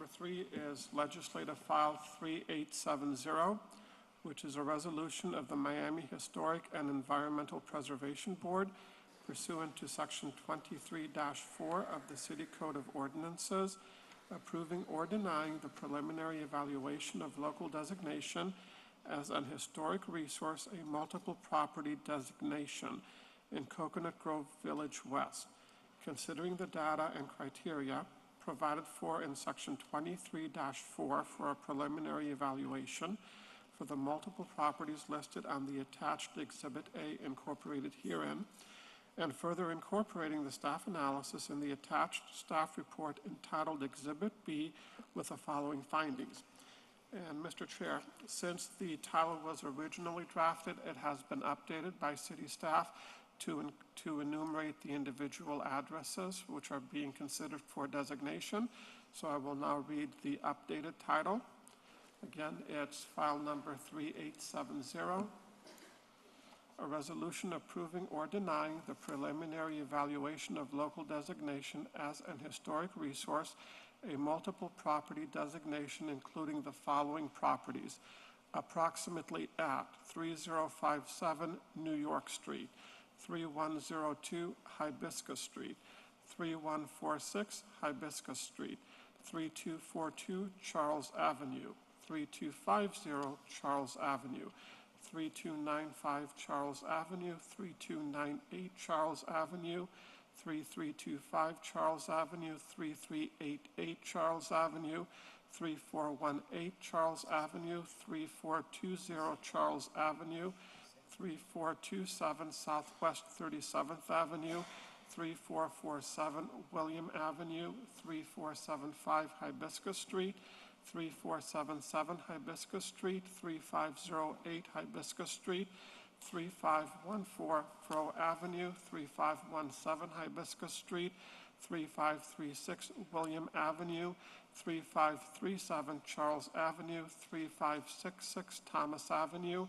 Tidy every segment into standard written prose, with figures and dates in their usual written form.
Number 3 is Legislative File 3870, which is a resolution of the Miami Historic and Environmental Preservation Board pursuant to Section 23-4 of the City Code of Ordinances, approving or denying the preliminary evaluation of local designation as an historic resource, a multiple property designation in Coconut Grove Village West, considering the data and criteria provided for in Section 23-4 for a preliminary evaluation for the multiple properties listed on the attached Exhibit A incorporated herein, and further incorporating the staff analysis in the attached staff report entitled Exhibit B with the following findings. And Mr. Chair, since the title was originally drafted, it has been updated by city staff to enumerate the individual addresses which are being considered for designation. So I will now read the updated title. Again, it's file number 3870, a resolution approving or denying the preliminary evaluation of local designation as an historic resource, a multiple property designation including the following properties: approximately at 3057 New York Street, 3102 Hibiscus Street, 3146 Hibiscus Street, 3242 Charles Avenue, 3250 Charles Avenue, 3295 Charles Avenue, 3298 Charles Avenue, 3325 Charles Avenue, 3388 Charles Avenue, 3418 Charles Avenue, 3420 Charles Avenue, 3427 Southwest 37th Avenue, 3447 William Avenue, 3475 Hibiscus Street, 3477 Hibiscus Street, 3508 Hibiscus Street, 3514 Fro Avenue, 3517 Hibiscus Street, 3536 William Avenue, 3537 Charles Avenue, 3566 Thomas Avenue,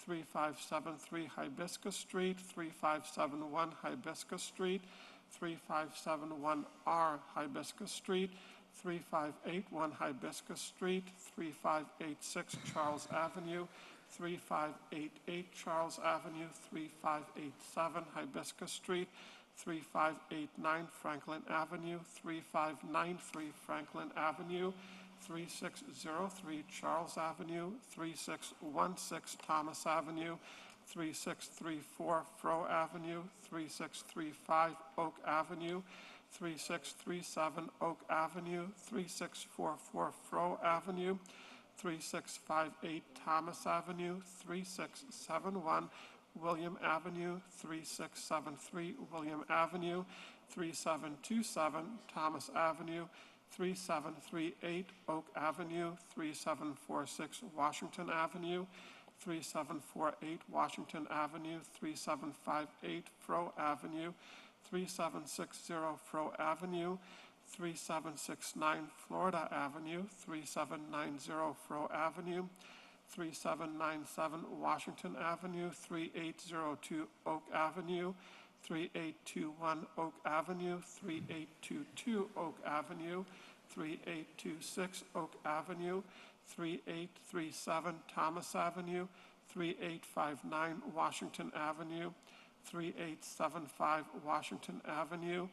3573 Hibiscus Street, 3571 Hibiscus Street, 3571R Hibiscus Street, 3581 Hibiscus Street, 3586 Charles Avenue, 3588 Charles Avenue, 3587 Hibiscus Street, 3589 Franklin Avenue, 3593 Franklin Avenue, 3603 Charles Avenue, 3616 Thomas Avenue, 3634 Fro Avenue, 3635 Oak Avenue, 3637 Oak Avenue, 3644 Fro Avenue, 3658 Thomas Avenue, 3671 William Avenue, 3673 William Avenue, 3727 Thomas Avenue, 3738 Oak Avenue, 3746 Washington Avenue, 3748 Washington Avenue, 3758 Fro Avenue, 3760 Fro Avenue, 3769 Florida Avenue, 3790 Fro Avenue, 3797 Washington Avenue, 3802 Oak Avenue, 3821 Oak Avenue, 3822 Oak Avenue, 3826 Oak Avenue, 3837 Thomas Avenue, 3859 Washington Avenue, 3875 Washington Avenue,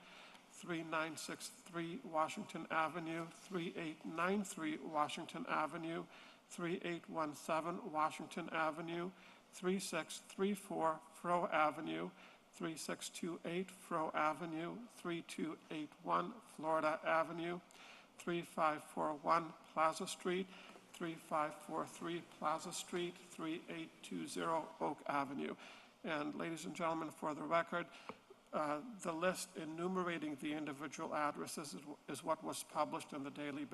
3963 Washington Avenue, 3893 Washington Avenue, 3817 Washington Avenue, 3634 Fro Avenue, 3628 Fro Avenue, 3281 Florida Avenue, 3541 Plaza Street, 3543 Plaza Street, 3820 Oak Avenue. And ladies and gentlemen, for the record, the list enumerating the individual addresses is what was published in the Daily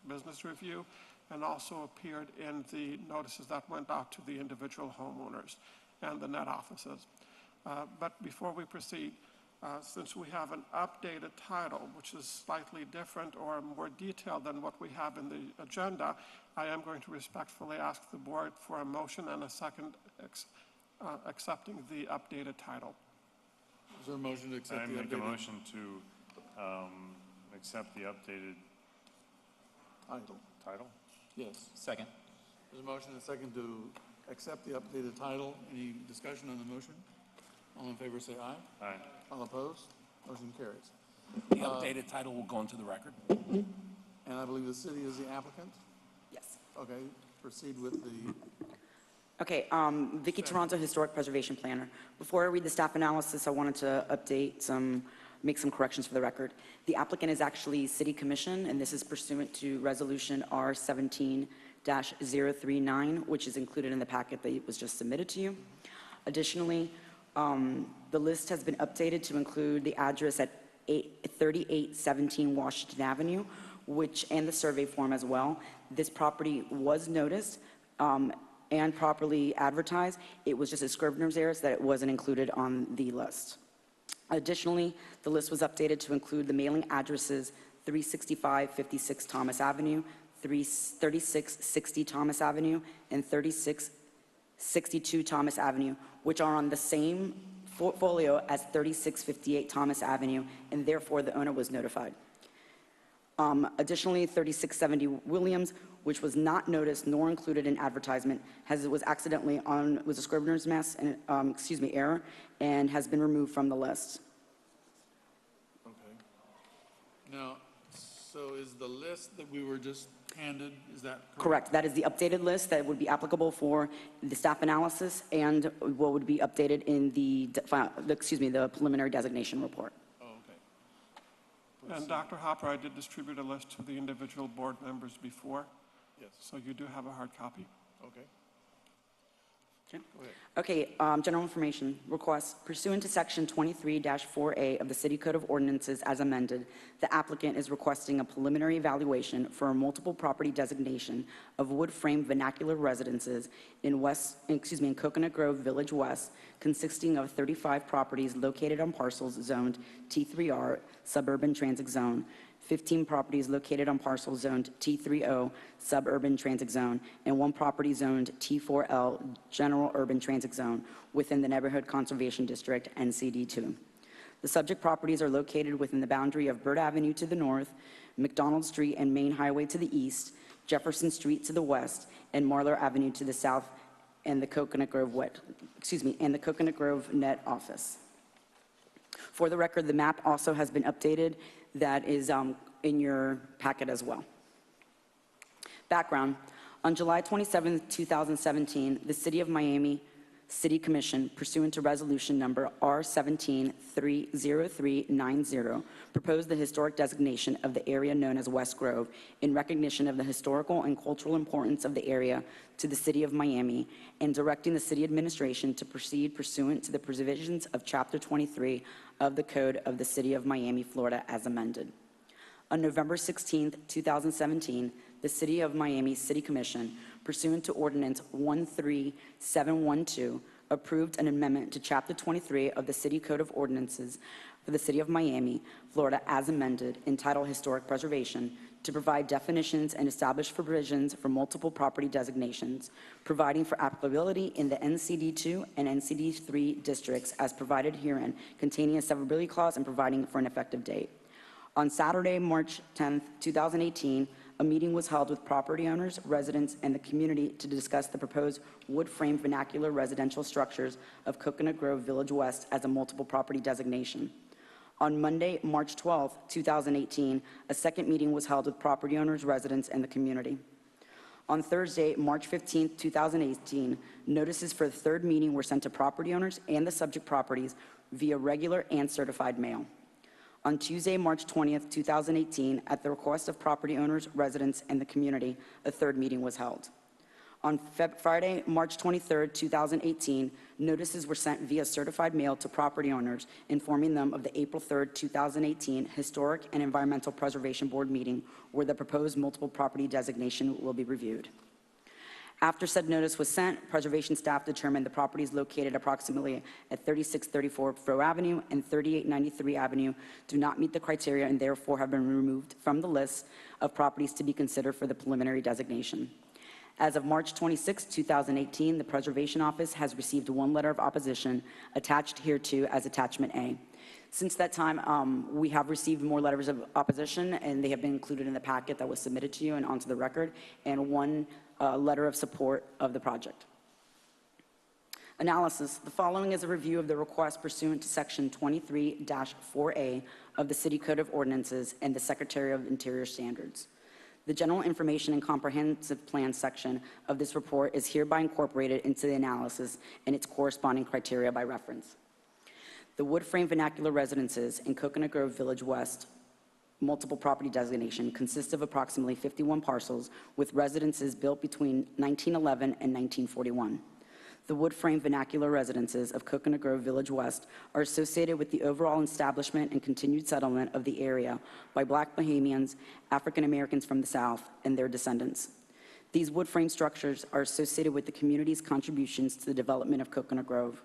Business Review and also appeared in the notices that went out to the individual homeowners and the net offices. But before we proceed, since we have an updated title, which is slightly different or more detailed than what we have in the agenda, I am going to respectfully ask the board for a motion and a second accepting the updated title. Is there a motion to accept the updated? I make a motion to accept the updated title. Title? Yes. Second. There's a motion and a second to accept the updated title. Any discussion on the motion? All in favor say aye. Aye. All opposed? Motion carries. The updated title will go into the record. And I believe the city is the applicant? Yes. Okay, proceed with the, Okay, Vicky Toronto, Historic Preservation Planner. Before I read the staff analysis, I wanted to make some corrections for the record. The applicant is actually City Commission, and this is pursuant to Resolution R17-039, which is included in the packet that was just submitted to you. Additionally, the list has been updated to include the address at 3817 Washington Avenue, and the survey form as well. This property was noticed and properly advertised. It was just a Scrivener's error that it wasn't included on the list. Additionally, the list was updated to include the mailing addresses 36556 Thomas Avenue, 3660 Thomas Avenue, and 3662 Thomas Avenue, which are on the same portfolio as 3658 Thomas Avenue, and therefore the owner was notified. Additionally, 3670 Williams, which was not noticed nor included in advertisement, as it was accidentally was a Scrivener's mess and error, and has been removed from the list. okay. Now, so is the list that we were just handed, is that correct? Correct. That is the updated list that would be applicable for the staff analysis and what would be updated in the preliminary designation report. Oh, okay. And Dr. Hopper, I did distribute a list to the individual board members before, Yes, so you do have a hard copy. okay. Okay. Go ahead. Okay, general information request. Pursuant to Section 23-4A of the City Code of Ordinances as amended, the applicant is requesting a preliminary evaluation for a multiple property designation of wood frame vernacular residences in Coconut Grove Village West, consisting of 35 properties located on parcels zoned T3R, Suburban Transit Zone, 15 properties located on parcels zoned T3O, Suburban Transit Zone, and 1 property zoned T4L, General Urban Transit Zone, within the Neighborhood Conservation District, NCD2. The subject properties are located within the boundary of Byrd Avenue to the north, McDonald Street and Main Highway to the east, Jefferson Street to the west, and Marlar Avenue to the south, and the Coconut Grove Net Office. For the record, the map also has been updated. That is in your packet as well. Background. On July 27, 2017, the City of Miami City Commission, pursuant to resolution number R17-30390, proposed the historic designation of the area known as West Grove in recognition of the historical and cultural importance of the area to the City of Miami, and directing the city administration to proceed pursuant to the provisions of Chapter 23 of the Code of the City of Miami, Florida, as amended. On November 16, 2017, the City of Miami City Commission, pursuant to Ordinance 13712, approved an amendment to Chapter 23 of the City Code of Ordinances for the City of Miami, Florida, as amended, entitled Historic Preservation, to provide definitions and establish provisions for multiple property designations, providing for applicability in the NCD2 and NCD3 districts as provided herein, containing a severability clause and providing for an effective date. On Saturday, March 10, 2018, a meeting was held with property owners, residents, and the community to discuss the proposed wood frame vernacular residential structures of Coconut Grove Village West as a multiple property designation. On Monday, March 12, 2018, a second meeting was held with property owners, residents, and the community. On Thursday, March 15, 2018, notices for the third meeting were sent to property owners and the subject properties via regular and certified mail. On Tuesday, March 20th, 2018, at the request of property owners, residents, and the community, a third meeting was held. On Friday, March 23rd, 2018, notices were sent via certified mail to property owners, informing them of the April 3rd, 2018 Historic and Environmental Preservation Board meeting, where the proposed multiple property designation will be reviewed. After said notice was sent, preservation staff determined the properties located approximately at 3634 Fro Avenue and 3893 Avenue do not meet the criteria and therefore have been removed from the list of properties to be considered for the preliminary designation. As of March 26, 2018, the Preservation Office has received 1 letter of opposition attached hereto as Attachment A. Since that time, we have received more letters of opposition, and they have been included in the packet that was submitted to you and onto the record, and one letter of support of the project. Analysis. The following is a review of the request pursuant to Section 23-4A of the City Code of Ordinances and the Secretary of Interior Standards. The General Information and Comprehensive Plan section of this report is hereby incorporated into the analysis and its corresponding criteria by reference. The wood frame vernacular residences in Coconut Grove Village West multiple property designation consists of approximately 51 parcels with residences built between 1911 and 1941. The wood frame vernacular residences of Coconut Grove Village West are associated with the overall establishment and continued settlement of the area by Black Bahamians, African Americans from the South, and their descendants. These wood frame structures are associated with the community's contributions to the development of Coconut Grove.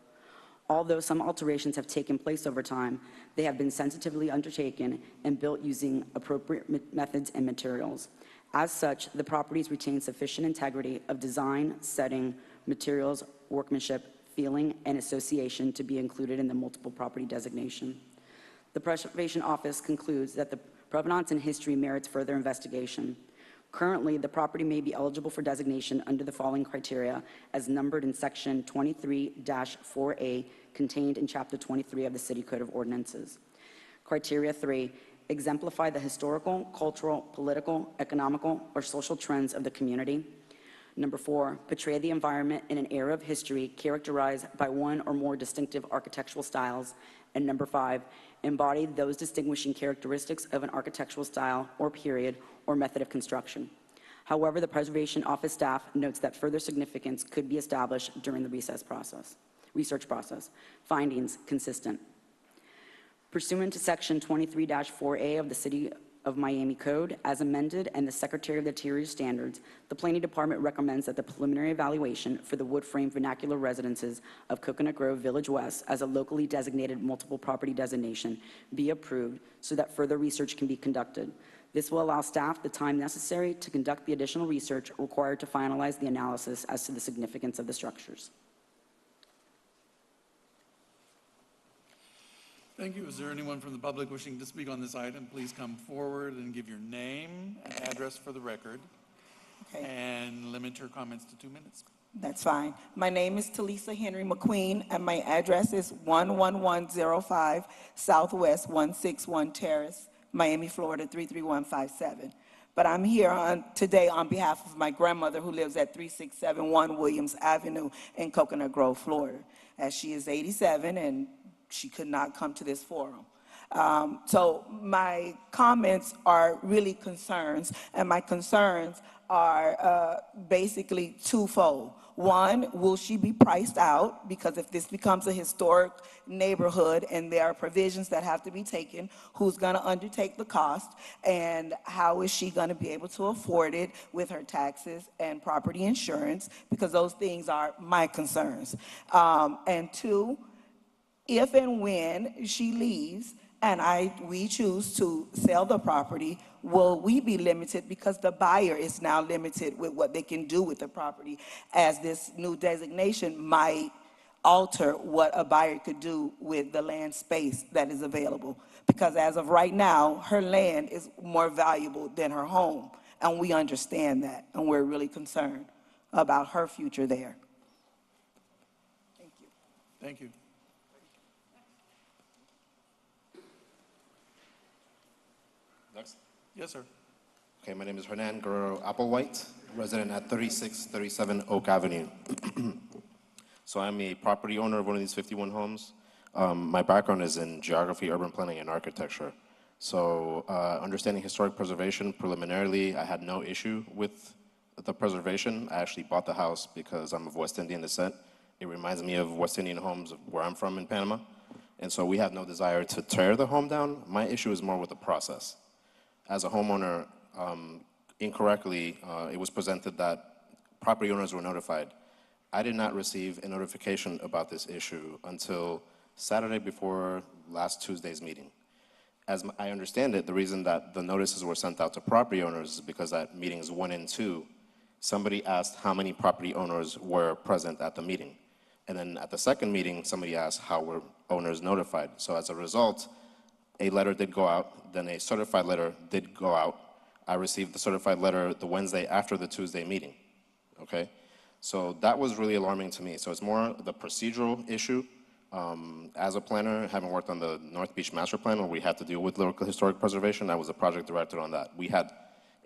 Although some alterations have taken place over time, they have been sensitively undertaken and built using appropriate methods and materials. As such, the properties retain sufficient integrity of design, setting, materials, workmanship, feeling, and association to be included in the multiple property designation. The Preservation Office concludes that the provenance and history merits further investigation. Currently, the property may be eligible for designation under the following criteria as numbered in Section 23-4A contained in Chapter 23 of the City Code of Ordinances. Criteria 3, exemplify the historical, cultural, political, economical, or social trends of the community. Number 4, portray the environment in an era of history characterized by one or more distinctive architectural styles. And number 5, embody those distinguishing characteristics of an architectural style or period or method of construction. However, the Preservation Office staff notes that further significance could be established during the research process. Findings consistent. Pursuant to Section 23-4A of the City of Miami Code, as amended, and the Secretary of the Interior Standards, the Planning Department recommends that the preliminary evaluation for the wood frame vernacular residences of Coconut Grove Village West as a locally designated multiple property designation be approved so that further research can be conducted. This will allow staff the time necessary to conduct the additional research required to finalize the analysis as to the significance of the structures. Thank you. Is there anyone from the public wishing to speak on this item? Please come forward and give your name and address for the record. Okay. And limit your comments to 2 minutes. That's fine. My name is Talisa Henry McQueen, and my address is 11105 Southwest 161 Terrace, Miami, Florida 33157. But I'm here today on behalf of my grandmother who lives at 3671 Williams Avenue in Coconut Grove, Florida, as she is 87 and she could not come to this forum. So my comments are really concerns, and my concerns are basically twofold. One, will she be priced out? Because if this becomes a historic neighborhood and there are provisions that have to be taken, who's going to undertake the cost, and how is she going to be able to afford it with her taxes and property insurance? Because those things are my concerns. And two, if and when she leaves and we choose to sell the property, will we be limited because the buyer is now limited with what they can do with the property, as this new designation might alter what a buyer could do with the land space that is available? Because as of right now, her land is more valuable than her home, and we understand that, and we're really concerned about her future there. Thank you. Thank you. Next. Yes, sir. Okay, my name is Hernan Guerrero Applewhite, resident at 3637 Oak Avenue. So I'm a property owner of one of these 51 homes. My background is in geography, urban planning, and architecture. So understanding historic preservation, preliminarily, I had no issue with the preservation. I actually bought the house because I'm of West Indian descent. It reminds me of West Indian homes where I'm from in Panama. And so we have no desire to tear the home down. My issue is more with the process. As a homeowner, incorrectly, it was presented that property owners were notified. I did not receive a notification about this issue until Saturday before last Tuesday's meeting. As I understand it, the reason that the notices were sent out to property owners is because at meetings 1 and 2, somebody asked how many property owners were present at the meeting. And then at the second meeting, somebody asked how were owners notified. So as a result, a letter did go out, then a certified letter did go out. I received the certified letter the Wednesday after the Tuesday meeting, okay? So that was really alarming to me. So it's more the procedural issue. As a planner, having worked on the North Beach Master Plan where we had to deal with local historic preservation, I was the project director on that. We had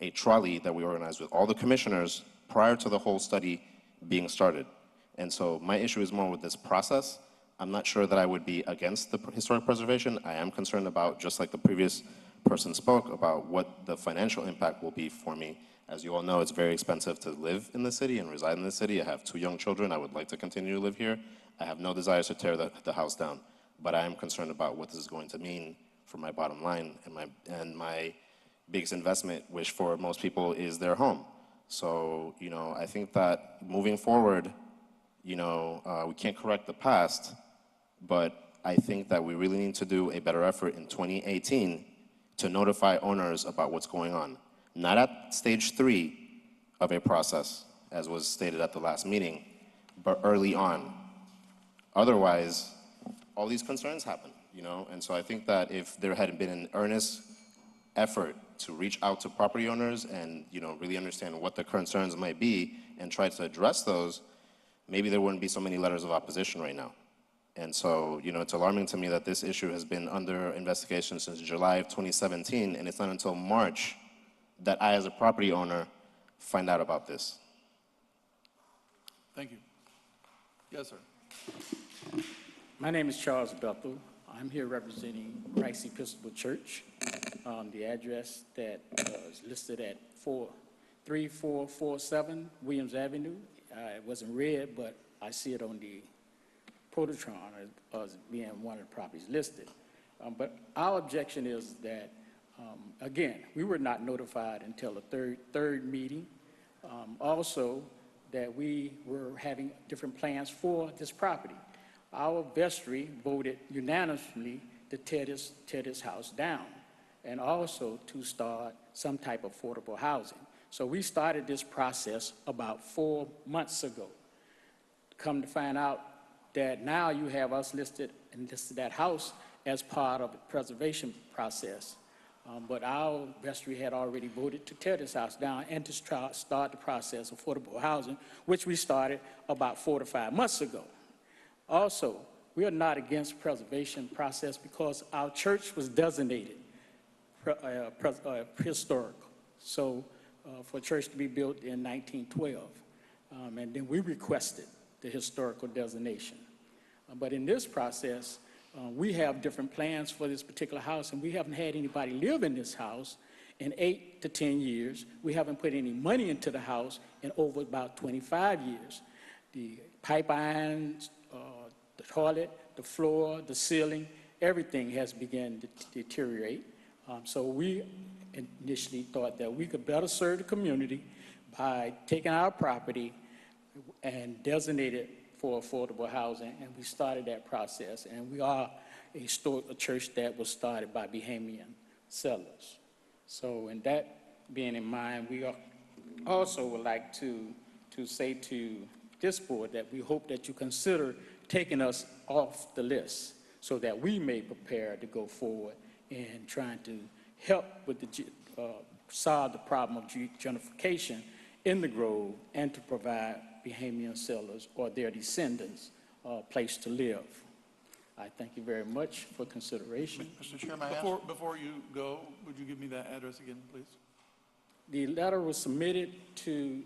a trolley that we organized with all the commissioners prior to the whole study being started. And so my issue is more with this process. I'm not sure that I would be against the historic preservation. I am concerned about, just like the previous person spoke, about what the financial impact will be for me. As you all know, it's very expensive to live in the city and reside in the city. I have 2 young children. I would like to continue to live here. I have no desires to tear the house down, but I am concerned about what this is going to mean for my bottom line and my biggest investment, which for most people is their home. So, you know, I think that moving forward, you know, we can't correct the past, but I think that we really need to do a better effort in 2018 to notify owners about what's going on. Not at stage 3 of a process, as was stated at the last meeting, but early on. Otherwise, all these concerns happen, you know? And so I think that if there had been an earnest effort to reach out to property owners and, you know, really understand what the concerns might be and try to address those, maybe there wouldn't be so many letters of opposition right now. And so, you know, it's alarming to me that this issue has been under investigation since July of 2017, and it's not until March that I, as a property owner, find out about this. Thank you. Yes, sir. My name is Charles Bethel. I'm here representing Christ Episcopal Church. The address that is listed at 3447 Williams Avenue. It wasn't read, but I see it on the Prototron as being one of the properties listed. But our objection is that, again, we were not notified until the third meeting. Also, that we were having different plans for this property. Our vestry voted unanimously to tear this house down and also to start some type of affordable housing. So we started this process about 4 months ago. Come to find out that now you have us listed and listed that house as part of the preservation process. But our vestry had already voted to tear this house down and to start the process of affordable housing, which we started about 4 to 5 months ago. Also, we are not against preservation process because our church was designated historic. So for a church to be built in 1912. And then we requested the historical designation. But in this process, we have different plans for this particular house, and we haven't had anybody live in this house in 8 to 10 years. We haven't put any money into the house in over about 25 years. The pipe irons, the toilet, the floor, the ceiling, everything has begun to deteriorate. So we initially thought that we could better serve the community by taking our property and designate it for affordable housing, and we started that process. And we are a church that was started by Bahamian settlers. So, in that being in mind, we also would like to say to this board that we hope that you consider taking us off the list so that we may prepare to go forward in trying to help with the solve the problem of gentrification in the Grove and to provide Bahamian settlers or their descendants a place to live. I thank you very much for consideration. Mr. Chairman, before you go, would you give me that address again, please? The letter was submitted to,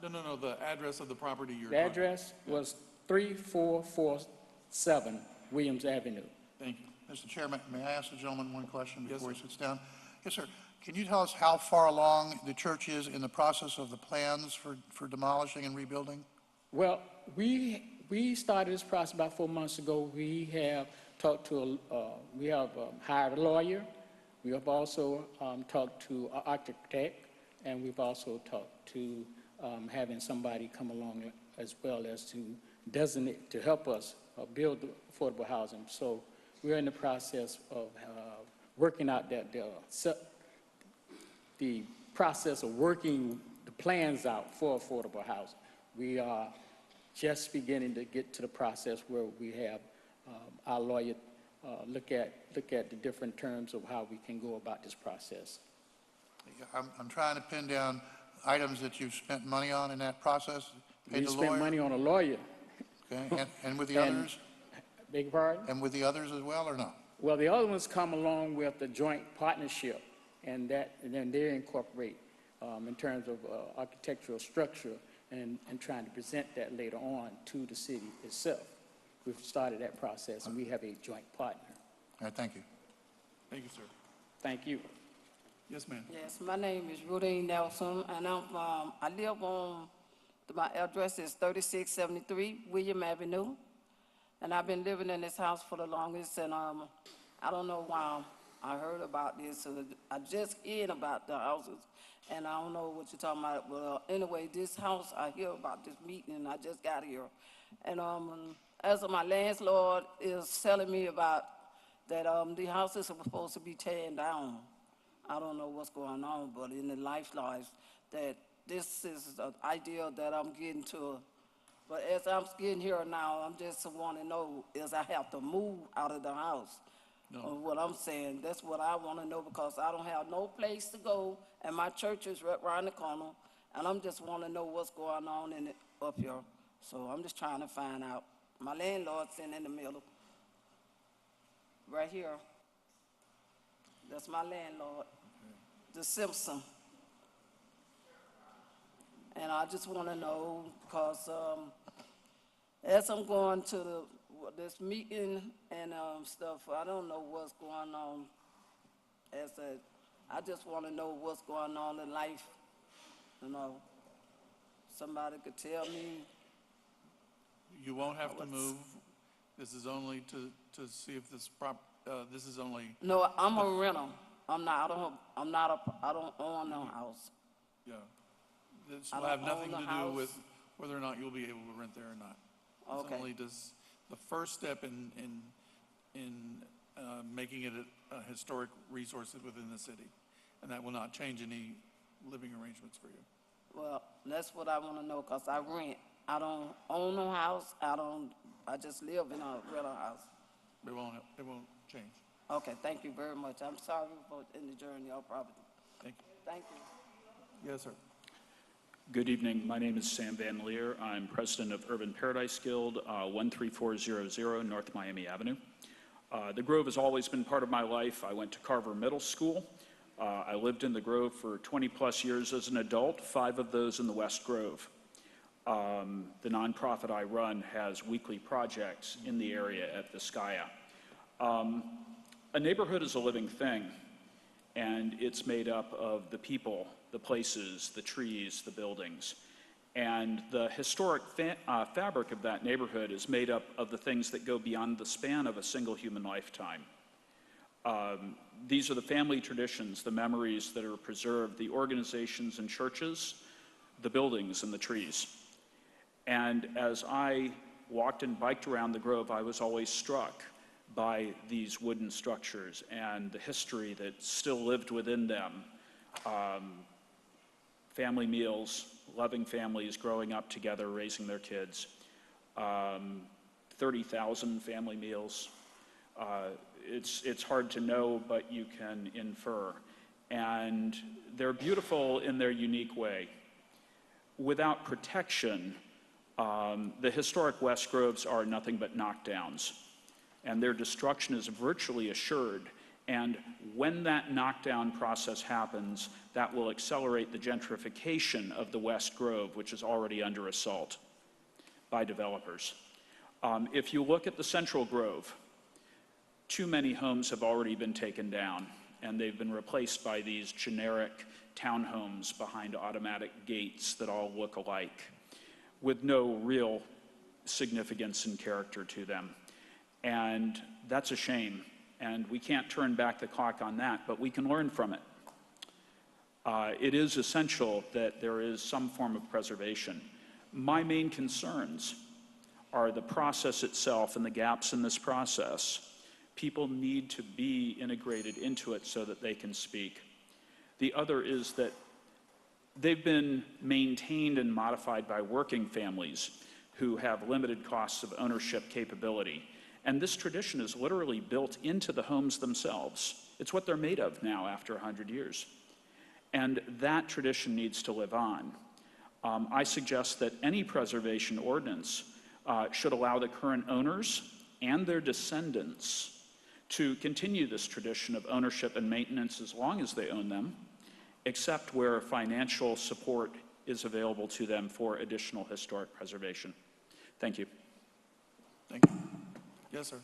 No, the address of the property you're the address was 3447 Williams Avenue. Thank you. Mr. Chairman, may I ask the gentleman one question Yes, before he sir. sits down? Yes, sir. Can you tell us how far along the church is in the process of the plans for demolishing and rebuilding? Well, we started this process about 4 months ago. We have talked to, we have hired a lawyer. We have also talked to an architect, and we've also talked to having somebody come along as well as to designate, to help us build affordable housing. So we're in the process of working out the process of working the plans out for affordable housing. We are just beginning to get to the process where we have our lawyer look at the different terms of how we can go about this process. I'm trying to pin down items that you've spent money on in that process. Paid We the spent lawyer, money on a lawyer. okay, and with the And- others, Beg your pardon? and with the others as well, or no? Well, the other ones come along with the joint partnership, and then they incorporate in terms of architectural structure and trying to present that later on to the city itself. We've started that process, and we have a joint partner. All right, thank you. Thank you, sir. Thank you. Yes, ma'am. Yes, my name is Rudine Nelson, and I live on, my address is 3673 William Avenue, and I've been living in this house for the longest, and I don't know why I heard about this, so I just heard about the houses, and I don't know what you're talking about, but anyway, this house, I hear about this meeting, and I just got here. And as my landlord is telling me about that the houses are supposed to be tearing down. I don't know what's going on, but in the life that this is an idea that I'm getting to. But as I'm getting here now, I'm just want to know is I have to move out of the house. No. Or what I'm saying, that's what I want to know because I don't have no place to go and my church is right around the corner. And I'm just want to know what's going on in it up here. So I'm just trying to find out. My landlord's sitting in the middle, right here. That's my landlord, the Simpson. And I just want to know, because as I'm going to this meeting and stuff, I don't know what's going on. I just want to know what's going on in life, you know. Somebody could tell me. You won't have to move. This is only to see if this is only, No, I'm a renter. I don't own no house. yeah. This I will have don't own nothing the to do house. with whether or not you'll be able to rent there or not. It's Okay. only the first step in making it a historic resource within the city. And that will not change any living arrangements for you. Well, that's what I want to know, because I rent. I don't own no house. I just live in a rental house. It won't change. Okay, thank you very much. I'm sorry for in the journey of property. Thank you. Thank you. Yes, sir. Good evening. My name is Sam Van Leer. I'm president of Urban Paradise Guild, 13400 North Miami Avenue. The Grove has always been part of my life. I went to Carver Middle School. I lived in the Grove for 20-plus years as an adult, 5 of those in the West Grove. The nonprofit I run has weekly projects in the area at Vizcaya. A neighborhood is a living thing, and it's made up of the people, the places, the trees, the buildings. And the historic fabric of that neighborhood is made up of the things that go beyond the span of a single human lifetime. These are the family traditions, the memories that are preserved, the organizations and churches, the buildings and the trees. And as I walked and biked around the Grove, I was always struck by these wooden structures and the history that still lived within them. Family meals, loving families growing up together, raising their kids. 30,000 family meals. It's hard to know, but you can infer. And they're beautiful in their unique way. Without protection, the historic West Groves are nothing but knockdowns, and their destruction is virtually assured. And when that knockdown process happens, that will accelerate the gentrification of the West Grove, which is already under assault by developers. If you look at the Central Grove, too many homes have already been taken down, and they've been replaced by these generic townhomes behind automatic gates that all look alike, with no real significance and character to them. And that's a shame. And we can't turn back the clock on that, but we can learn from it. It is essential that there is some form of preservation. My main concerns are the process itself and the gaps in this process. People need to be integrated into it so that they can speak. The other is that they've been maintained and modified by working families who have limited costs of ownership capability. And this tradition is literally built into the homes themselves. It's what they're made of now after 100 years. And that tradition needs to live on. I suggest that any preservation ordinance should allow the current owners and their descendants to continue this tradition of ownership and maintenance as long as they own them, except where financial support is available to them for additional historic preservation. Thank you. Thank you. Yes, sir.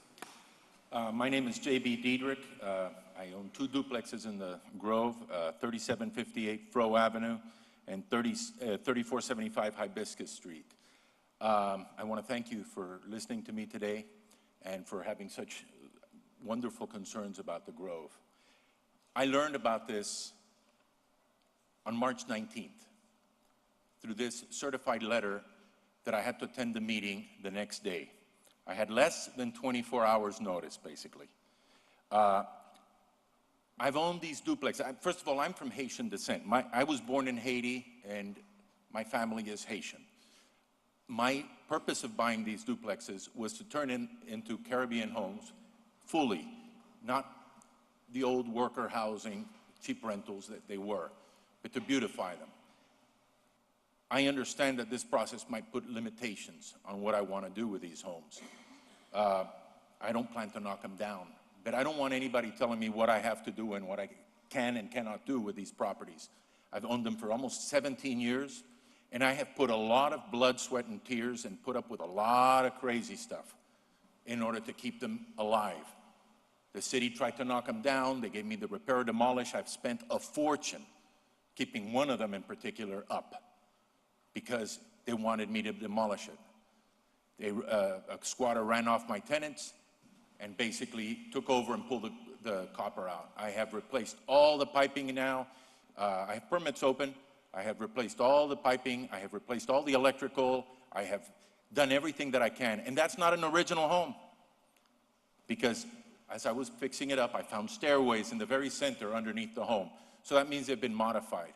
My name is J.B. Diedrich. I own 2 duplexes in the Grove, 3758 Froh Avenue and 3475 Hibiscus Street. I want to thank you for listening to me today and for having such wonderful concerns about the Grove. I learned about this on March 19th through this certified letter that I had to attend the meeting the next day. I had less than 24 hours notice, basically. I've owned these duplexes. First of all, I'm from Haitian descent. I was born in Haiti, and my family is Haitian. My purpose of buying these duplexes was to turn into Caribbean homes fully, not the old worker housing, cheap rentals that they were, but to beautify them. I understand that this process might put limitations on what I want to do with these homes. I don't plan to knock them down, but I don't want anybody telling me what I have to do and what I can and cannot do with these properties. I've owned them for almost 17 years, and I have put a lot of blood, sweat, and tears and put up with a lot of crazy stuff in order to keep them alive. The city tried to knock them down. They gave me the repair or demolish. I've spent a fortune keeping one of them in particular up because they wanted me to demolish it. A squatter ran off my tenants and basically took over and pulled the copper out. I have replaced all the piping now. I have permits open. I have replaced all the piping. I have replaced all the electrical. I have done everything that I can. And that's not an original home, because as I was fixing it up, I found stairways in the very center underneath the home. So that means they've been modified.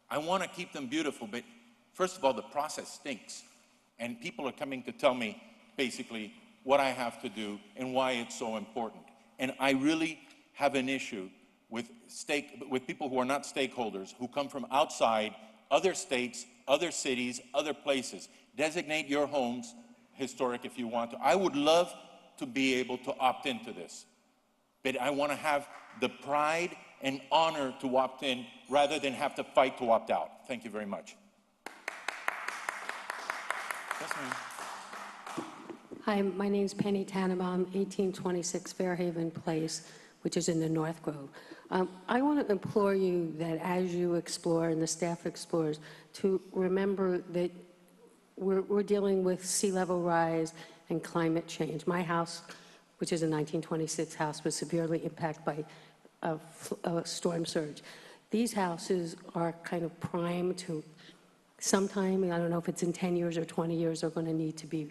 I want to keep them beautiful, but first of all, the process stinks. And people are coming to tell me, basically, what I have to do and why it's so important. And I really have an issue with people who are not stakeholders, who come from outside, other states, other cities, other places. Designate your homes historic if you want to. I would love to be able to opt into this, but I want to have the pride and honor to opt in rather than have to fight to opt out. Thank you very much. Yes, ma'am. Hi, my name's Penny Tannenbaum, 1826 Fairhaven Place, which is in the North Grove. I want to implore you that as you explore and the staff explores, to remember that we're dealing with sea level rise and climate change. My house, which is a 1926 house, was severely impacted by a storm surge. These houses are kind of primed to sometime, I don't know if it's in 10 years or 20 years, are going to need to be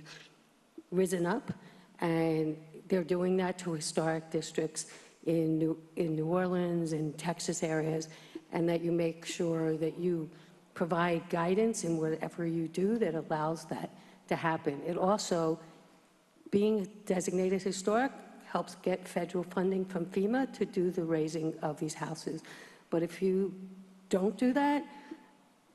risen up, and they're doing that to historic districts in New Orleans and Texas areas, and that you make sure that you provide guidance in whatever you do that allows that to happen. It also, being designated historic, helps get federal funding from FEMA to do the raising of these houses. But if you don't do that,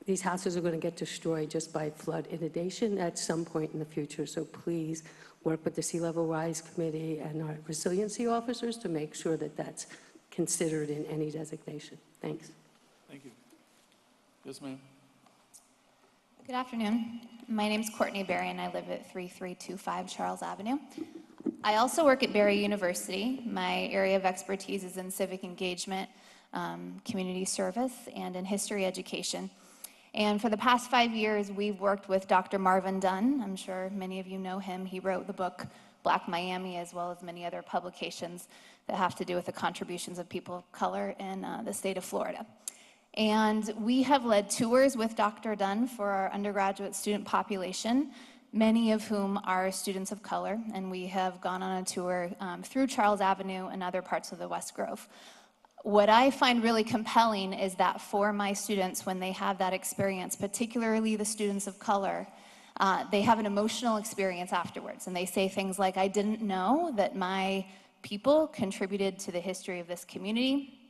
these houses are going to get destroyed just by flood inundation at some point in the future. So please work with the Sea Level Rise Committee and our resiliency officers to make sure that that's considered in any designation. Thanks. Thank you. Yes, ma'am. Good afternoon. My name's Courtney Berry, and I live at 3325 Charles Avenue. I also work at Barry University. My area of expertise is in civic engagement, community service, and in history education. And for the past 5 years, we've worked with Dr. Marvin Dunn. I'm sure many of you know him. He wrote the book Black Miami, as well as many other publications that have to do with the contributions of people of color in the state of Florida. And we have led tours with Dr. Dunn for our undergraduate student population, many of whom are students of color, and we have gone on a tour through Charles Avenue and other parts of the West Grove. What I find really compelling is that for my students, when they have that experience, particularly the students of color, they have an emotional experience afterwards, and they say things like, I didn't know that my people contributed to the history of this community.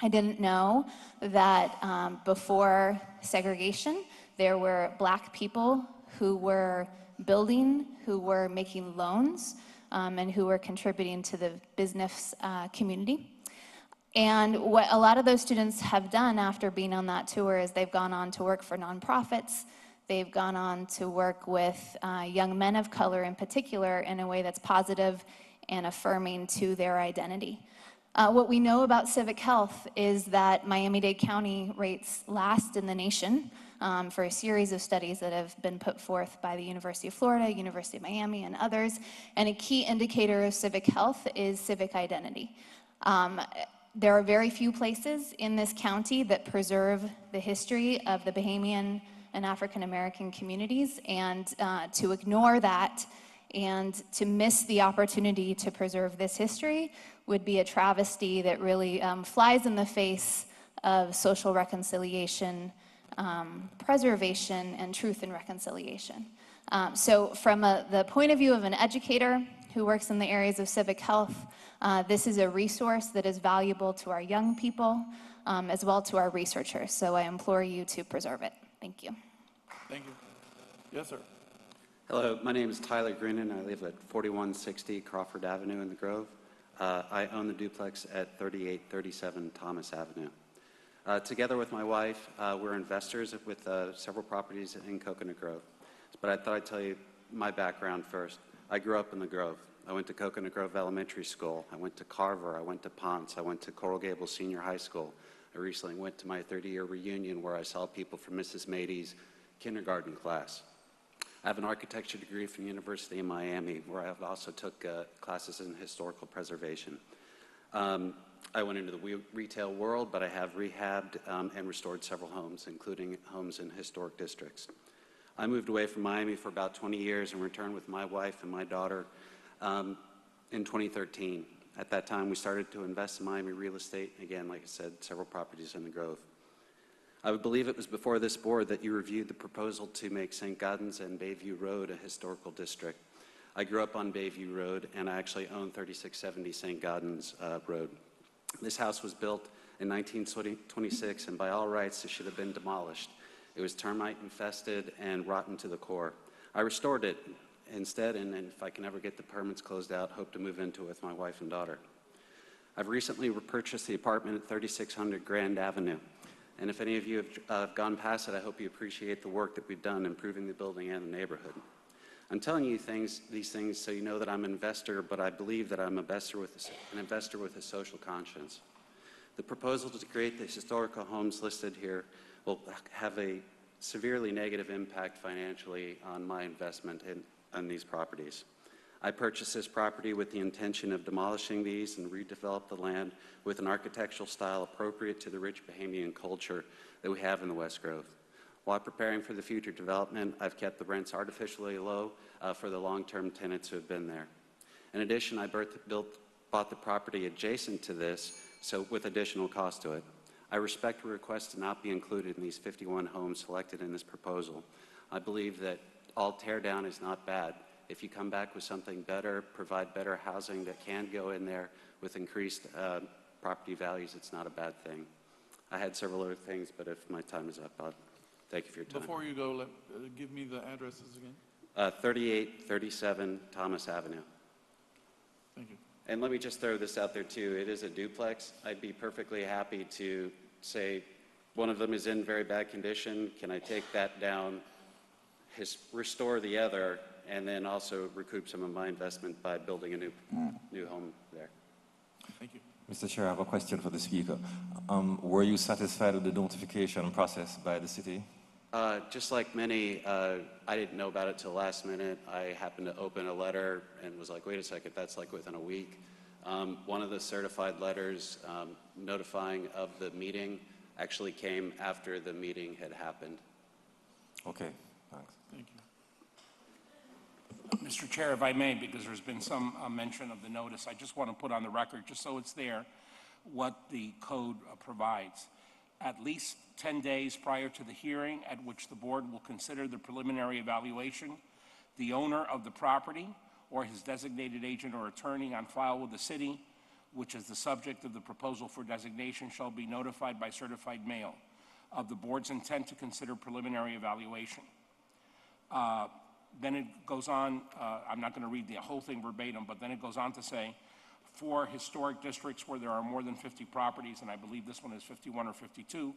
I didn't know that before segregation, there were Black people who were building, who were making loans, and who were contributing to the business community. And what a lot of those students have done after being on that tour is they've gone on to work for nonprofits. They've gone on to work with young men of color in particular in a way that's positive and affirming to their identity. What we know about civic health is that Miami-Dade County rates last in the nation for a series of studies that have been put forth by the University of Florida, University of Miami, and others. And a key indicator of civic health is civic identity. There are very few places in this county that preserve the history of the Bahamian and African American communities, and to ignore that and to miss the opportunity to preserve this history would be a travesty that really flies in the face of social reconciliation, preservation, and truth and reconciliation. So from the point of view of an educator who works in the areas of civic health, this is a resource that is valuable to our young people, as well to our researchers. So I implore you to preserve it. Thank you. Thank you. Yes, sir. Hello, my name is Tyler Greenan. I live at 4160 Crawford Avenue in the Grove. I own the duplex at 3837 Thomas Avenue. Together with my wife, we're investors with several properties in Coconut Grove. But I thought I'd tell you my background first. I grew up in the Grove. I went to Coconut Grove Elementary School. I went to Carver. I went to Ponce. I went to Coral Gables Senior High School. I recently went to my 30-year reunion where I saw people from Mrs. Mady's kindergarten class. I have an architecture degree from the University of Miami, where I also took classes in historical preservation. I went into the retail world, but I have rehabbed and restored several homes, including homes in historic districts. I moved away from Miami for about 20 years and returned with my wife and my daughter in 2013. At that time, we started to invest in Miami real estate. Again, like I said, several properties in the Grove. I would believe it was before this board that you reviewed the proposal to make St. Gaudens and Bayview Road a historical district. I grew up on Bayview Road, and I actually own 3670 St. Gaudens Road. This house was built in 1926, and by all rights, it should have been demolished. It was termite infested and rotten to the core. I restored it instead, and if I can ever get the permits closed out, hope to move into it with my wife and daughter. I've recently repurchased the apartment at 3600 Grand Avenue. And if any of you have gone past it, I hope you appreciate the work that we've done improving the building and the neighborhood. I'm telling you these things so you know that I'm an investor, but I believe that I'm an investor with a social conscience. The proposal to create the historical homes listed here will have a severely negative impact financially on my investment in these properties. I purchased this property with the intention of demolishing these and redevelop the land with an architectural style appropriate to the rich Bahamian culture that we have in the West Grove. While preparing for the future development, I've kept the rents artificially low for the long-term tenants who have been there. In addition, I bought the property adjacent to this, so with additional cost to it. I respect the request to not be included in these 51 homes selected in this proposal. I believe that all tear down is not bad. If you come back with something better, provide better housing that can go in there with increased property values, it's not a bad thing. I had several other things, but if my time is up, I'll thank you for your time. Before you go, give me the addresses again. 3837 Thomas Avenue. Thank you. And let me just throw this out there too. It is a duplex. I'd be perfectly happy to say one of them is in very bad condition. Can I take that down, restore the other, and then also recoup some of my investment by building a new home there? Thank you. Mr. Chair, I have a question for the speaker. Were you satisfied with the notification process by the city? Just like many, I didn't know about it till last minute. I happened to open a letter and was like, wait a second, that's like within a week. One of the certified letters notifying of the meeting actually came after the meeting had happened. Okay, thanks. Thank you. Mr. Chair, if I may, because there's been some mention of the notice, I just want to put on the record, just so it's there, what the code provides. at least 10 days prior to the hearing at which the board will consider the preliminary evaluation. The owner of the property or his designated agent or attorney on file with the city, which is the subject of the proposal for designation, shall be notified by certified mail of the board's intent to consider preliminary evaluation. Then it goes on, I'm not going to read the whole thing verbatim, but then it goes on to say, for historic districts where there are more than 50 properties, and I believe this one is 51 or 52,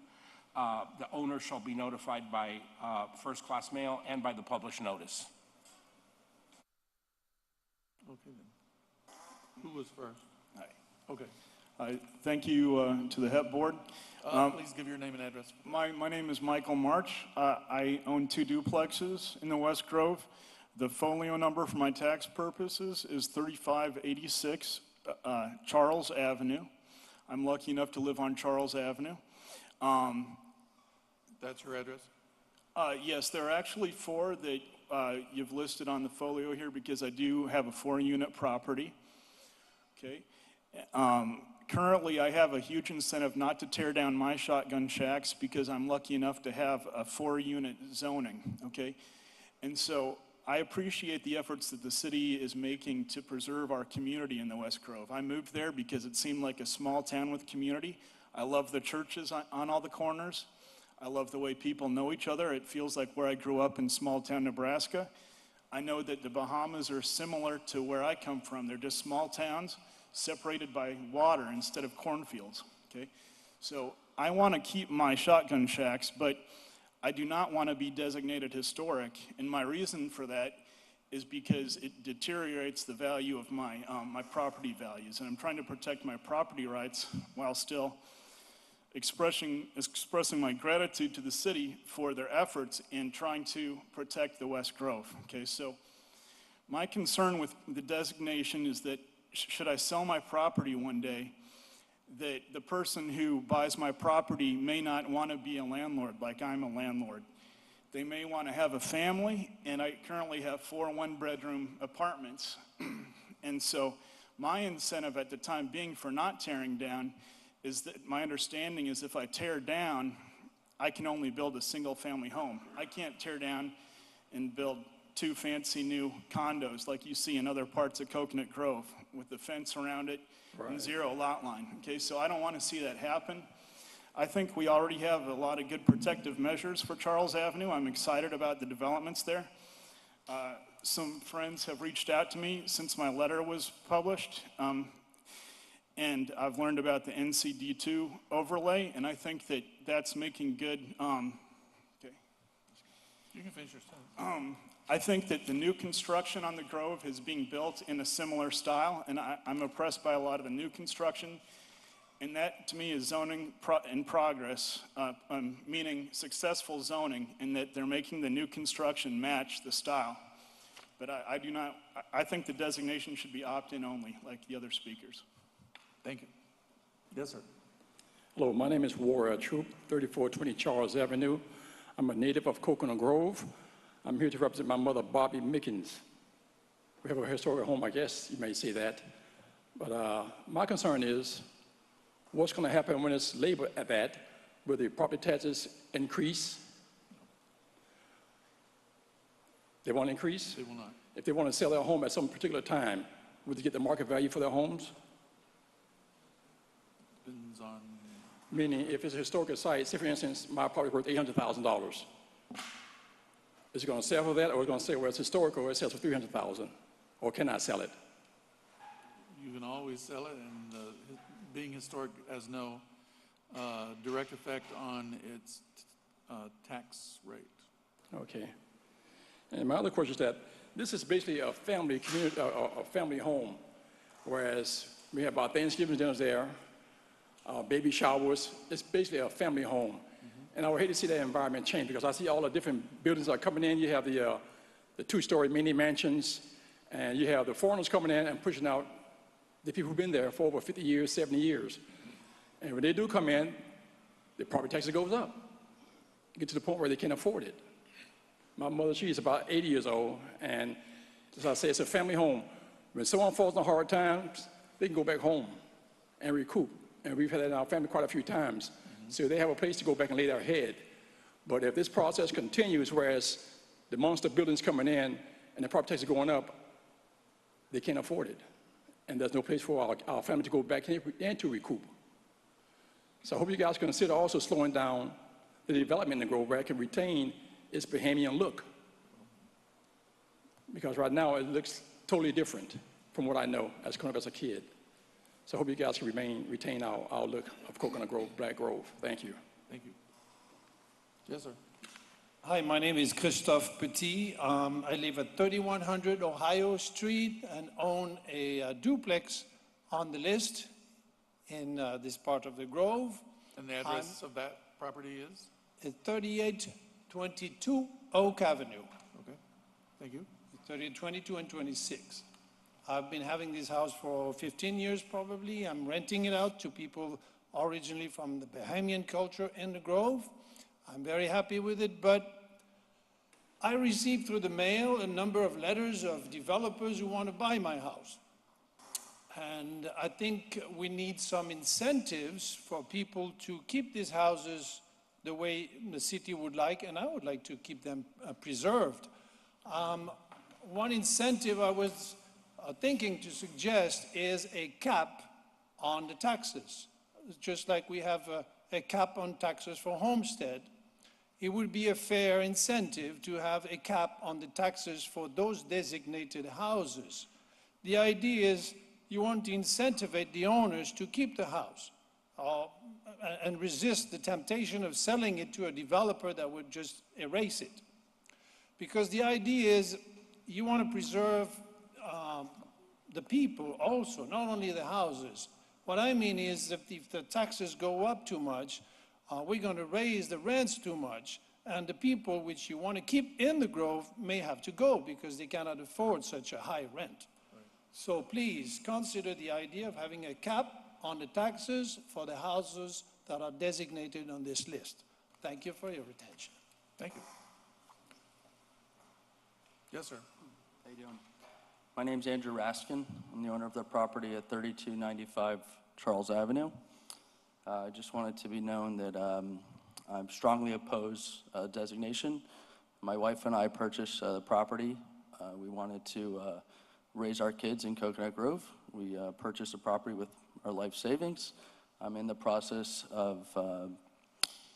the owner shall be notified by first-class mail and by the published notice. Okay, then. Who was first? Okay. Thank you to the HEP board. Please give your name and address. My name is Michael March. I own 2 duplexes in the West Grove. The folio number for my tax purposes is 3586 Charles Avenue. I'm lucky enough to live on Charles Avenue. That's your address? Yes, there are actually 4 that you've listed on the folio here because I do have a 4-unit property. Okay. Currently, I have a huge incentive not to tear down my shotgun shacks because I'm lucky enough to have a 4-unit zoning, okay? And so I appreciate the efforts that the city is making to preserve our community in the West Grove. I moved there because it seemed like a small town with community. I love the churches on all the corners. I love the way people know each other. It feels like where I grew up in small town Nebraska. I know that the Bahamas are similar to where I come from. They're just small towns separated by water instead of cornfields, okay? So I want to keep my shotgun shacks, but I do not want to be designated historic, and my reason for that is because it deteriorates the value of my property values, and I'm trying to protect my property rights while still expressing my gratitude to the city for their efforts in trying to protect the West Grove, okay? So my concern with the designation is that should I sell my property one day, that the person who buys my property may not want to be a landlord like I'm a landlord. They may want to have a family, and I currently have 4 one-bedroom apartments. And so my incentive at the time being for not tearing down is that my understanding is if I tear down, I can only build a single-family home. I can't tear down and build 2 fancy new condos like you see in other parts of Coconut Grove with the fence around it and 0 lot line. Okay, so I don't want to see that happen. I think we already have a lot of good protective measures for Charles Avenue. I'm excited about the developments there. Some friends have reached out to me since my letter was published, and I've learned about the NCD2 overlay, and I think that that's making good. Okay. You can finish your sentence. I think that the new construction on the Grove is being built in a similar style, and I'm impressed by a lot of the new construction. And that, to me, is zoning in progress, meaning successful zoning, in that they're making the new construction match the style. But I think the designation should be opt-in only, like the other speakers. Thank you. Yes, sir. Hello, my name is Warrior Troop, 3420 Charles Avenue. I'm a native of Coconut Grove. I'm here to represent my mother, Bobby Mickens. We have a historic home, I guess you may say that. But my concern is, what's going to happen when it's labeled at that? Will the property taxes increase? They won't increase? They will not. If they want to sell their home at some particular time, will they get the market value for their homes? Depends on... Meaning, if it's a historical site, say for instance, my property worth $800,000. Is it going to sell for that, or is it going to say, well, it's historical, it sells for $300,000, or can I sell it? You can always sell it, and being historic has no direct effect on its tax rate. Okay. And my other question is that this is basically a family community, a family home, whereas we have our Thanksgiving dinners there, baby showers. It's basically a family home. And I would hate to see that environment change because I see all the different buildings that are coming in. You have the 2-story mini mansions, and you have the foreigners coming in and pushing out the people who've been there for over 50 years, 70 years. And when they do come in, the property taxes goes up. You get to the point where they can't afford it. My mother, she's about 80 years old, and as I say, it's a family home. When someone falls in hard times, they can go back home and recoup. And we've had that in our family quite a few times. So they have a place to go back and lay their head. But if this process continues, whereas the monster buildings coming in and the property taxes going up, they can't afford it. And there's no place for our family to go back in and to recoup. So I hope you guys consider also slowing down the development in the Grove where it can retain its Bahamian look. Because right now it looks totally different from what I know as growing up as a kid. So I hope you guys can retain our look of Coconut Grove, Black Grove. Thank you. Thank you. Yes, sir. Hi, my name is Christophe Petit. I live at 3100 Ohio Street and own a duplex on the list in this part of the Grove. And the address of that property is? It's 3822 Oak Avenue. Okay, thank you. 3822 and 26. I've been having this house for 15 years probably. I'm renting it out to people originally from the Bahamian culture in the Grove. I'm very happy with it, but I received through the mail a number of letters of developers who want to buy my house. And I think we need some incentives for people to keep these houses the way the city would like, and I would like to keep them preserved. One incentive I was thinking to suggest is a cap on the taxes. Just like we have a cap on taxes for homestead, it would be a fair incentive to have a cap on the taxes for those designated houses. The idea is you want to incentivize the owners to keep the house and resist the temptation of selling it to a developer that would just erase it. Because the idea is you want to preserve the people also, not only the houses. What I mean is that if the taxes go up too much, we're going to raise the rents too much, and the people which you want to keep in the Grove may have to go because they cannot afford such a high rent. Right. So please consider the idea of having a cap on the taxes for the houses that are designated on this list. Thank you for your attention. Thank you. Yes, sir. How you doing? My name's Andrew Raskin. I'm the owner of the property at 3295 Charles Avenue. I just wanted to be known that I'm strongly oppose designation. My wife and I purchased the property. We wanted to raise our kids in Coconut Grove. We purchased the property with our life savings. I'm in the process of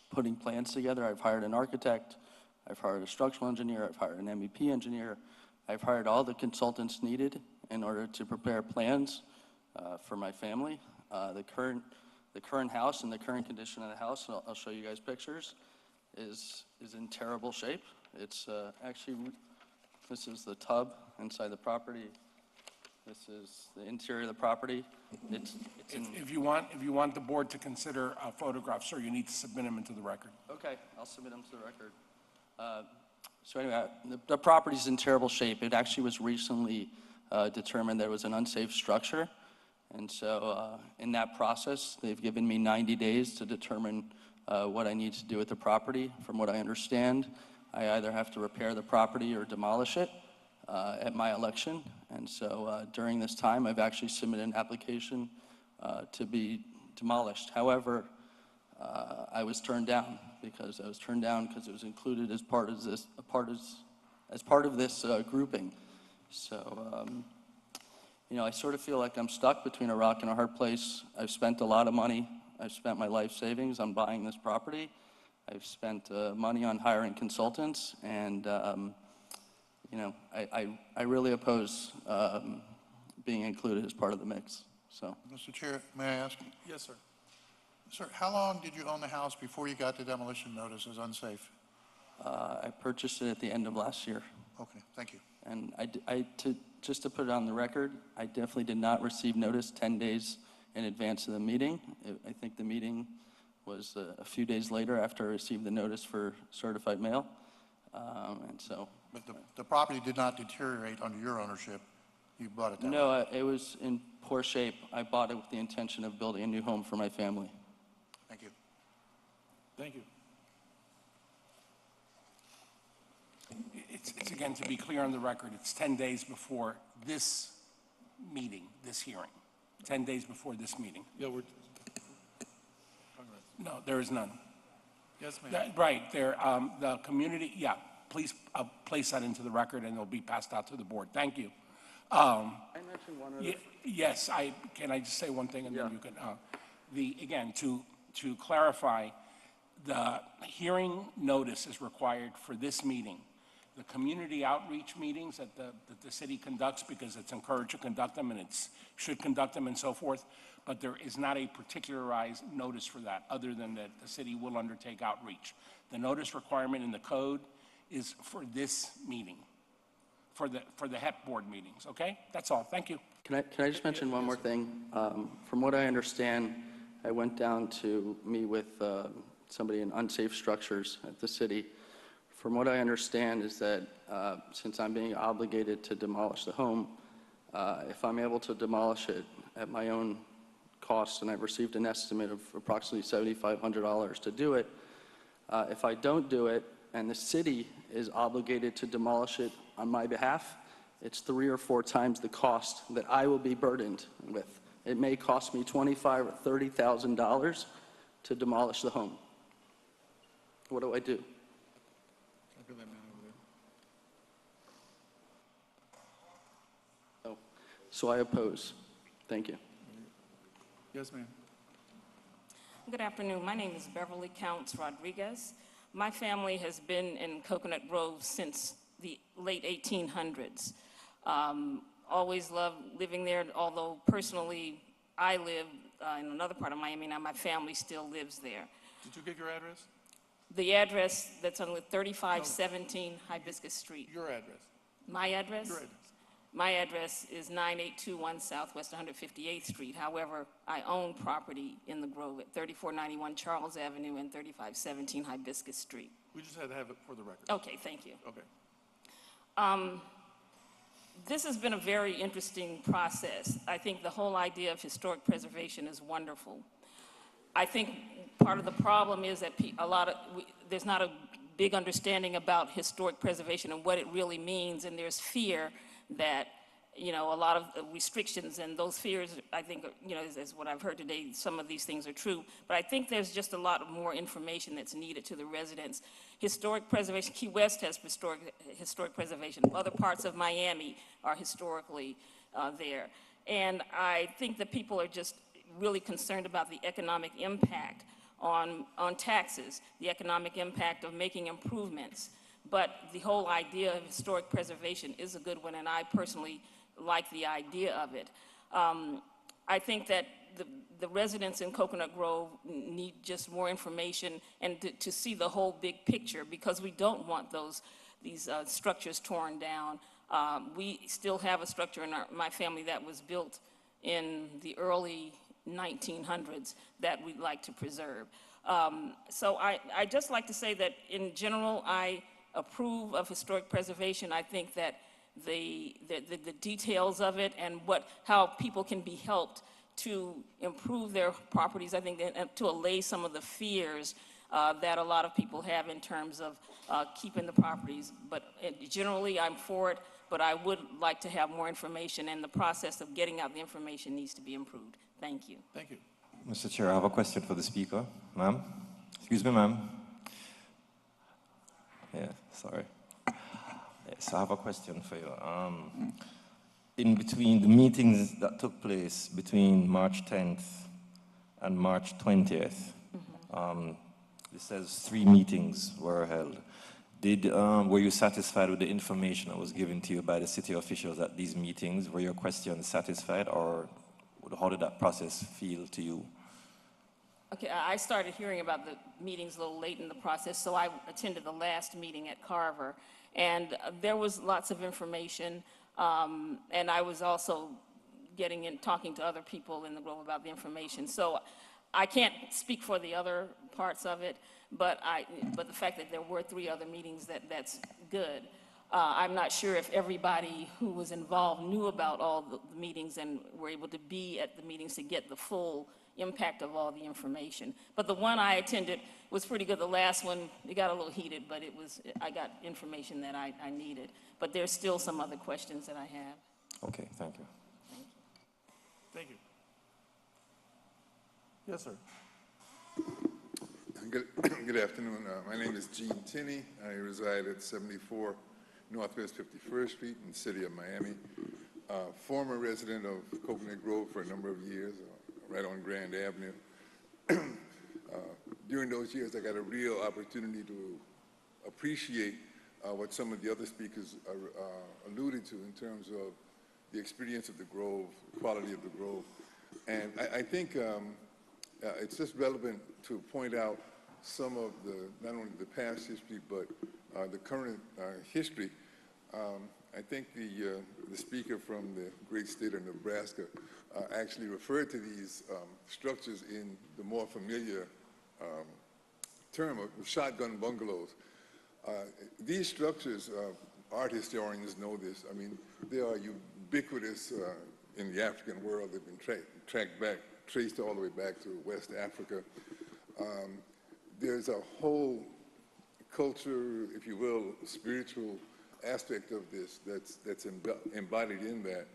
putting plans together. I've hired an architect. I've hired a structural engineer. I've hired an MEP engineer. I've hired all the consultants needed in order to prepare plans for my family. The current house and the current condition of the house, and I'll show you guys pictures, is in terrible shape. It's actually, this is the tub inside the property. This is the interior of the property. It's in, If you want the board to consider photographs, sir, you need to submit them into the record. okay, I'll submit them to the record. So anyway, the property's in terrible shape. It actually was recently determined that it was an unsafe structure. And so in that process, they've given me 90 days to determine what I need to do with the property. From what I understand, I either have to repair the property or demolish it at my election. And so during this time, I've actually submitted an application to be demolished. However, I was turned down because it was included as part of this grouping. So, you know, I sort of feel like I'm stuck between a rock and a hard place. I've spent a lot of money. I've spent my life savings on buying this property. I've spent money on hiring consultants, and you know, I really oppose being included as part of the mix. So, Mr. Chair, may I ask? Yes, sir. Sir, how long did you own the house before you got the demolition notice as unsafe? I purchased it at the end of last year. Okay, thank you. And just to put it on the record, I definitely did not receive notice 10 days in advance of the meeting. I think the meeting was a few days later after I received the notice for certified mail. And so. But the property did not deteriorate under your ownership. You bought it that way? No, it was in poor shape. I bought it with the intention of building a new home for my family. Thank you. Thank you. It's again, to be clear on the record, it's 10 days before this meeting, this hearing. 10 days before this meeting. Yeah, we're. No, there is none. Yes, ma'am. Right, there, the community, yeah, please place that into the record and it'll be passed out to the board. Thank you. I mentioned one other. Yes, can I just say one thing and then you can, again, to clarify, the hearing notice is required for this meeting. The community outreach meetings that the city conducts, because it's encouraged to conduct them and it should conduct them and so forth, but there is not a particularized notice for that, other than that the city will undertake outreach. The notice requirement in the code is for this meeting, for the HEP board meetings, okay? That's all, thank you. Can I just mention one more thing? From what I understand, I went down to meet with somebody in unsafe structures at the city. From what I understand is that since I'm being obligated to demolish the home, if I'm able to demolish it at my own cost, and I've received an estimate of approximately $7,500 to do it, if I don't do it and the city is obligated to demolish it on my behalf, it's 3 or 4 times the cost that I will be burdened with. It may cost me $25,000 or $30,000 to demolish the home. What do I do? So I oppose. Thank you. Yes, ma'am. Good afternoon. My name is Beverly Counts Rodriguez. My family has been in Coconut Grove since the late 1800s. Always loved living there, although personally I live in another part of Miami. Now my family still lives there. Did you get your address? The address that's on 3517 Hibiscus Street. Your address. My address? Your address. My address is 9821 Southwest 158th Street. However, I own property in the Grove at 3491 Charles Avenue and 3517 Hibiscus Street. We just had to have it for the record. Okay, thank you. Okay. This has been a very interesting process. I think the whole idea of historic preservation is wonderful. I think part of the problem is that there's not a big understanding about historic preservation and what it really means, and there's fear that, you know, a lot of restrictions and those fears, I think, you know, is what I've heard today, some of these things are true. But I think there's just a lot more information that's needed to the residents. Historic preservation, Key West has historic preservation. Other parts of Miami are historically there. And I think that people are just really concerned about the economic impact on taxes, the economic impact of making improvements. But the whole idea of historic preservation is a good one, and I personally like the idea of it. I think that the residents in Coconut Grove need just more information and to see the whole big picture, because we don't want these structures torn down. We still have a structure in my family that was built in the early 1900s that we'd like to preserve. So I just like to say that in general, I approve of historic preservation. I think that the details of it and how people can be helped to improve their properties, I think, and to allay some of the fears that a lot of people have in terms of keeping the properties. But generally, I'm for it, but I would like to have more information, and the process of getting out the information needs to be improved. Thank you. Thank you. Mr. Chair, I have a question for the speaker. Ma'am? Excuse me, ma'am. Yeah, sorry. Yes, I have a question for you. In between the meetings that took place between March 10th and March 20th, it says 3 meetings were held. Were you satisfied with the information that was given to you by the city officials at these meetings? Were your questions satisfied, or how did that process feel to you? Okay, I started hearing about the meetings a little late in the process, so I attended the last meeting at Carver, and there was lots of information, and I was also talking to other people in the Grove about the information. So I can't speak for the other parts of it, but the fact that there were 3 other meetings, that's good. I'm not sure if everybody who was involved knew about all the meetings and were able to be at the meetings to get the full impact of all the information. But the one I attended was pretty good. The last one, it got a little heated, but I got information that I needed. But there's still some other questions that I have. Okay, thank you. Thank you. Yes, sir. Good afternoon. My name is Gene Tinney. I reside at 74 Northwest 51st Street in the city of Miami. Former resident of Coconut Grove for a number of years, right on Grand Avenue. During those years, I got a real opportunity to appreciate what some of the other speakers alluded to in terms of the experience of the Grove, the quality of the Grove. And I think it's just relevant to point out some of the, not only the past history, but the current history. I think the speaker from the great state of Nebraska actually referred to these structures in the more familiar term of shotgun bungalows. These structures, art historians know this, I mean, they are ubiquitous in the African world. They've been tracked back, traced all the way back to West Africa. There's a whole culture, if you will, spiritual aspect of this that's embodied in that.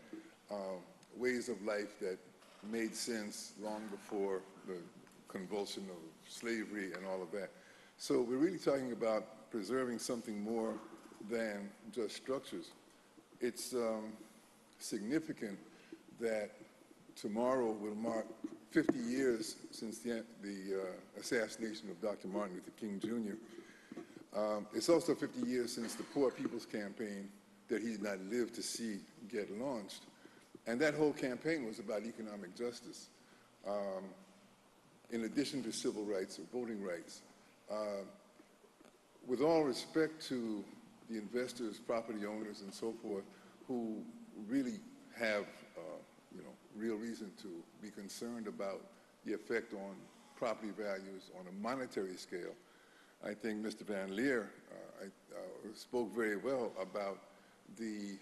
Ways of life that made sense long before the convulsion of slavery and all of that. So we're really talking about preserving something more than just structures. It's significant that tomorrow will mark 50 years since the assassination of Dr. Martin Luther King Jr. It's also 50 years since the Poor People's Campaign that he did not live to see get launched. And that whole campaign was about economic justice, in addition to civil rights or voting rights. With all respect to the investors, property owners, and so forth, who really have real reason to be concerned about the effect on property values on a monetary scale, I think Mr. Van Leer spoke very well about the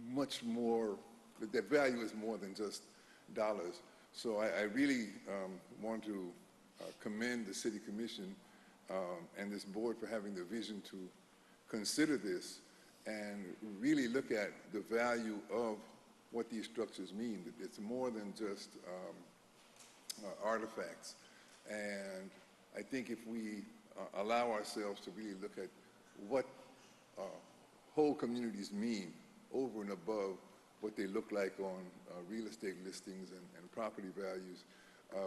much more, that value is more than just dollars. So I really want to commend the City Commission and this board for having the vision to consider this and really look at the value of what these structures mean. It's more than just artifacts. And I think if we allow ourselves to really look at what whole communities mean over and above what they look like on real estate listings and property values,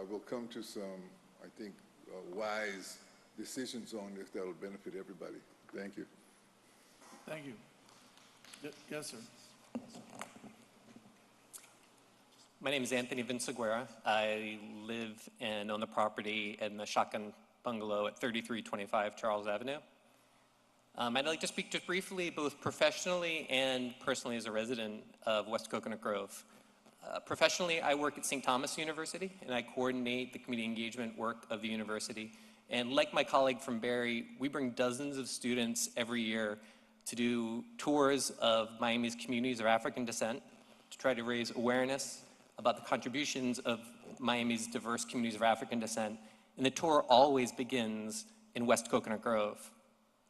we'll come to some, I think, wise decisions on this that will benefit everybody. Thank you. Thank you. Yes, sir. My name is Anthony Vinciguerra. I live and own the property in the Shotgun Bungalow at 3325 Charles Avenue. I'd like to speak just briefly, both professionally and personally as a resident of West Coconut Grove. Professionally, I work at St. Thomas University, and I coordinate the community engagement work of the university. And like my colleague from Barry, we bring dozens of students every year to do tours of Miami's communities of African descent, to try to raise awareness about the contributions of Miami's diverse communities of African descent. And the tour always begins in West Coconut Grove,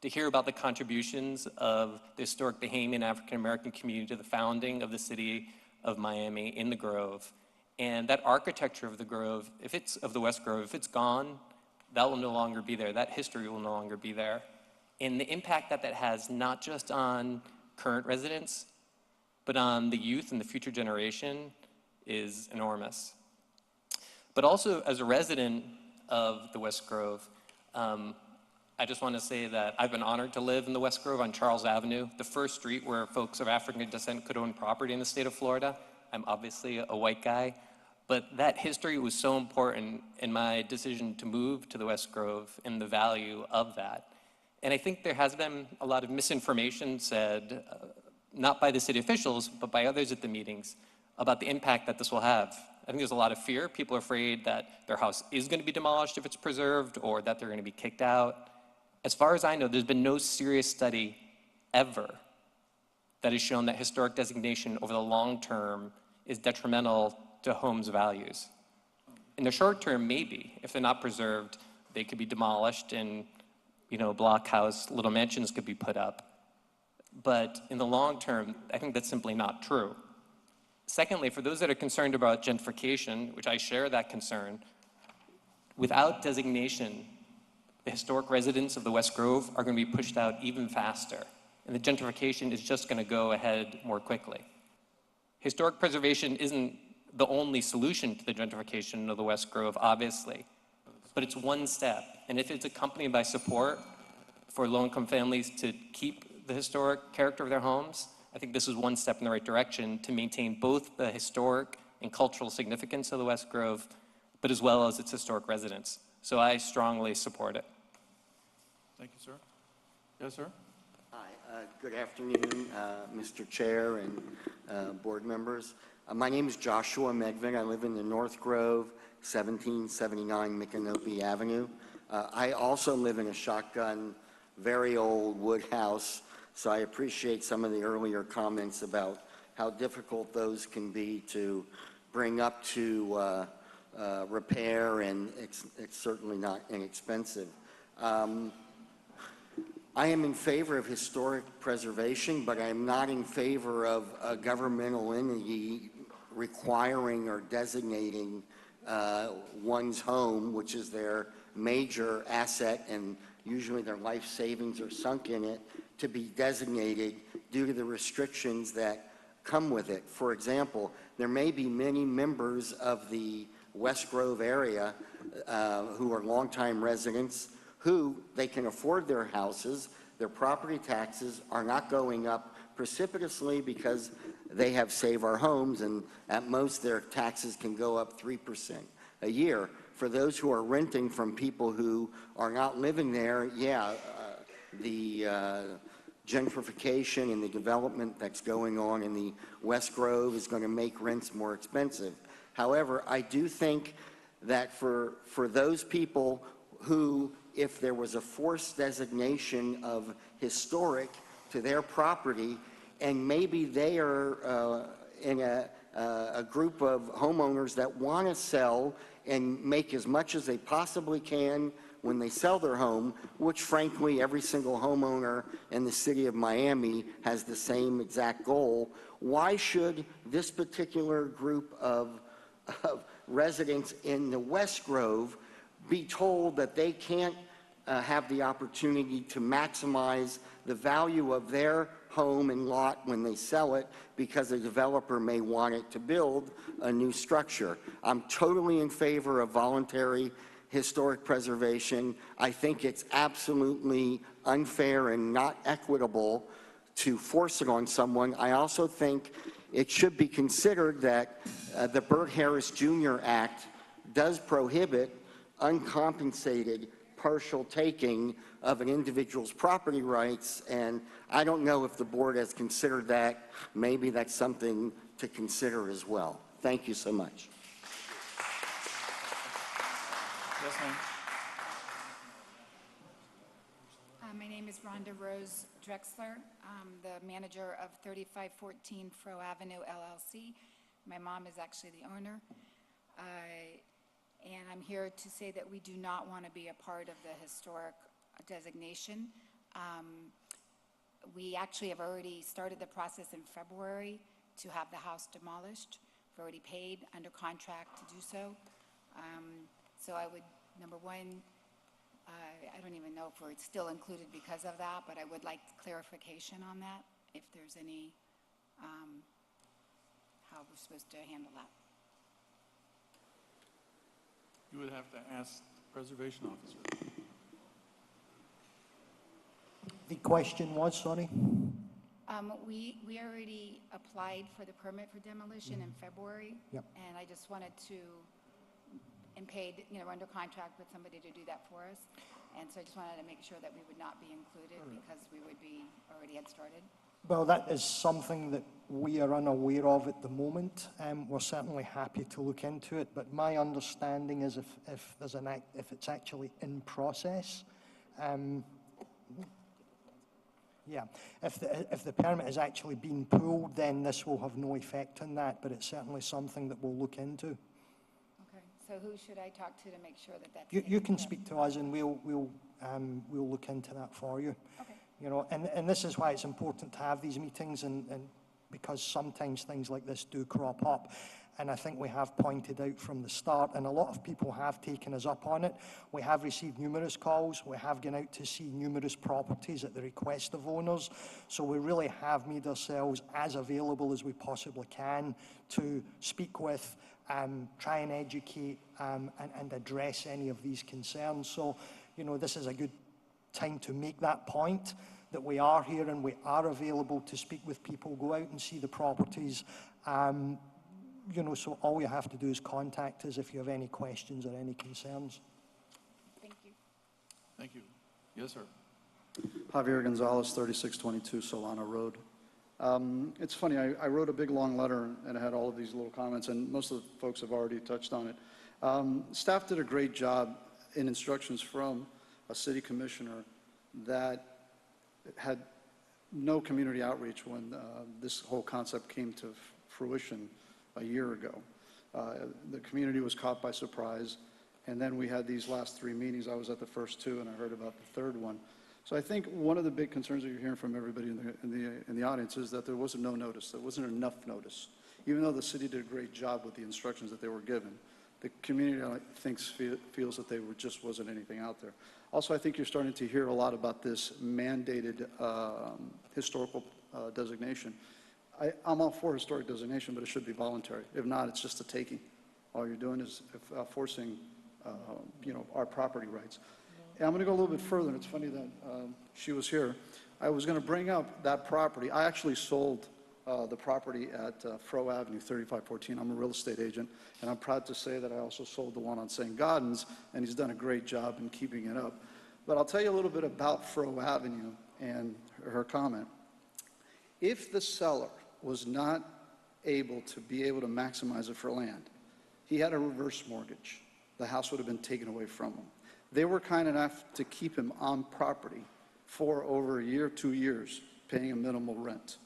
to hear about the contributions of the historic Bahamian African-American community to the founding of the city of Miami in the Grove. And that architecture of the Grove, of the West Grove, if it's gone, that will no longer be there. That history will no longer be there. And the impact that that has, not just on current residents, but on the youth and the future generation, is enormous. But also, as a resident of the West Grove, I just want to say that I've been honored to live in the West Grove on Charles Avenue, the first street where folks of African descent could own property in the state of Florida. I'm obviously a white guy, but that history was so important in my decision to move to the West Grove and the value of that. And I think there has been a lot of misinformation said, not by the city officials, but by others at the meetings, about the impact that this will have. I think there's a lot of fear. People are afraid that their house is going to be demolished if it's preserved, or that they're going to be kicked out. As far as I know, there's been no serious study ever that has shown that historic designation over the long term is detrimental to homes' values. In the short term, maybe. If they're not preserved, they could be demolished and, block house, little mansions could be put up. But in the long term, I think that's simply not true. Secondly, for those that are concerned about gentrification, which I share that concern, without designation, the historic residents of the West Grove are going to be pushed out even faster, and the gentrification is just going to go ahead more quickly. Historic preservation isn't the only solution to the gentrification of the West Grove, obviously, but it's one step. And if it's accompanied by support for low-income families to keep the historic character of their homes, I think this is one step in the right direction to maintain both the historic and cultural significance of the West Grove, but as well as its historic residents. So I strongly support it. Thank you, sir. Yes, sir? Hi, good afternoon, Mr. Chair and board members. My name is Joshua Megvin. I live in the North Grove, 1779 Micanopy Avenue. I also live in a shotgun, very old wood house, so I appreciate some of the earlier comments about how difficult those can be to bring up to repair, and it's certainly not inexpensive. I am in favor of historic preservation, but I am not in favor of a governmental entity requiring or designating one's home, which is their major asset, and usually their life savings are sunk in it, to be designated due to the restrictions that come with it. For example, there may be many members of the West Grove area who are longtime residents who they can afford their houses, their property taxes are not going up precipitously because they have Save Our Homes, and at most their taxes can go up 3% a year. For those who are renting from people who are not living there, the gentrification and the development that's going on in the West Grove is going to make rents more expensive. However, I do think that for those people who, if there was a forced designation of historic to their property, and maybe they are in a group of homeowners that want to sell and make as much as they possibly can when they sell their home, which frankly every single homeowner in the city of Miami has the same exact goal, why should this particular group of residents in the West Grove be told that they can't have the opportunity to maximize the value of their home and lot when they sell it because a developer may want it to build a new structure? I'm totally in favor of voluntary historic preservation. I think it's absolutely unfair and not equitable to force it on someone. I also think it should be considered that the Bert Harris Jr. Act does prohibit uncompensated partial taking of an individual's property rights, and I don't know if the board has considered that. Maybe that's something to consider as well. Thank you so much. Yes, ma'am. My name is Rhonda Rose Drexler. I'm the manager of 3514 Fro Avenue, LLC. My mom is actually the owner. And I'm here to say that we do not want to be a part of the historic designation. We actually have already started the process in February to have the house demolished. We've already paid under contract to do so. So I would, number one, I don't even know if we're still included because of that, but I would like clarification on that, if there's any, how we're supposed to handle that. You would have to ask the preservation officer. The question was, sorry? We already applied for the permit for demolition in February. Yep. And I just wanted to, and paid, we're under contract with somebody to do that for us. And so I just wanted to make sure that we would not be included because we would be, already had started. Well, that is something that we are unaware of at the moment. We're certainly happy to look into it, but my understanding is if there's an act, if it's actually in process, if the permit is actually being pulled, then this will have no effect on that, but it's certainly something that we'll look into. Okay, so who should I talk to make sure that that's... You can speak to us and we'll look into that for you. Okay. And this is why it's important to have these meetings and because sometimes things like this do crop up. And I think we have pointed out from the start, and a lot of people have taken us up on it. We have received numerous calls. We have gone out to see numerous properties at the request of owners. So we really have made ourselves as available as we possibly can to speak with, try and educate, and address any of these concerns. So, you know, this is a good time to make that point, that we are here and we are available to speak with people, go out and see the properties. You know, so all you have to do is contact us if you have any questions or any concerns. Thank you. Thank you. Yes, sir. Javier Gonzalez, 3622 Solana Road. It's funny, I wrote a big long letter and it had all of these little comments, and most of the folks have already touched on it. Staff did a great job in instructions from a city commissioner that had no community outreach when this whole concept came to fruition a year ago. The community was caught by surprise, and then we had these last 3 meetings. I was at the first 2, and I heard about the third one. So I think one of the big concerns that you're hearing from everybody in the audience is that there wasn't no notice. There wasn't enough notice. Even though the city did a great job with the instructions that they were given, the community, I think, feels that just wasn't anything out there. Also, I think you're starting to hear a lot about this mandated historical designation. I'm all for historic designation, but it should be voluntary. If not, it's just a taking. All you're doing is forcing, you know, our property rights. And I'm going to go a little bit further, and it's funny that she was here. I was going to bring up that property. I actually sold the property at Fro Avenue, 3514. I'm a real estate agent, and I'm proud to say that I also sold the one on St. Gaudens, and he's done a great job in keeping it up. But I'll tell you a little bit about Fro Avenue and her comment. If the seller was not able to maximize it for land, he had a reverse mortgage. The house would have been taken away from him. They were kind enough to keep him on property for over a year, 2 years, paying a minimal rent.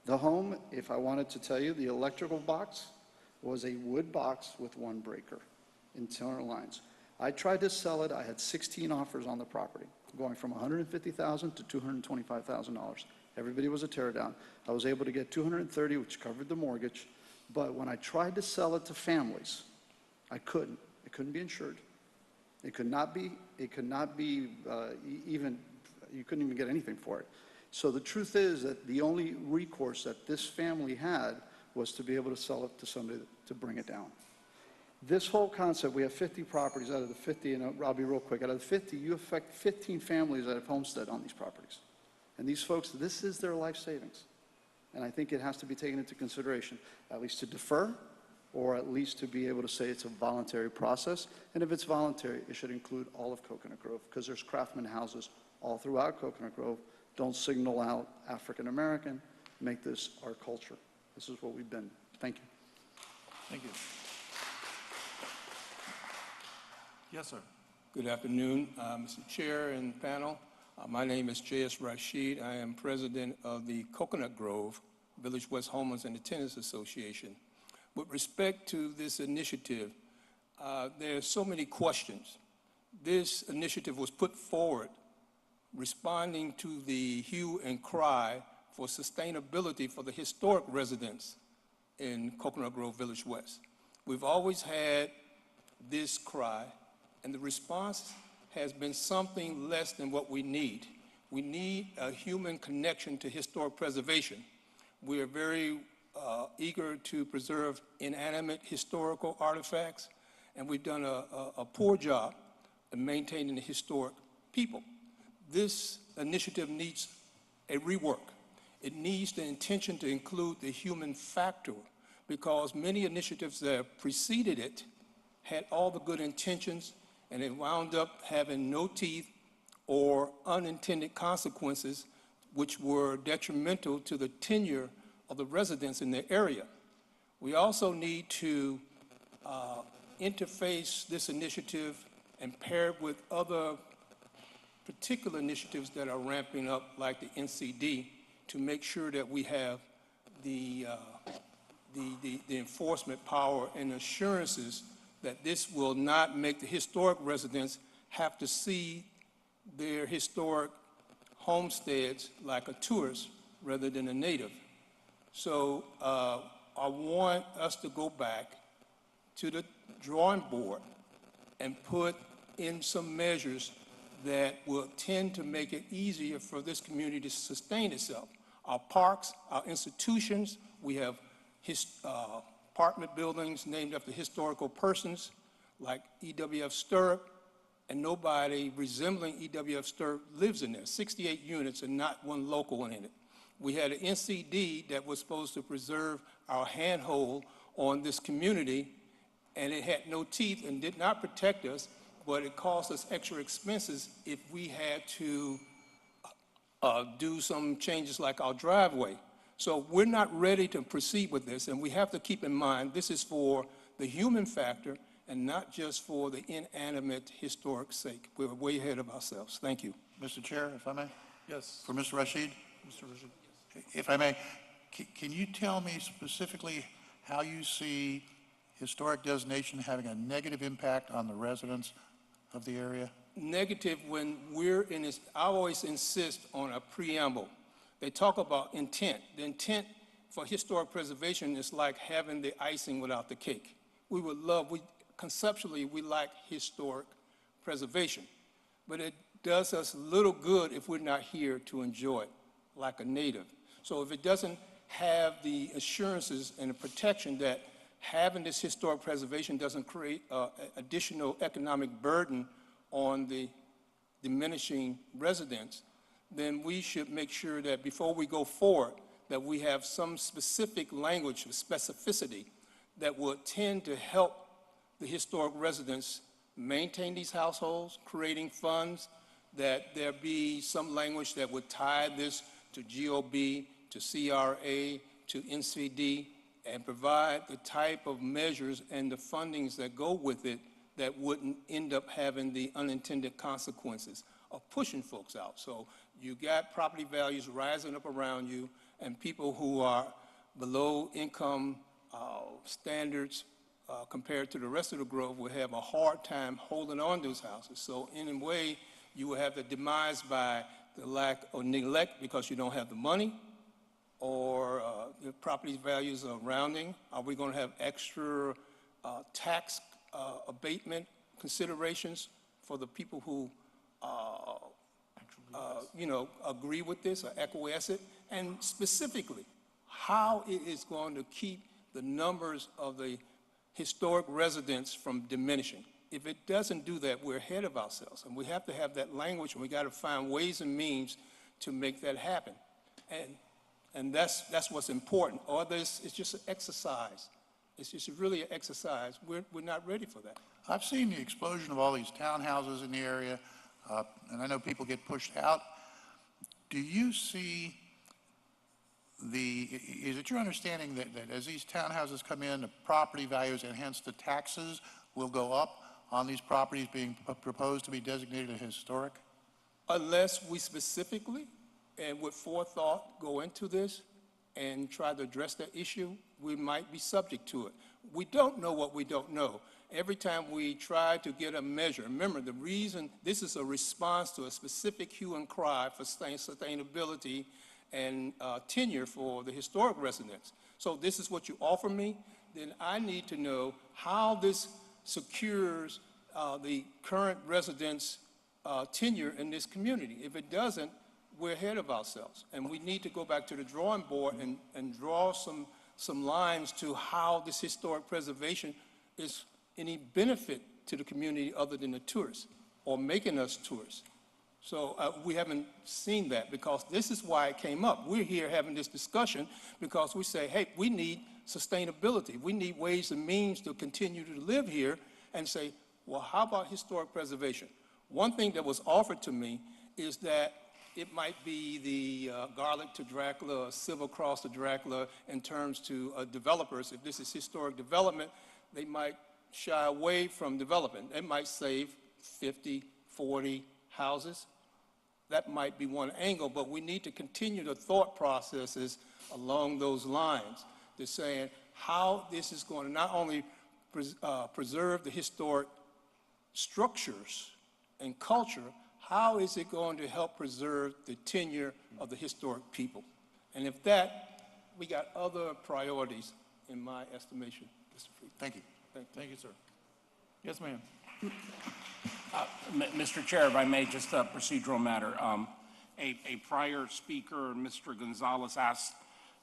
The home, if I wanted to tell you, the electrical box was a wood box with 1 breaker, internal lines. I tried to sell it. I had 16 offers on the property, going from $150,000 to $225,000. Everybody was a tear down. I was able to get $230,000, which covered the mortgage. But when I tried to sell it to families, I couldn't. It couldn't be insured. It could not be even, you couldn't even get anything for it. So the truth is that the only recourse that this family had was to be able to sell it to somebody to bring it down. This whole concept, we have 50 properties. Out of the 50, and I'll be real quick, out of the 50, you affect 15 families that have homestead on these properties. And these folks, this is their life savings. And I think it has to be taken into consideration, at least to defer, or at least to be able to say it's a voluntary process. And if it's voluntary, it should include all of Coconut Grove, because there's craftsman houses all throughout Coconut Grove. Don't signal out African American, make this our culture. This is what we've been. Thank you. Thank you. Yes, sir. Good afternoon, Mr. Chair and panel. My name is J.S. Rashid. I am president of the Coconut Grove Village West Homeowners and the Tenants Association. With respect to this initiative, there are so many questions. This initiative was put forward responding to the hue and cry for sustainability for the historic residents in Coconut Grove Village West. We've always had this cry, and the response has been something less than what we need. We need a human connection to historic preservation. We are very eager to preserve inanimate historical artifacts, and we've done a poor job in maintaining the historic people. This initiative needs a rework. It needs the intention to include the human factor, because many initiatives that preceded it had all the good intentions, and it wound up having no teeth or unintended consequences which were detrimental to the tenure of the residents in the area. We also need to interface this initiative and pair it with other particular initiatives that are ramping up, like the NCD, to make sure that we have the enforcement power and assurances that this will not make the historic residents have to see their historic homesteads like a tourist rather than a native. So I want us to go back to the drawing board and put in some measures that will tend to make it easier for this community to sustain itself. Our parks, our institutions, we have apartment buildings named after historical persons like E.W.F. Stirrup, and nobody resembling E.W.F. Stirrup lives in there. 68 units and not one local in it. We had an NCD that was supposed to preserve our handhold on this community, and it had no teeth and did not protect us, but it cost us extra expenses if we had to do some changes like our driveway. So we're not ready to proceed with this, and we have to keep in mind this is for the human factor and not just for the inanimate historic sake. We're way ahead of ourselves. Thank you. Mr. Chair, if I may? Yes. For Mr. Rashid? Mr. Rashid. If I may, can you tell me specifically how you see historic designation having a negative impact on the residents of the area? Negative when we're in this, I always insist on a preamble. They talk about intent. The intent for historic preservation is like having the icing without the cake. We would love, conceptually, we like historic preservation, but it does us little good if we're not here to enjoy it like a native. So if it doesn't have the assurances and the protection that having this historic preservation doesn't create additional economic burden on the diminishing residents, then we should make sure that before we go forward, that we have some specific language of specificity that will tend to help the historic residents maintain these households, creating funds, that there be some language that would tie this to GOB, to CRA, to NCD, and provide the type of measures and the fundings that go with it that wouldn't end up having the unintended consequences of pushing folks out. So you got property values rising up around you, and people who are below income standards compared to the rest of the Grove will have a hard time holding on to those houses. So in a way, you will have the demise by the lack or neglect because you don't have the money, or the property values are rounding. Are we going to have extra tax abatement considerations for the people who agree with this or acquiesce it? And specifically, how it is going to keep the numbers of the historic residents from diminishing. If it doesn't do that, we're ahead of ourselves, and we have to have that language, and we got to find ways and means to make that happen. And that's what's important. Or this is just an exercise. It's just really an exercise. We're not ready for that. I've seen the explosion of all these townhouses in the area, and I know people get pushed out. Do you see is it your understanding that as these townhouses come in, the property values and hence the taxes will go up on these properties being proposed to be designated as historic? Unless we specifically and with forethought go into this and try to address that issue, we might be subject to it. We don't know what we don't know. Every time we try to get a measure, remember the reason this is a response to a specific hue and cry for sustainability and tenure for the historic residents. So this is what you offer me, then I need to know how this secures the current residents' tenure in this community. If it doesn't, we're ahead of ourselves. And we need to go back to the drawing board and draw some lines to how this historic preservation is any benefit to the community other than the tourists or making us tourists. So we haven't seen that because this is why it came up. We're here having this discussion because we say, hey, we need sustainability. We need ways and means to continue to live here and say, well, how about historic preservation? One thing that was offered to me is that it might be the garlic to Dracula, or silver cross to Dracula in terms to developers. If this is historic development, they might shy away from development. They might save 50, 40 houses. That might be one angle, but we need to continue the thought processes along those lines. They're saying how this is going to not only preserve the historic structures and culture, how is it going to help preserve the tenure of the historic people? And if that we got other priorities in my estimation, Mr. Freed. Thank you. Thank you, sir. Yes, ma'am. Mr. Chair, if I may, just a procedural matter. A prior speaker, Mr. Gonzalez, asked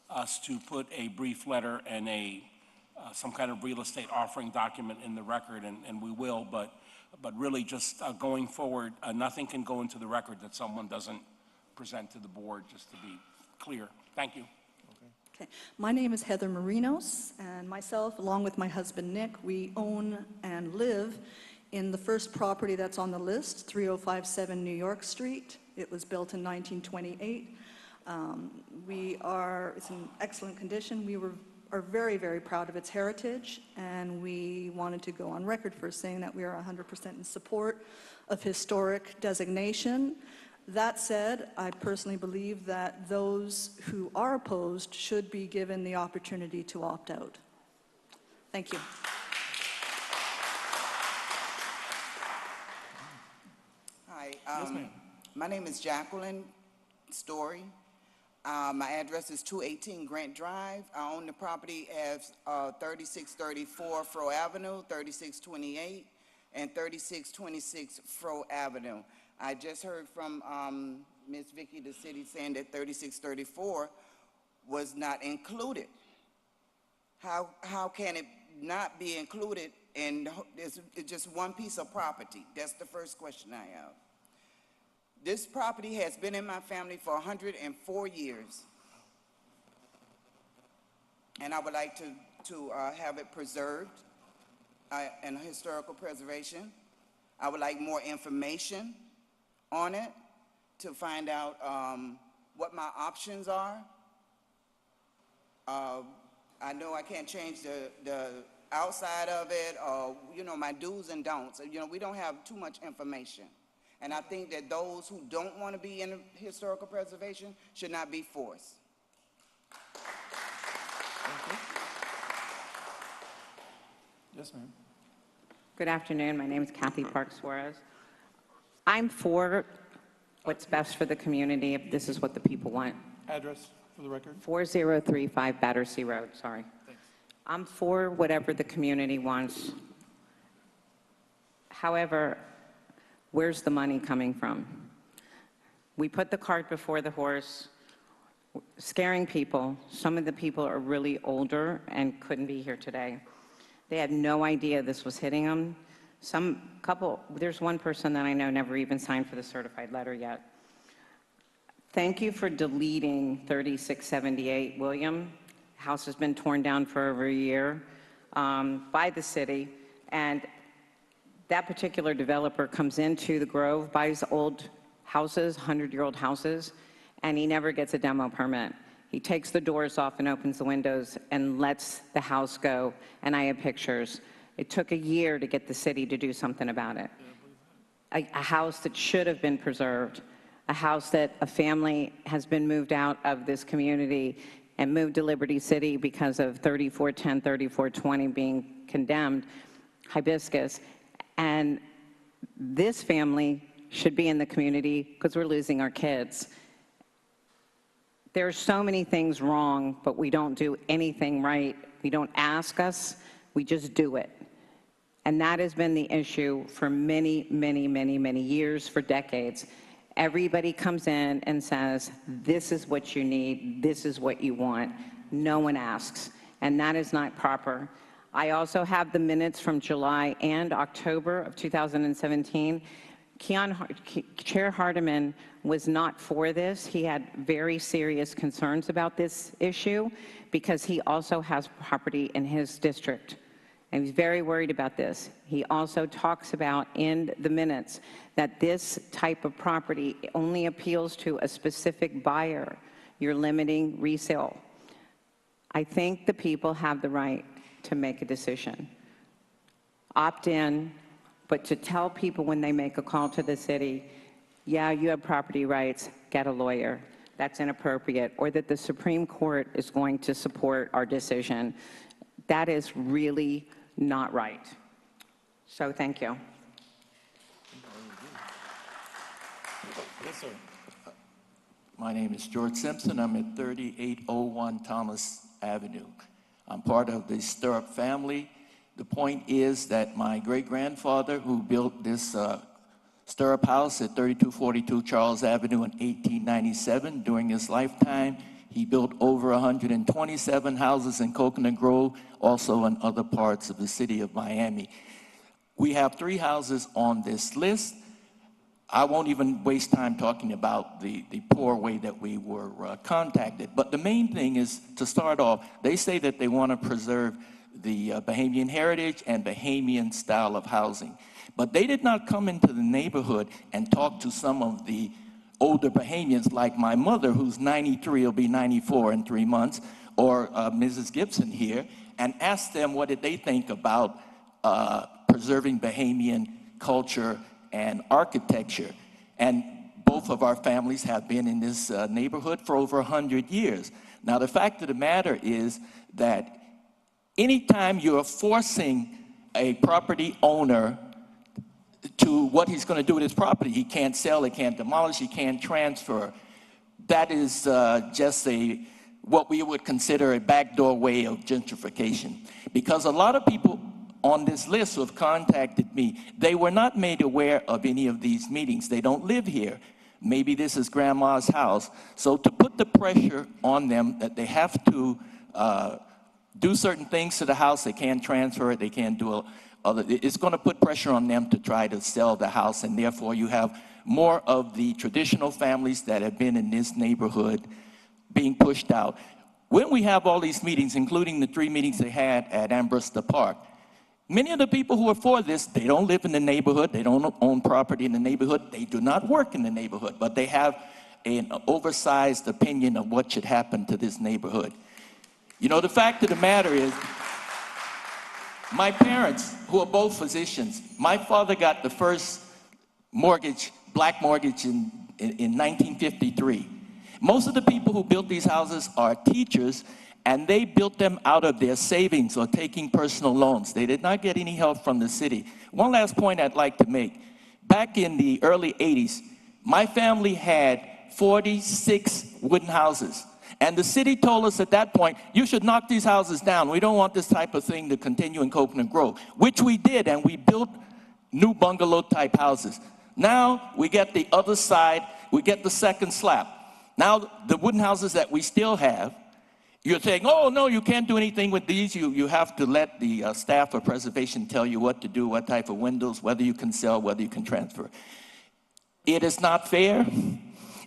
us to put a brief letter and some kind of real estate offering document in the record, and we will, but really just going forward, nothing can go into the record that someone doesn't present to the board, just to be clear. Thank you. Okay. My name is Heather Marinos, and myself, along with my husband Nick, we own and live in the first property that's on the list, 3057 New York Street. It was built in 1928. It's in excellent condition. We are very, very proud of its heritage, and we wanted to go on record for saying that we are 100% in support of historic designation. That said, I personally believe that those who are opposed should be given the opportunity to opt out. Thank you. Hi, my name is Jacqueline Story. My address is 218 Grant Drive. I own the property as 3634 Fro Avenue, 3628, and 3626 Fro Avenue. I just heard from Ms. Vicky, the city, saying that 3634 was not included. How can it not be included? And it's just one piece of property. That's the first question I have. This property has been in my family for 104 years. And I would like to have it preserved in historical preservation. I would like more information on it to find out what my options are. I know I can't change the outside of it, or, my do's and don'ts. We don't have too much information. And I think that those who don't want to be in historical preservation should not be forced. Yes, ma'am. Good afternoon. My name is Kathy Parks Suarez. I'm for what's best for the community if this is what the people want. Address for the record. 4035 Battersea Road, sorry. Thanks. I'm for whatever the community wants. However, where's the money coming from? We put the cart before the horse, scaring people. Some of the people are really older and couldn't be here today. They had no idea this was hitting them. There's one person that I know never even signed for the certified letter yet. Thank you for deleting 3678 William. House has been torn down for over a year by the city, and that particular developer comes into the Grove, buys old houses, 100-year-old houses, and he never gets a demo permit. He takes the doors off and opens the windows and lets the house go, and I have pictures. It took a year to get the city to do something about it. A house that should have been preserved, a house that a family has been moved out of this community and moved to Liberty City because of 3410, 3420 being condemned, Hibiscus. And this family should be in the community because we're losing our kids. There are so many things wrong, but we don't do anything right. We don't ask us, we just do it. And that has been the issue for many, many, many, many years, for decades. Everybody comes in and says, this is what you need, this is what you want. No one asks, and that is not proper. I also have the minutes from July and October of 2017. Chair Hardiman was not for this. He had very serious concerns about this issue because he also has property in his district, and he's very worried about this. He also talks about in the minutes that this type of property only appeals to a specific buyer. You're limiting resale. I think the people have the right to make a decision. Opt in, but to tell people when they make a call to the city, yeah, you have property rights, get a lawyer, that's inappropriate, or that the Supreme Court is going to support our decision, that is really not right. So thank you. Yes, sir. My name is George Simpson. I'm at 3801 Thomas Avenue. I'm part of the Stirrup family. The point is that my great-grandfather, who built this Stirrup House at 3242 Charles Avenue in 1897, during his lifetime, he built over 127 houses in Coconut Grove, also in other parts of the city of Miami. We have 3 houses on this list. I won't even waste time talking about the poor way that we were contacted. But the main thing is, to start off, they say that they want to preserve the Bahamian heritage and Bahamian style of housing. But they did not come into the neighborhood and talk to some of the older Bahamians like my mother, who's 93, will be 94 in 3 months, or Mrs. Gibson here, and ask them what did they think about preserving Bahamian culture and architecture. And both of our families have been in this neighborhood for over 100 years. Now, the fact of the matter is that anytime you're forcing a property owner to what he's going to do with his property, he can't sell, he can't demolish, he can't transfer. That is just what we would consider a backdoor way of gentrification. Because a lot of people on this list who have contacted me, they were not made aware of any of these meetings. They don't live here. Maybe this is grandma's house. So to put the pressure on them that they have to do certain things to the house, they can't transfer it, they can't do it's going to put pressure on them to try to sell the house, and therefore you have more of the traditional families that have been in this neighborhood being pushed out. When we have all these meetings, including the 3 meetings they had at Ambrista Park, many of the people who are for this, they don't live in the neighborhood, they don't own property in the neighborhood, they do not work in the neighborhood, but they have an oversized opinion of what should happen to this neighborhood. You know, the fact of the matter is, my parents, who are both physicians, my father got the first mortgage, black mortgage in 1953. Most of the people who built these houses are teachers, and they built them out of their savings or taking personal loans. They did not get any help from the city. One last point I'd like to make. Back in the early 80s, my family had 46 wooden houses. And the city told us at that point, you should knock these houses down. We don't want this type of thing to continue in Coconut Grove, which we did, and we built new bungalow-type houses. Now we get the other side, we get the second slap. Now the wooden houses that we still have, you're saying, oh, no, you can't do anything with these. You have to let the staff of preservation tell you what to do, what type of windows, whether you can sell, whether you can transfer. It is not fair.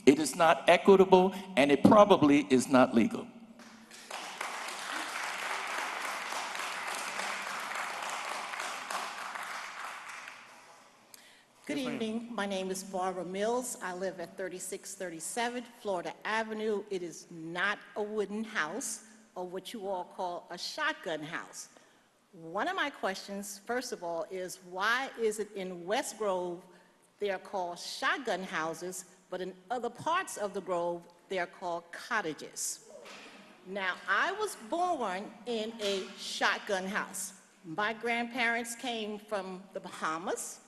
It is not equitable, and it probably is not legal. Good evening. My name is Barbara Mills. I live at 3637 Florida Avenue. It is not a wooden house, or what you all call a shotgun house. One of my questions, first of all, is why is it in West Grove they are called shotgun houses, but in other parts of the Grove, they are called cottages? Now, I was born in a shotgun house. My grandparents came from the Bahamas.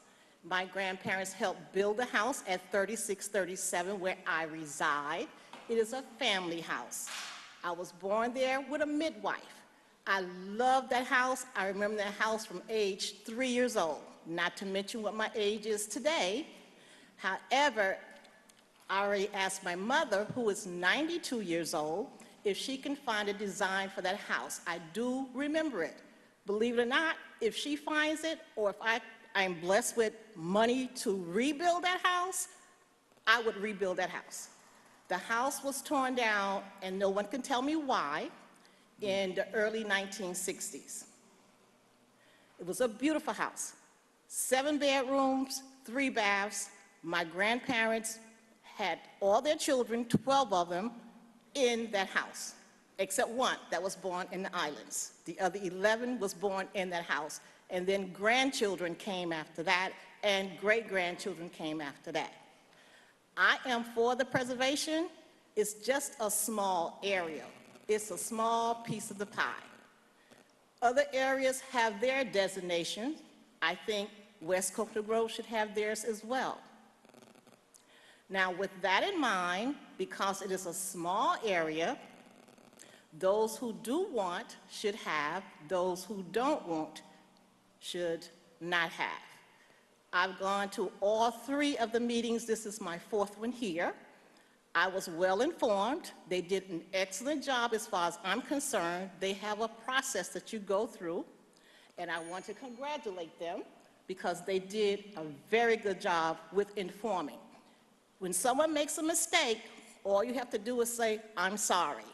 My grandparents helped build a house at 3637 where I reside. It is a family house. I was born there with a midwife. I love that house. I remember that house from age 3 years old, not to mention what my age is today. However, I already asked my mother, who is 92 years old, if she can find a design for that house. I do remember it. Believe it or not, if she finds it, or if I'm blessed with money to rebuild that house, I would rebuild that house. The house was torn down, and no one can tell me why, in the early 1960s. It was a beautiful house. 7 bedrooms, 3 baths. My grandparents had all their children, 12 of them, in that house, except one that was born in the islands. The other 11 was born in that house. And then grandchildren came after that, and great-grandchildren came after that. I am for the preservation. It's just a small area. It's a small piece of the pie. Other areas have their designations. I think West Coconut Grove should have theirs as well. Now, with that in mind, because it is a small area, those who do want should have, those who don't want should not have. I've gone to all 3 of the meetings. This is my 4th one here. I was well informed. They did an excellent job as far as I'm concerned. They have a process that you go through, and I want to congratulate them because they did a very good job with informing. When someone makes a mistake, all you have to do is say, "I'm sorry."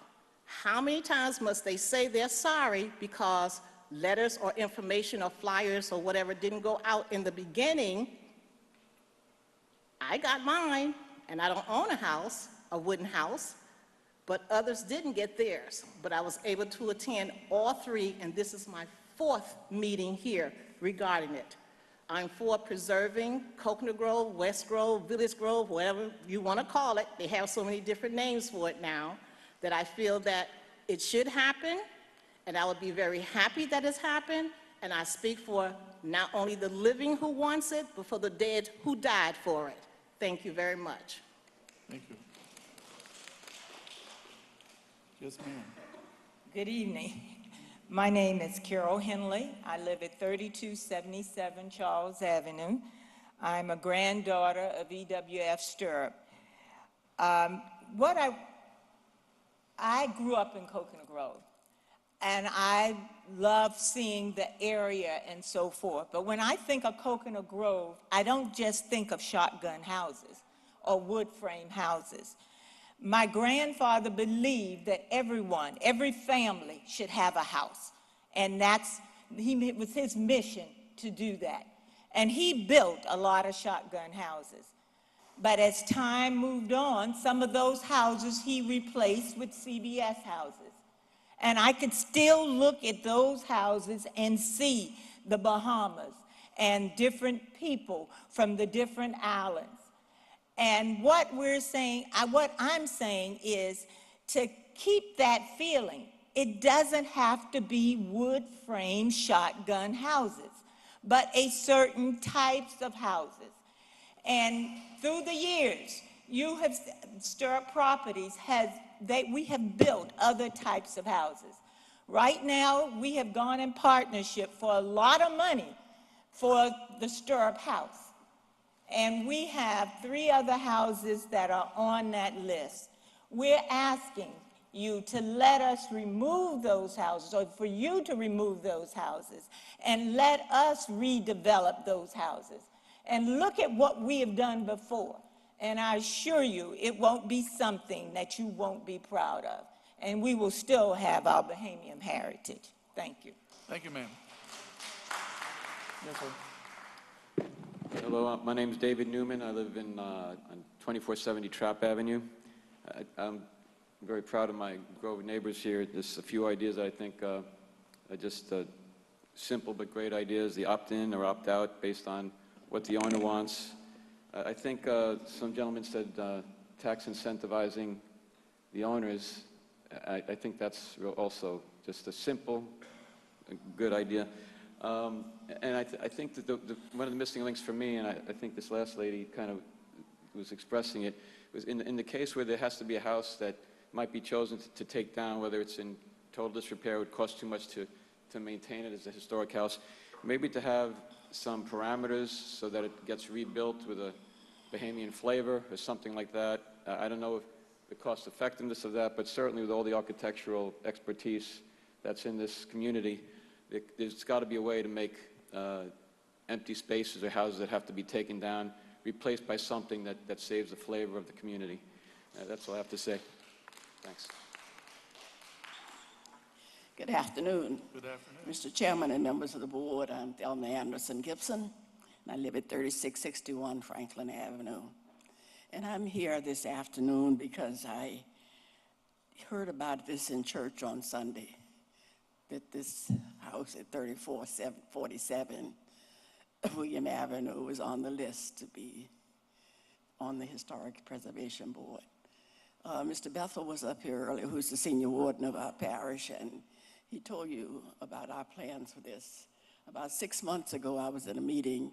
How many times must they say they're sorry because letters or information or flyers or whatever didn't go out in the beginning? I got mine, and I don't own a house, a wooden house, but others didn't get theirs. But I was able to attend all 3, and this is my 4th meeting here regarding it. I'm for preserving Coconut Grove, West Grove, Village Grove, whatever you want to call it. They have so many different names for it now that I feel that it should happen, and I would be very happy that it's happened. And I speak for not only the living who wants it, but for the dead who died for it. Thank you very much. Thank you. Yes, ma'am. Good evening. My name is Carol Henley. I live at 3277 Charles Avenue. I'm a granddaughter of E.W.F. Stirrup. I grew up in Coconut Grove, and I love seeing the area and so forth. But when I think of Coconut Grove, I don't just think of shotgun houses or wood frame houses. My grandfather believed that everyone, every family should have a house. And it was his mission to do that. And he built a lot of shotgun houses. But as time moved on, some of those houses he replaced with CBS houses. And I could still look at those houses and see the Bahamas and different people from the different islands. And what I'm saying is to keep that feeling. It doesn't have to be wood frame shotgun houses, but a certain types of houses. And through the years, Stirrup Properties we have built other types of houses. Right now, we have gone in partnership for a lot of money for the Stirrup House. And we have 3 other houses that are on that list. We're asking you to let us remove those houses, or for you to remove those houses, and let us redevelop those houses. And look at what we have done before. And I assure you, it won't be something that you won't be proud of. And we will still have our Bahamian heritage. Thank you. Thank you, ma'am. Yes, sir. Hello, my name is David Newman. I live on 2470 Trapp Avenue. I'm very proud of my Grove neighbors here. Just a few ideas I think are just simple but great ideas. The opt-in or opt-out based on what the owner wants. I think some gentlemen said tax incentivizing the owners. I think that's also just a simple, good idea. And I think that one of the missing links for me, and I think this last lady kind of was expressing it, was in the case where there has to be a house that might be chosen to take down, whether it's in total disrepair, it would cost too much to maintain it as a historic house, maybe to have some parameters so that it gets rebuilt with a Bahamian flavor or something like that. I don't know if the cost effectiveness of that, but certainly with all the architectural expertise that's in this community, there's got to be a way to make empty spaces or houses that have to be taken down replaced by something that saves the flavor of the community. That's all I have to say. Thanks. Good afternoon. Good afternoon. Mr. Chairman and members of the board, I'm Thelma Anderson Gibson, and I live at 3661 Franklin Avenue. And I'm here this afternoon because I heard about this in church on Sunday, that this house at 3447 William Avenue was on the list to be on the Historic Preservation Board. Mr. Bethel was up here earlier, who's the senior warden of our parish, and he told you about our plans for this. About 6 months ago, I was at a meeting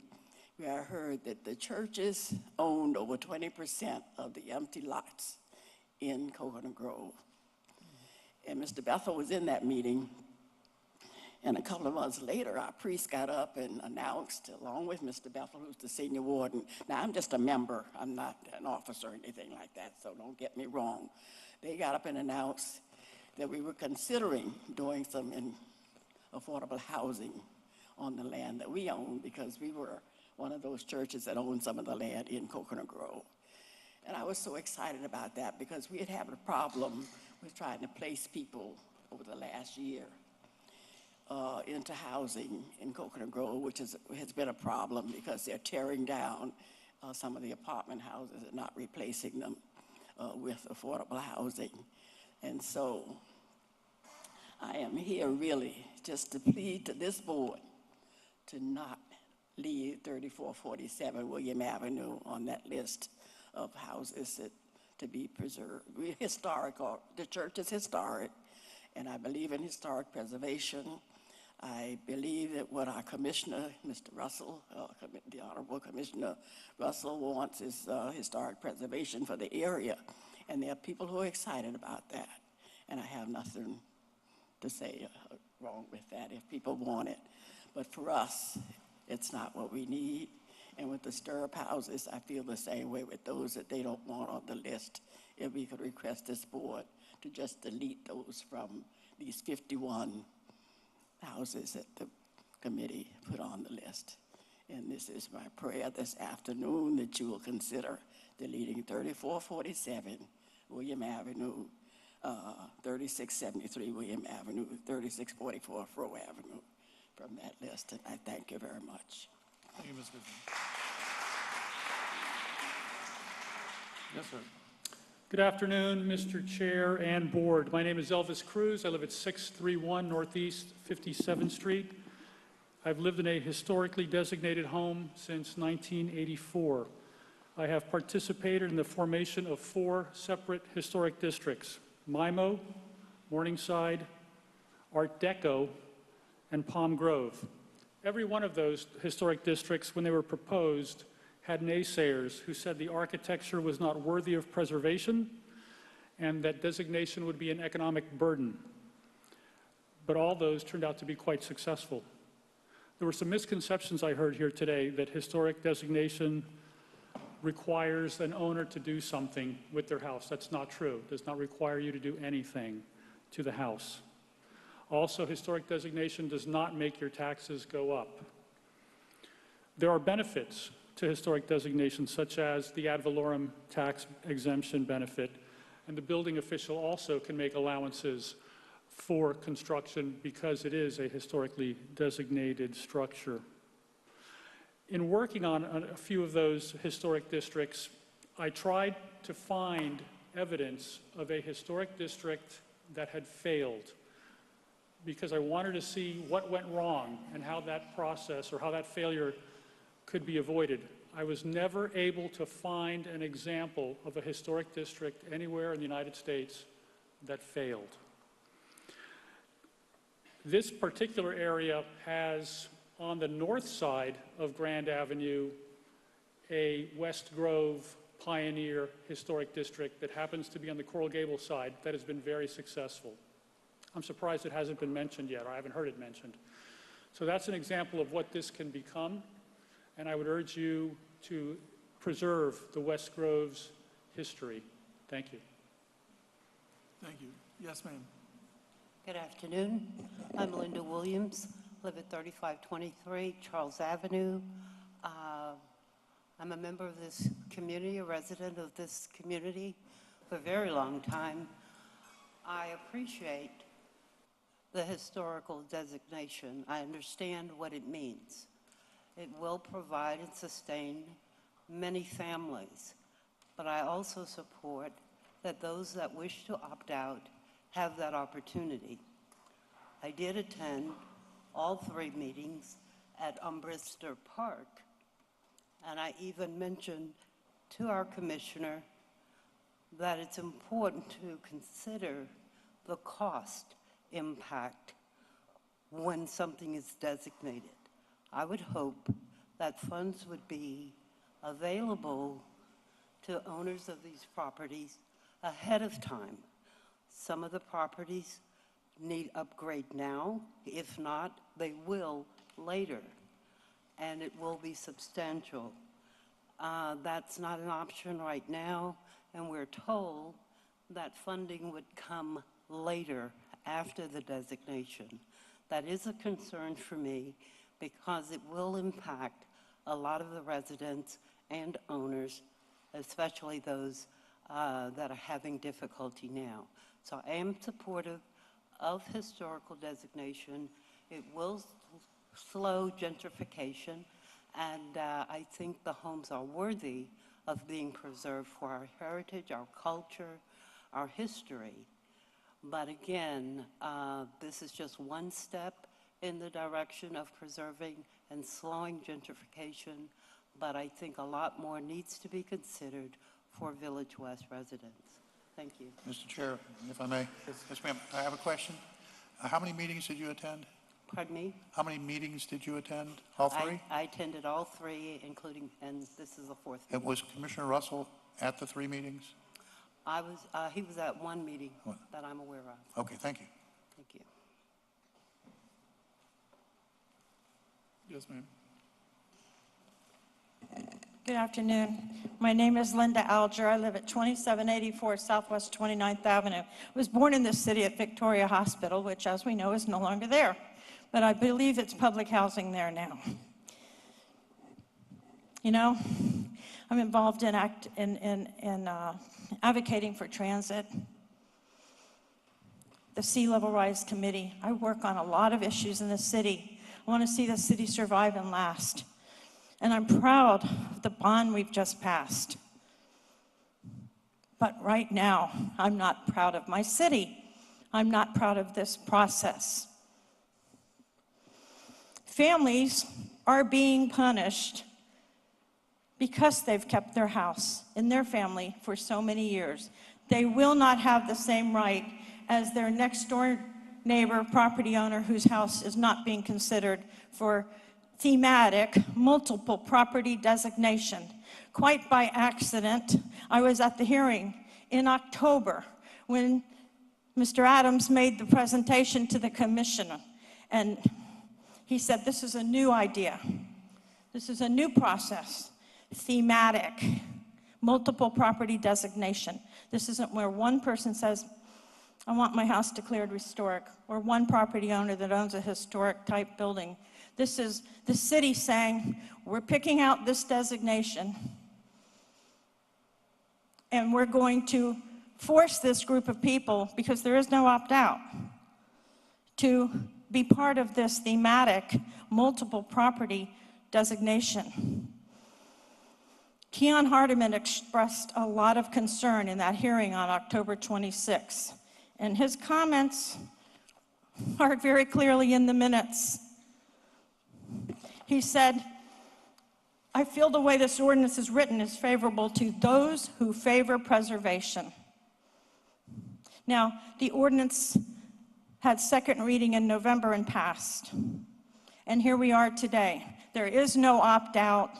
where I heard that the churches owned over 20% of the empty lots in Coconut Grove. And Mr. Bethel was in that meeting, and a couple of months later, our priest got up and announced, along with Mr. Bethel, who's the senior warden. Now, I'm just a member. I'm not an officer or anything like that, so don't get me wrong. They got up and announced that we were considering doing some affordable housing on the land that we own, because we were one of those churches that owned some of the land in Coconut Grove. And I was so excited about that because we had a problem with trying to place people over the last year into housing in Coconut Grove, which has been a problem because they're tearing down some of the apartment houses and not replacing them with affordable housing. And so I am here really just to plead to this board to not leave 3447 William Avenue on that list of houses to be preserved. We're historical. The church is historic, and I believe in historic preservation. I believe that what our commissioner, Mr. Russell, the Honorable Commissioner Russell, wants is historic preservation for the area. And there are people who are excited about that. And I have nothing to say wrong with that if people want it. But for us, it's not what we need. And with the stirrup houses, I feel the same way with those that they don't want on the list. If we could request this board to just delete those from these 51 houses that the committee put on the list. And this is my prayer this afternoon, that you will consider deleting 3447 William Avenue, 3673 William Avenue, 3644 Froh Avenue from that list. And I thank you very much. Thank you, Ms. Gibson. Yes, sir. Good afternoon, Mr. Chair and Board. My name is Elvis Cruz. I live at 631 Northeast 57th Street. I've lived in a historically designated home since 1984. I have participated in the formation of 4 separate historic districts: MIMO, Morningside, Art Deco, and Palm Grove. Every one of those historic districts, when they were proposed, had naysayers who said the architecture was not worthy of preservation and that designation would be an economic burden. But all those turned out to be quite successful. There were some misconceptions I heard here today that historic designation requires an owner to do something with their house. That's not true. It does not require you to do anything to the house. Also, historic designation does not make your taxes go up. There are benefits to historic designation, such as the ad valorem tax exemption benefit, and the building official also can make allowances for construction because it is a historically designated structure. In working on a few of those historic districts, I tried to find evidence of a historic district that had failed, because I wanted to see what went wrong and how that process or how that failure could be avoided. I was never able to find an example of a historic district anywhere in the United States that failed. This particular area has, on the north side of Grand Avenue, a West Grove Pioneer Historic District that happens to be on the Coral Gables side that has been very successful. I'm surprised it hasn't been mentioned yet, or I haven't heard it mentioned. So that's an example of what this can become, and I would urge you to preserve the West Grove's history. Thank you. Thank you. Yes, ma'am. Good afternoon. I'm Linda Williams, live at 3523 Charles Avenue. I'm a member of this community, a resident of this community for a very long time. I appreciate the historical designation. I understand what it means. It will provide and sustain many families, but I also support that those that wish to opt out have that opportunity. I did attend all 3 meetings at Umbrister Park, and I even mentioned to our commissioner that it's important to consider the cost impact when something is designated. I would hope that funds would be available to owners of these properties ahead of time. Some of the properties need upgrade now. If not, they will later, and it will be substantial. That's not an option right now, and we're told that funding would come later after the designation. That is a concern for me because it will impact a lot of the residents and owners, especially those that are having difficulty now. So I am supportive of historical designation. It will slow gentrification, and I think the homes are worthy of being preserved for our heritage, our culture, our history. But again, this is just one step in the direction of preserving and slowing gentrification, but I think a lot more needs to be considered for Village West residents. Thank you. Mr. Chair, if I may. Yes, ma'am. I have a question. How many meetings did you attend? Pardon me? How many meetings did you attend? All three? I attended all three, including, and this is the fourth And meeting. was Commissioner Russell at the 3 meetings? He was at one meeting that I'm aware of. Okay, thank you. Thank you. Yes, ma'am. Good afternoon. My name is Linda Alger. I live at 2784 Southwest 29th Avenue. I was born in this city at Victoria Hospital, which, as we know, is no longer there. But I believe it's public housing there now. You know, I'm involved in advocating for transit, the Sea Level Rise Committee. I work on a lot of issues in the city. I want to see the city survive and last. And I'm proud of the bond we've just passed. But right now, I'm not proud of my city. I'm not proud of this process. Families are being punished because they've kept their house in their family for so many years. They will not have the same right as their next door neighbor, property owner whose house is not being considered for thematic multiple property designation. Quite by accident, I was at the hearing in October when Mr. Adams made the presentation to the commissioner, and he said, this is a new idea. This is a new process, thematic, multiple property designation. This isn't where one person says, I want my house declared historic, or one property owner that owns a historic type building. This is the city saying, we're picking out this designation, and we're going to force this group of people, because there is no opt-out, to be part of this thematic multiple property designation. Keon Hardeman expressed a lot of concern in that hearing on October 26, and his comments are very clearly in the minutes. He said, I feel the way this ordinance is written is favorable to those who favor preservation. Now, the ordinance had second reading in November and passed. And here we are today. There is no opt-out.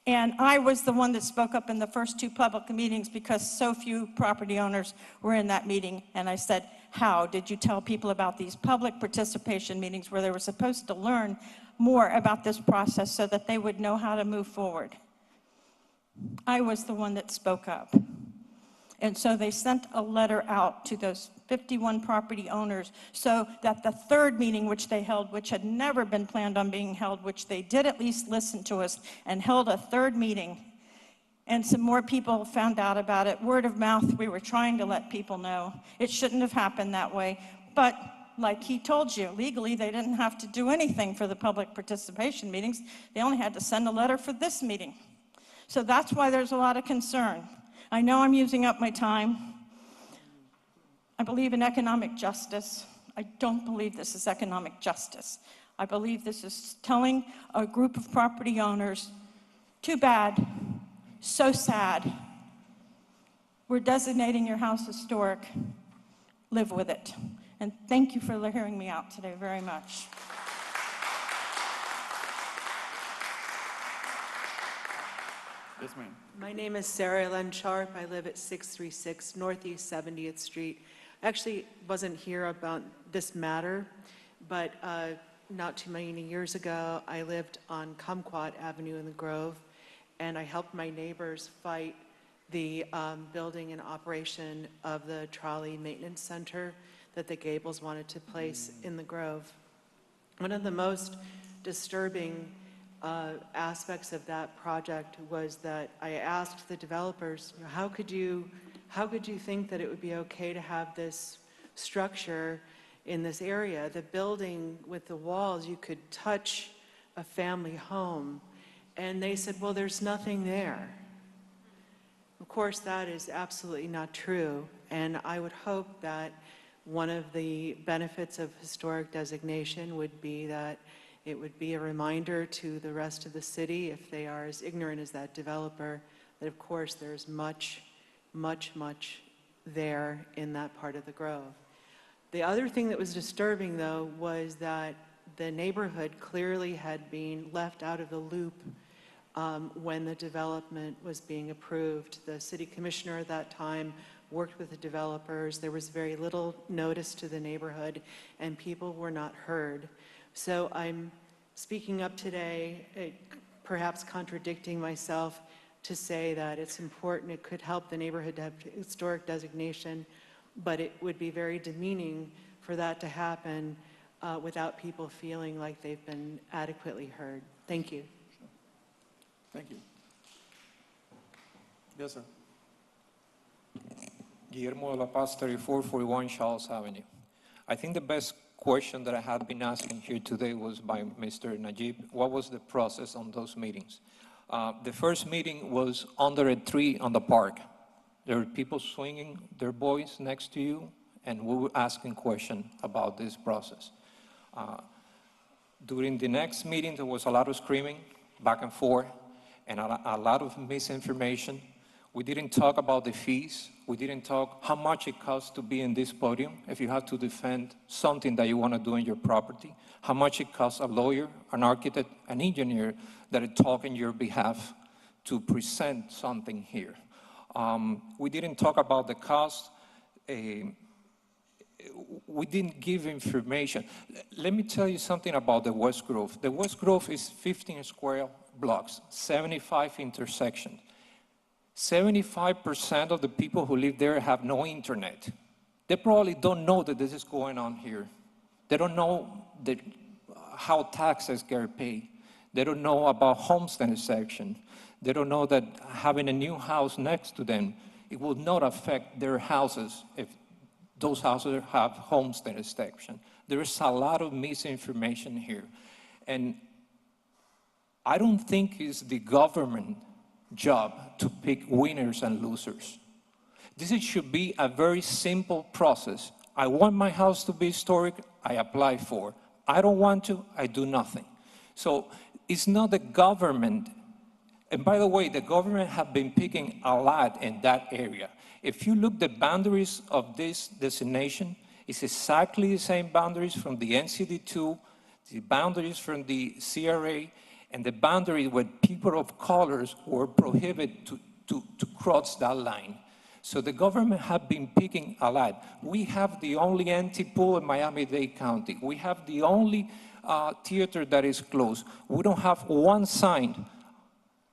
And I was the one that spoke up in the first two public meetings because so few property owners were in that meeting. And I said, how did you tell people about these public participation meetings where they were supposed to learn more about this process so that they would know how to move forward? I was the one that spoke up. And so they sent a letter out to those 51 property owners so that the third meeting which they held, which had never been planned on being held, which they did at least listen to us and held a third meeting, and some more people found out about it. Word of mouth, we were trying to let people know. It shouldn't have happened that way. But like he told you, legally they didn't have to do anything for the public participation meetings. They only had to send a letter for this meeting. So that's why there's a lot of concern. I know I'm using up my time. I believe in economic justice. I don't believe this is economic justice. I believe this is telling a group of property owners, too bad, so sad. We're designating your house historic. Live with it. And thank you for hearing me out today very much. Yes, ma'am. My name is Sarah Len Sharp. I live at 636 Northeast 70th Street. I actually wasn't here about this matter, but not too many years ago, I lived on Kumquat Avenue in the Grove, and I helped my neighbors fight the building and operation of the trolley maintenance center that the Gables wanted to place in the Grove. One of the most disturbing aspects of that project was that I asked the developers, you know, how could you think that it would be okay to have this structure in this area? The building with the walls, you could touch a family home. And they said, well, there's nothing there. Of course, that is absolutely not true. And I would hope that one of the benefits of historic designation would be that it would be a reminder to the rest of the city, if they are as ignorant as that developer, that of course there's much, much, much there in that part of the Grove. The other thing that was disturbing, though, was that the neighborhood clearly had been left out of the loop when the development was being approved. The city commissioner at that time worked with the developers. There was very little notice to the neighborhood, and people were not heard. So I'm speaking up today, perhaps contradicting myself, to say that it's important, it could help the neighborhood to have historic designation, but it would be very demeaning for that to happen without people feeling like they've been adequately heard. Thank you. Thank you. Yes, sir. Guillermo de la Paz, 3441 Charles Avenue. I think the best question that I had been asking here today was by Mr. Najib. What was the process on those meetings? The first meeting was under a tree on the park. There were people swinging their boys next to you, and we were asking questions about this process. During the next meeting, there was a lot of screaming back and forth and a lot of misinformation. We didn't talk about the fees. We didn't talk how much it costs to be in this podium if you have to defend something that you want to do in your property, how much it costs a lawyer, an architect, an engineer that are talking on your behalf to present something here. We didn't talk about the cost. We didn't give information. Let me tell you something about the West Grove. The West Grove is 15 square blocks, 75 intersections. 75% of the people who live there have no internet. They probably don't know that this is going on here. They don't know how taxes get paid. They don't know about homestead section. They don't know that having a new house next to them, it will not affect their houses if those houses have homestead section. There is a lot of misinformation here. And I don't think it's the government job to pick winners and losers. This should be a very simple process. I want my house to be historic, I apply for. I don't want to, I do nothing. So it's not the government. And by the way, the government have been picking a lot in that area. If you look the boundaries of this designation, it's exactly the same boundaries from the NCD2, the boundaries from the CRA, and the boundary where people of colors were prohibited to cross that line. So the government have been picking a lot. We have the only empty pool in Miami-Dade County. We have the only theater that is closed. We don't have one sign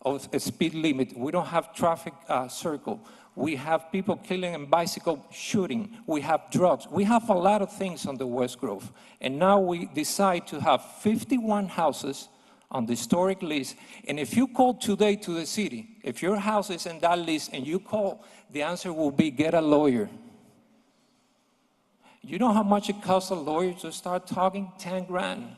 of a speed limit. We don't have traffic circle. We have people killing and bicycle shooting. We have drugs. We have a lot of things on the West Grove. And now we decide to have 51 houses on the historic list. And if you call today to the city, if your house is in that list and you call, the answer will be get a lawyer. You know how much it costs a lawyer to start talking? 10 grand.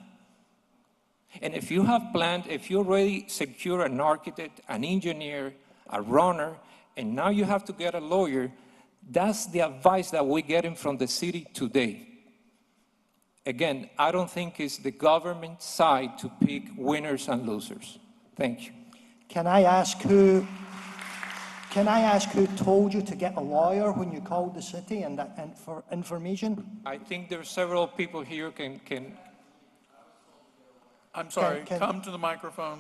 And if you have planned, if you already secure an architect, an engineer, a runner, and now you have to get a lawyer, that's the advice that we're getting from the city today. Again, I don't think it's the government side to pick winners and losers. Thank you. Can I ask who told you to get a lawyer when you called the city and for information? I think there are several people here can I'm sorry, come to the microphone.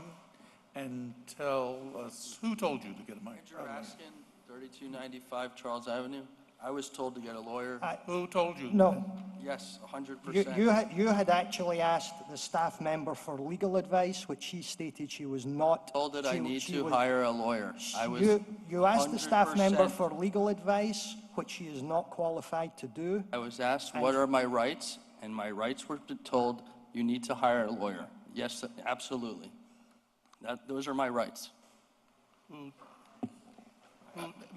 and tell us who told you to get a mic. Andrew Raskin, 3295 Charles Avenue. I was told to get a lawyer. Who told you? No. Yes, 100%. You had actually asked the staff member for legal advice, which she stated she was not. Told that I she- need she to was- hire a lawyer. I was You asked the staff member 100%. for legal advice, which she is not qualified to do. I was asked what are my rights, and my rights were told you need to hire a lawyer. Yes, absolutely. Those are my rights.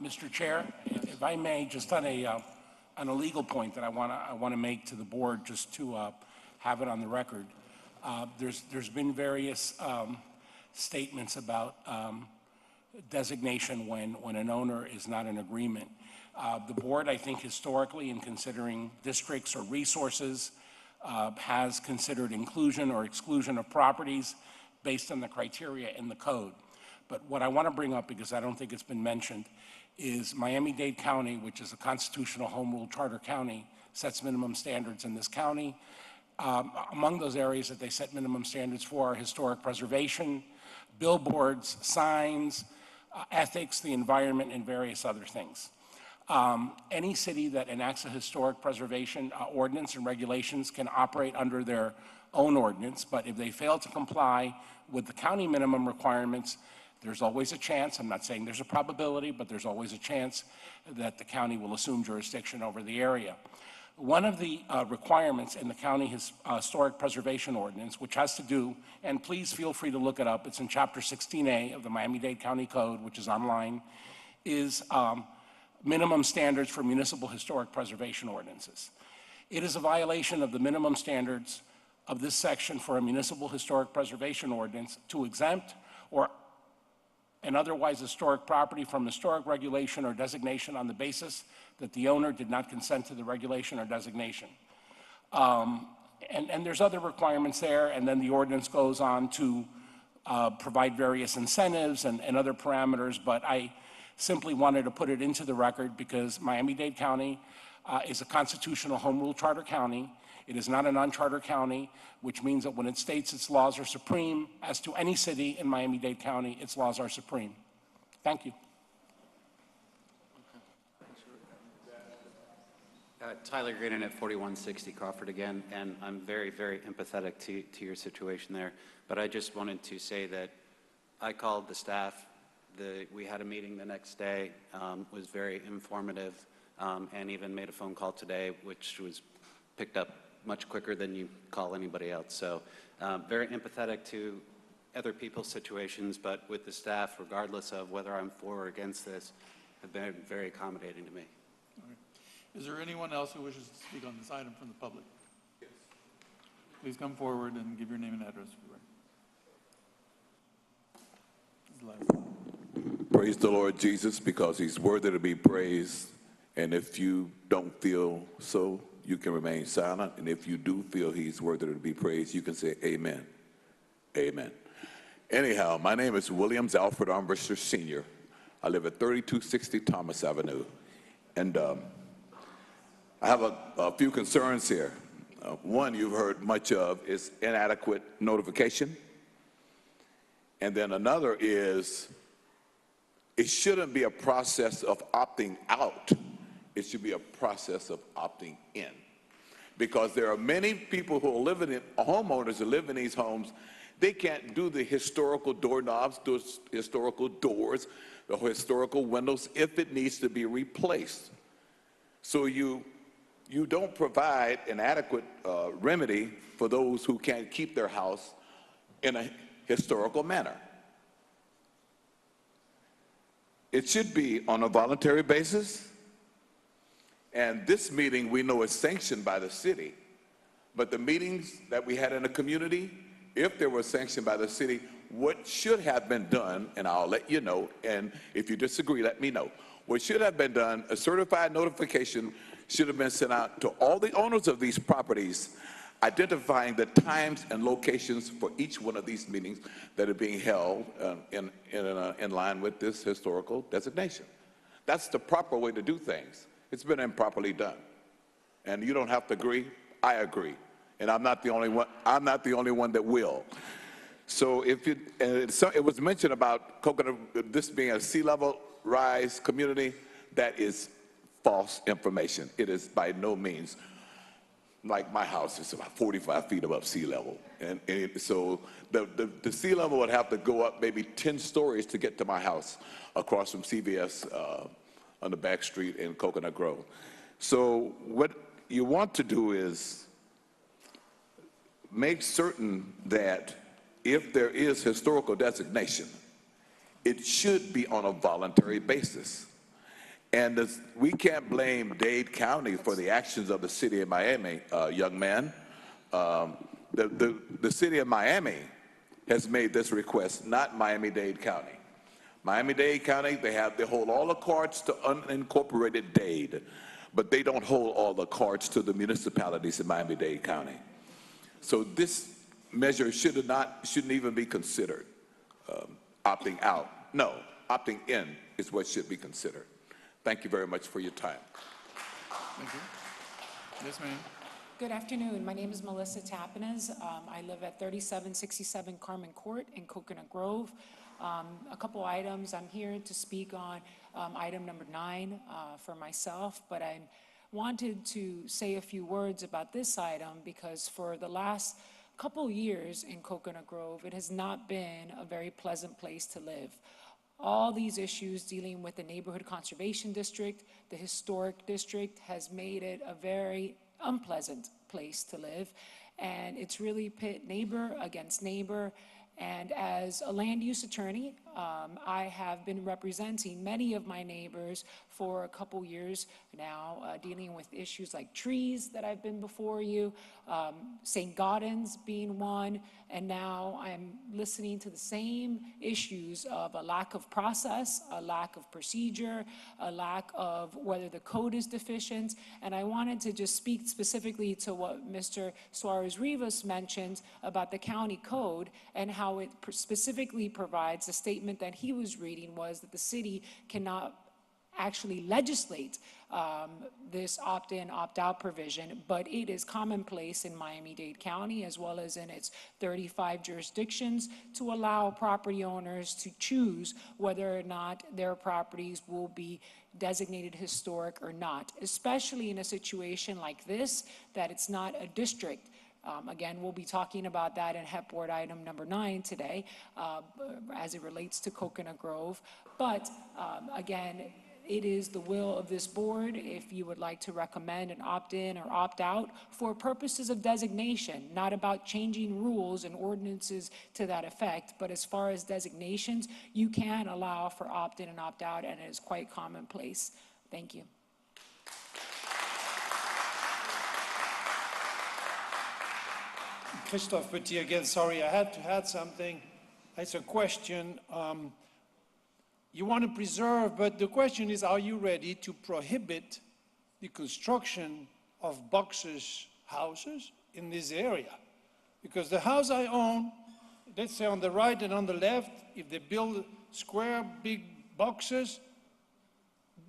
Mr. Chair, if I may, just on a legal point that I want to make to the board, just to have it on the record. There's been various statements about designation when an owner is not in agreement. The board, I think historically, in considering districts or resources, has considered inclusion or exclusion of properties based on the criteria in the code. But what I want to bring up, because I don't think it's been mentioned, is Miami-Dade County, which is a constitutional home rule charter county, sets minimum standards in this county. Among those areas that they set minimum standards for are historic preservation, billboards, signs, ethics, the environment, and various other things. Any city that enacts a historic preservation ordinance and regulations can operate under their own ordinance, but if they fail to comply with the county minimum requirements, there's always a chance, I'm not saying there's a probability, but there's always a chance that the county will assume jurisdiction over the area. One of the requirements in the county historic preservation ordinance, which has to do, and please feel free to look it up, it's in Chapter 16A of the Miami-Dade County Code, which is online, is minimum standards for municipal historic preservation ordinances. It is a violation of the minimum standards of this section for a municipal historic preservation ordinance to exempt or an otherwise historic property from historic regulation or designation on the basis that the owner did not consent to the regulation or designation. And there's other requirements there, and then the ordinance goes on to provide various incentives and other parameters, but I simply wanted to put it into the record because Miami-Dade County is a constitutional home rule charter county. It is not a non-charter county, which means that when it states its laws are supreme, as to any city in Miami-Dade County, its laws are supreme. Thank you. Tyler Greenan at 4160 Crawford again, and I'm very, very empathetic to your situation there. But I just wanted to say that I called the staff. We had a meeting the next day, was very informative, and even made a phone call today, which was picked up much quicker than you call anybody else. So very empathetic to other people's situations, but with the staff, regardless of whether I'm for or against this, have been very accommodating to me. All right. Is there anyone else who wishes to speak on this item from the public? Yes. Please come forward and give your name and address for the record. Praise the Lord Jesus, because he's worthy to be praised. And if you don't feel so, you can remain silent. And if you do feel he's worthy to be praised, you can say amen. Amen. Anyhow, my name is Williams Alfred Armbruster Sr. I live at 3260 Thomas Avenue. And I have a few concerns here. One you've heard much of is inadequate notification. And then another is it shouldn't be a process of opting out. It should be a process of opting in. Because there are many people who are living in, homeowners who live in these homes, they can't do the historical doorknobs, those historical doors, the historical windows if it needs to be replaced. So you don't provide an adequate remedy for those who can't keep their house in a historical manner. It should be on a voluntary basis. And this meeting, we know, is sanctioned by the city. But the meetings that we had in the community, if they were sanctioned by the city, what should have been done, and I'll let you know, and if you disagree, let me know. What should have been done, a certified notification should have been sent out to all the owners of these properties, identifying the times and locations for each one of these meetings that are being held in line with this historical designation. That's the proper way to do things. It's been improperly done. And you don't have to agree. I agree. And I'm not the only one that will. So if you, it was mentioned about Coconut, this being a sea level rise community, that is false information. It is by no means. Like my house is about 45 feet above sea level. And so the sea level would have to go up maybe 10 stories to get to my house across from CVS on the back street in Coconut Grove. So what you want to do is make certain that if there is historical designation, it should be on a voluntary basis. And we can't blame Dade County for the actions of the city of Miami, young man. The city of Miami has made this request, not Miami-Dade County. Miami-Dade County, they hold all the cards to unincorporated Dade, but they don't hold all the cards to the municipalities in Miami-Dade County. So this measure shouldn't even be considered. Opting out, no, opting in is what should be considered. Thank you very much for your time. Thank you. Yes, ma'am. Good afternoon. My name is Melissa Tapinas. I live at 3767 Carmen Court in Coconut Grove. A couple items. I'm here to speak on item number 9 for myself, but I wanted to say a few words about this item because for the last couple years in Coconut Grove, it has not been a very pleasant place to live. All these issues dealing with the neighborhood conservation district, the historic district has made it a very unpleasant place to live. And it's really pit neighbor against neighbor. And as a land use attorney, I have been representing many of my neighbors for a couple years now, dealing with issues like trees that I've been before you, St. Gaudens being one, and now I'm listening to the same issues of a lack of process, a lack of procedure, a lack of whether the code is deficient. And I wanted to just speak specifically to what Mr. Suarez-Rivas mentioned about the county code and how it specifically provides a statement that he was reading was that the city cannot actually legislate this opt-in, opt-out provision, but it is commonplace in Miami-Dade County as well as in its 35 jurisdictions to allow property owners to choose whether or not their properties will be designated historic or not, especially in a situation like this, that it's not a district. Again, we'll be talking about that in HEP Board item number 9 today as it relates to Coconut Grove. But again, it is the will of this board if you would like to recommend an opt-in or opt-out for purposes of designation, not about changing rules and ordinances to that effect. But as far as designations, you can allow for opt-in and opt-out, and it is quite commonplace. Thank you. Christophe Petit again, sorry, I had to add something. It's a question. You want to preserve, but the question is, are you ready to prohibit the construction of boxes houses in this area? Because the house I own, let's say on the right and on the left, if they build square big boxes,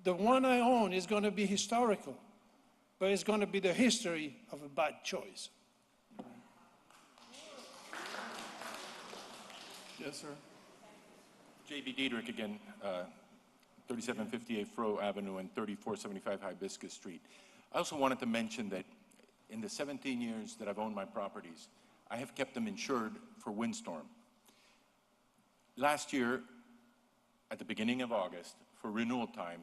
the one I own is going to be historical, but it's going to be the history of a bad choice. Yes, sir. J.B. Diedrich again, 3758 Froh Avenue and 3475 Hibiscus Street. I also wanted to mention that in the 17 years that I've owned my properties, I have kept them insured for windstorm. Last year, at the beginning of August, for renewal time,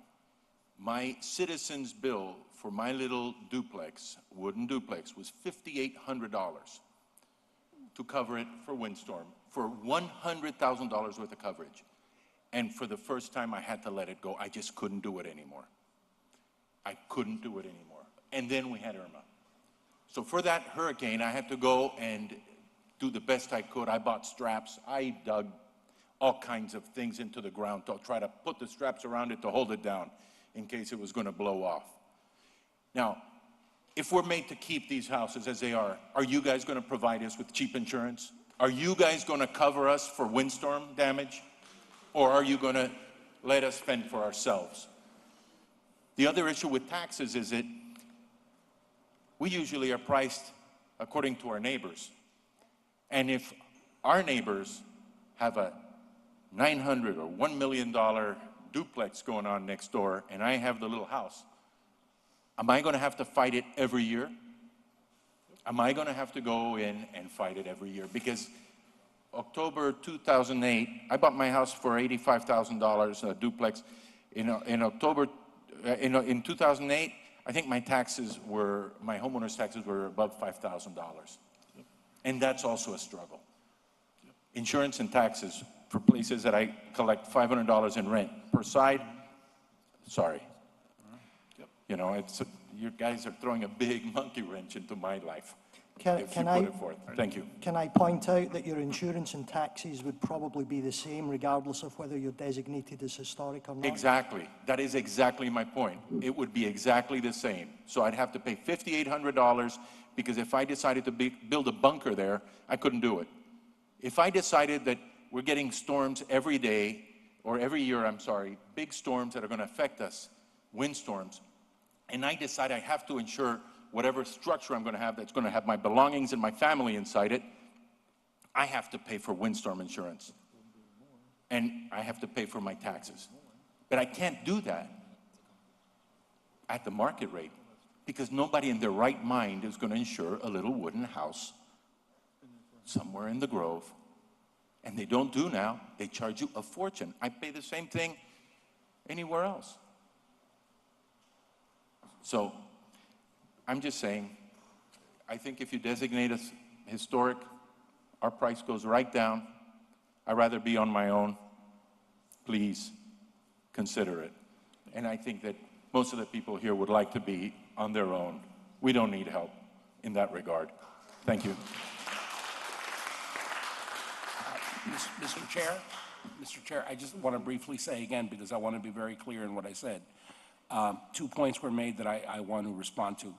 my citizen's bill for my little duplex, wooden duplex, was $5,800 to cover it for windstorm, for $100,000 worth of coverage. And for the first time, I had to let it go. I just couldn't do it anymore. I couldn't do it anymore. And then we had Irma. So for that hurricane, I had to go and do the best I could. I bought straps. I dug all kinds of things into the ground to try to put the straps around it to hold it down in case it was going to blow off. Now, if we're made to keep these houses as they are you guys going to provide us with cheap insurance? Are you guys going to cover us for windstorm damage? Or are you going to let us fend for ourselves? The other issue with taxes is that we usually are priced according to our neighbors. And if our neighbors have a $900 or $1 million duplex going on next door, and I have the little house. Am I going to have to fight it every year? Am I going to have to go in and fight it every year? Because October 2008, I bought my house for $85,000, a duplex. In October, in 2008, I think my homeowner's taxes were above $5,000. And that's also a struggle. Insurance and taxes for places that I collect $500 in rent per side, sorry. You know, you guys are throwing a big monkey wrench into my life. If you put it forth. Thank you. Can I point out that your insurance and taxes would probably be the same regardless of whether you're designated as historic or not? Exactly. That is exactly my point. It would be exactly the same. So I'd have to pay $5,800 because if I decided to build a bunker there, I couldn't do it. If I decided that we're getting storms every day, or every year, I'm sorry, big storms that are going to affect us, windstorms, and I decide I have to insure whatever structure I'm going to have that's going to have my belongings and my family inside it, I have to pay for windstorm insurance. And I have to pay for my taxes. But I can't do that at the market rate because nobody in their right mind is going to insure a little wooden house somewhere in the Grove. And they don't do now. They charge you a fortune. I pay the same thing anywhere else. So I'm just saying, I think if you designate us historic, our price goes right down. I'd rather be on my own. Please consider it. And I think that most of the people here would like to be on their own. We don't need help in that regard. Thank you. Mr. Chair, I just want to briefly say again, because I want to be very clear in what I said. 2 points were made that I want to respond to.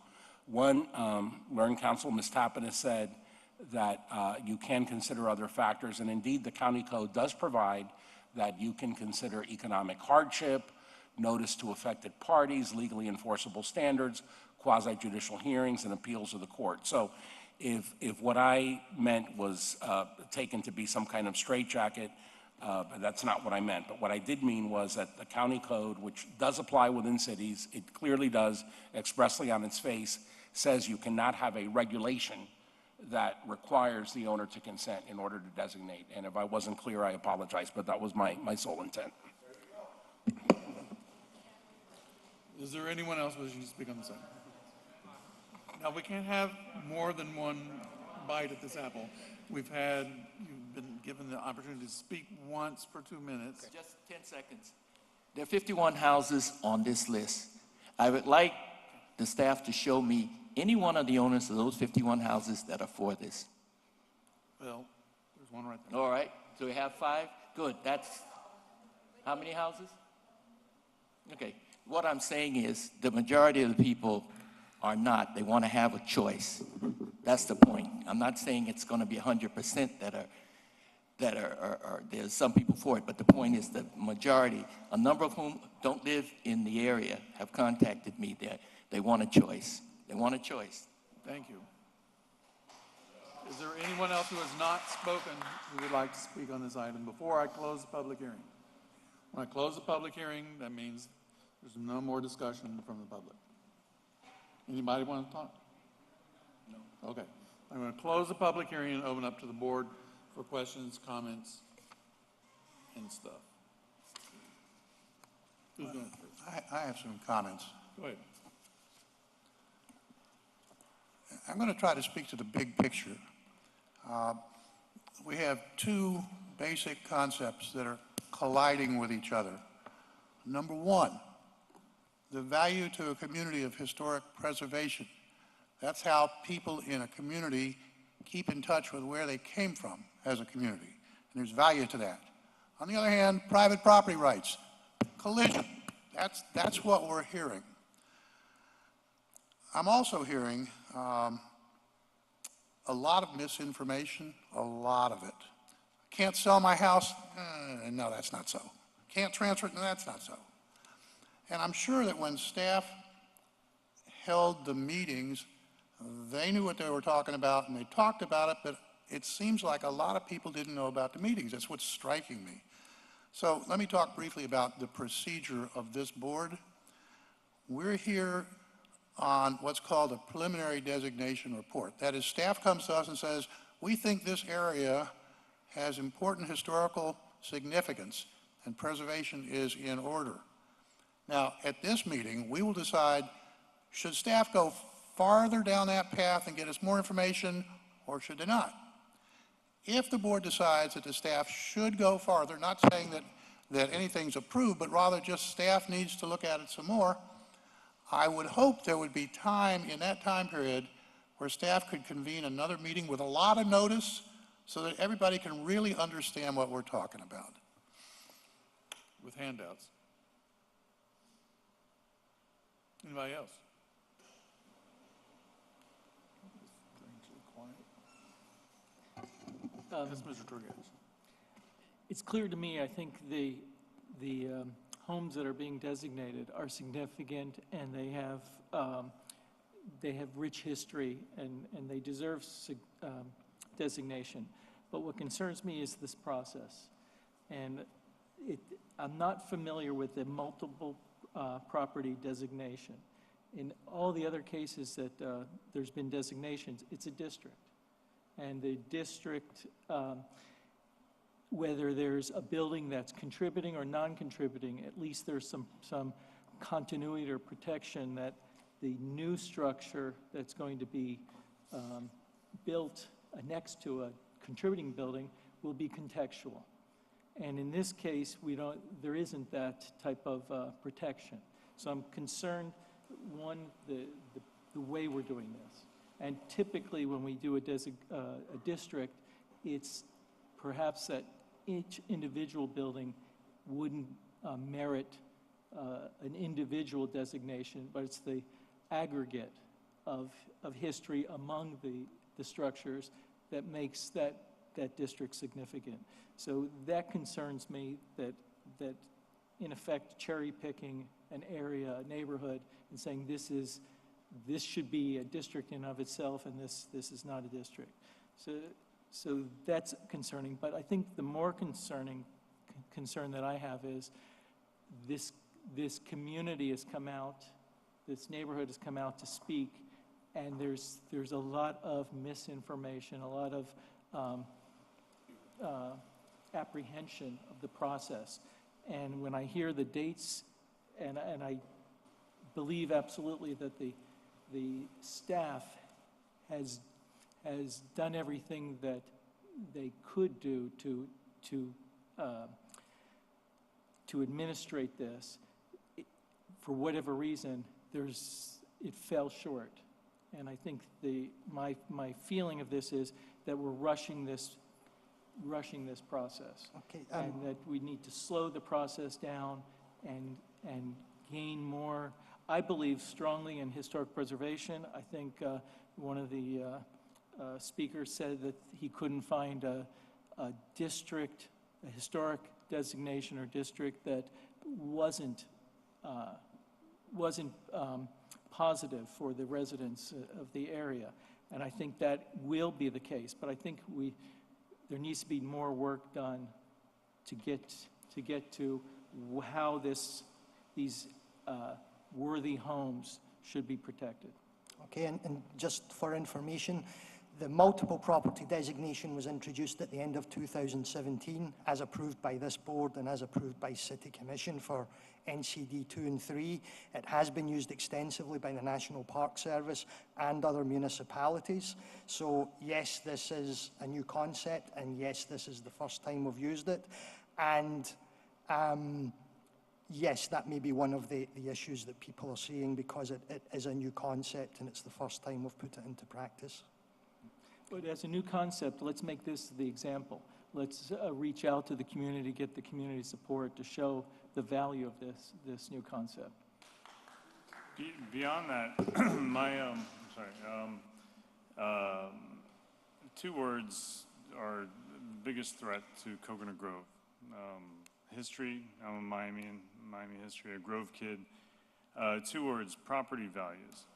One, Learning Council, Ms. Tappan has said that you can consider other factors, and indeed the county code does provide that you can consider economic hardship, notice to affected parties, legally enforceable standards, quasi-judicial hearings, and appeals of the court. So if what I meant was taken to be some kind of straitjacket, that's not what I meant. But what I did mean was that the county code, which does apply within cities, it clearly does, expressly on its face, says you cannot have a regulation that requires the owner to consent in order to designate. And if I wasn't clear, I apologize, but that was my sole intent. Is there anyone else wishing to speak on this item? Now, we can't have more than one bite at this apple. You've been given the opportunity to speak once for 2 minutes. Just 10 seconds. There are 51 houses on this list. I would like the staff to show me any one of the owners of those 51 houses that are for this. Well, there's one right there. All right, so we have 5? Good, that's how many houses? Okay, what I'm saying is the majority of the people are not. They want to have a choice. That's the point. I'm not saying it's going to be 100% that are there's some people for it, but the point is the majority, a number of whom don't live in the area, have contacted me that they want a choice. They want a choice. Thank you. Is there anyone else who has not spoken who would like to speak on this item before I close the public hearing? When I close the public hearing, that means there's no more discussion from the public. Anybody want to talk? No. Okay. I'm going to close the public hearing and open up to the board for questions, comments, and stuff. Who's going first? I have some comments. Go ahead. I'm going to try to speak to the big picture. We have 2 basic concepts that are colliding with each other. Number 1, the value to a community of historic preservation. That's how people in a community keep in touch with where they came from as a community. And there's value to that. On the other hand, private property rights, collision. That's what we're hearing. I'm also hearing a lot of misinformation, a lot of it. Can't sell my house? No, that's not so. Can't transfer it? No, that's not so. And I'm sure that when staff held the meetings, they knew what they were talking about, and they talked about it, but it seems like a lot of people didn't know about the meetings. That's what's striking me. So let me talk briefly about the procedure of this board. We're here on what's called a preliminary designation report. That is, staff comes to us and says, we think this area has important historical significance and preservation is in order. Now, at this meeting, we will decide, should staff go farther down that path and get us more information, or should they not? If the board decides that the staff should go farther, not saying that anything's approved, but rather just staff needs to look at it some more, I would hope there would be time in that time period where staff could convene another meeting with a lot of notice so that everybody can really understand what we're talking about. With handouts. Anybody else? Yes, Mr. Trujillo. It's clear to me, I think the homes that are being designated are significant, and they have rich history, and they deserve designation. But what concerns me is this process. And I'm not familiar with the multiple property designation. In all the other cases that there's been designations, it's a district. And the district, whether there's a building that's contributing or non-contributing, at least there's some continuity or protection that the new structure that's going to be built next to a contributing building will be contextual. And in this case, there isn't that type of protection. So I'm concerned, one, the way we're doing this. And typically, when we do a district, it's perhaps that each individual building wouldn't merit an individual designation, but it's the aggregate of history among the structures that makes that district significant. So that concerns me, that in effect cherry picking an area, a neighborhood, and saying this should be a district in of itself, and this is not a district. So that's concerning. But I think the more concern that I have is this community has come out, this neighborhood has come out to speak, and there's a lot of misinformation, a lot of apprehension of the process. And when I hear the dates, and I believe absolutely that the staff has done everything that they could do to administrate this, for whatever reason, it fell short. And I think my feeling of this is that we're rushing this process. Okay, and that we need to slow the process down and gain more. I believe strongly in historic preservation. I think one of the speakers said that he couldn't find a district, a historic designation or district that wasn't positive for the residents of the area. And I think that will be the case. But I think there needs to be more work done to get to how these worthy homes should be protected. Okay, and just for information, the multiple property designation was introduced at the end of 2017 as approved by this board and as approved by City Commission for NCD 2 and 3. It has been used extensively by the National Park Service and other municipalities. So yes, this is a new concept, and yes, this is the first time we've used it. And yes, that may be one of the issues that people are seeing, because it is a new concept and it's the first time we've put it into practice. But as a new concept, let's make this the example. Let's reach out to the community, get the community support to show the value of this new concept. Beyond that, two words are the biggest threat to Coconut Grove. History, I'm a Miami history, a Grove kid. Two words, property values.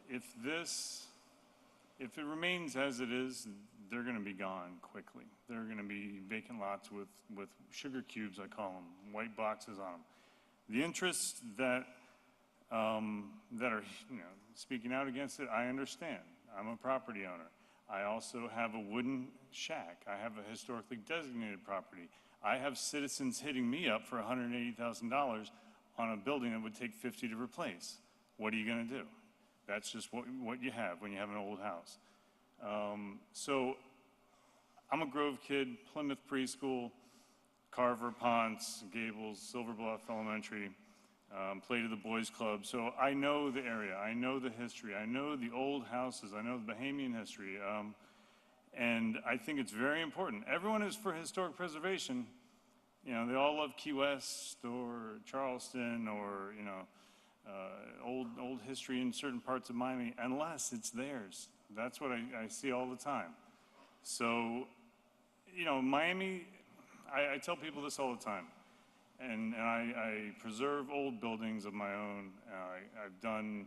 If If it remains as it is, they're going to be gone quickly. They're going to be vacant lots with sugar cubes, I call them, white boxes on them. The interests that that are, speaking out against it, I understand. I'm a property owner. I also have a wooden shack. I have a historically designated property. I have citizens hitting me up for $180,000 on a building that would take 50 to replace. What are you going to do? That's just what you have when you have an old house. So I'm a Grove kid, Plymouth Preschool, Carver, Ponce, Gables, Silver Bluff Elementary, played at the Boys Club. So I know the area, I know the history, I know the old houses, I know the Bahamian history. And I think it's very important. Everyone is for historic preservation. They all love Key West or Charleston or, old history in certain parts of Miami, unless it's theirs. That's what I see all the time. So, Miami, I tell people this all the time, and I preserve old buildings of my own. I've done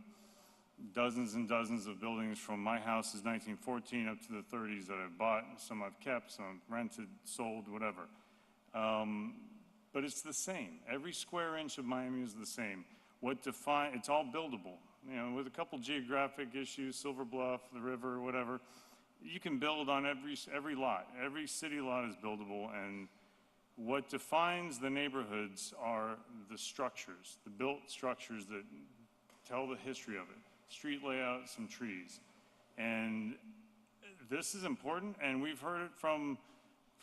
dozens and dozens of buildings from my house is 1914 up to the 30s that I've bought. Some I've kept, some I've rented, sold, whatever. But it's the same. Every square inch of Miami is the same. It's all buildable. With a couple geographic issues, Silver Bluff, the river, whatever, you can build on every lot. Every city lot is buildable, and what defines the neighborhoods are the structures, the built structures that tell the history of it. Street layout, some trees. And this is important, and we've heard it from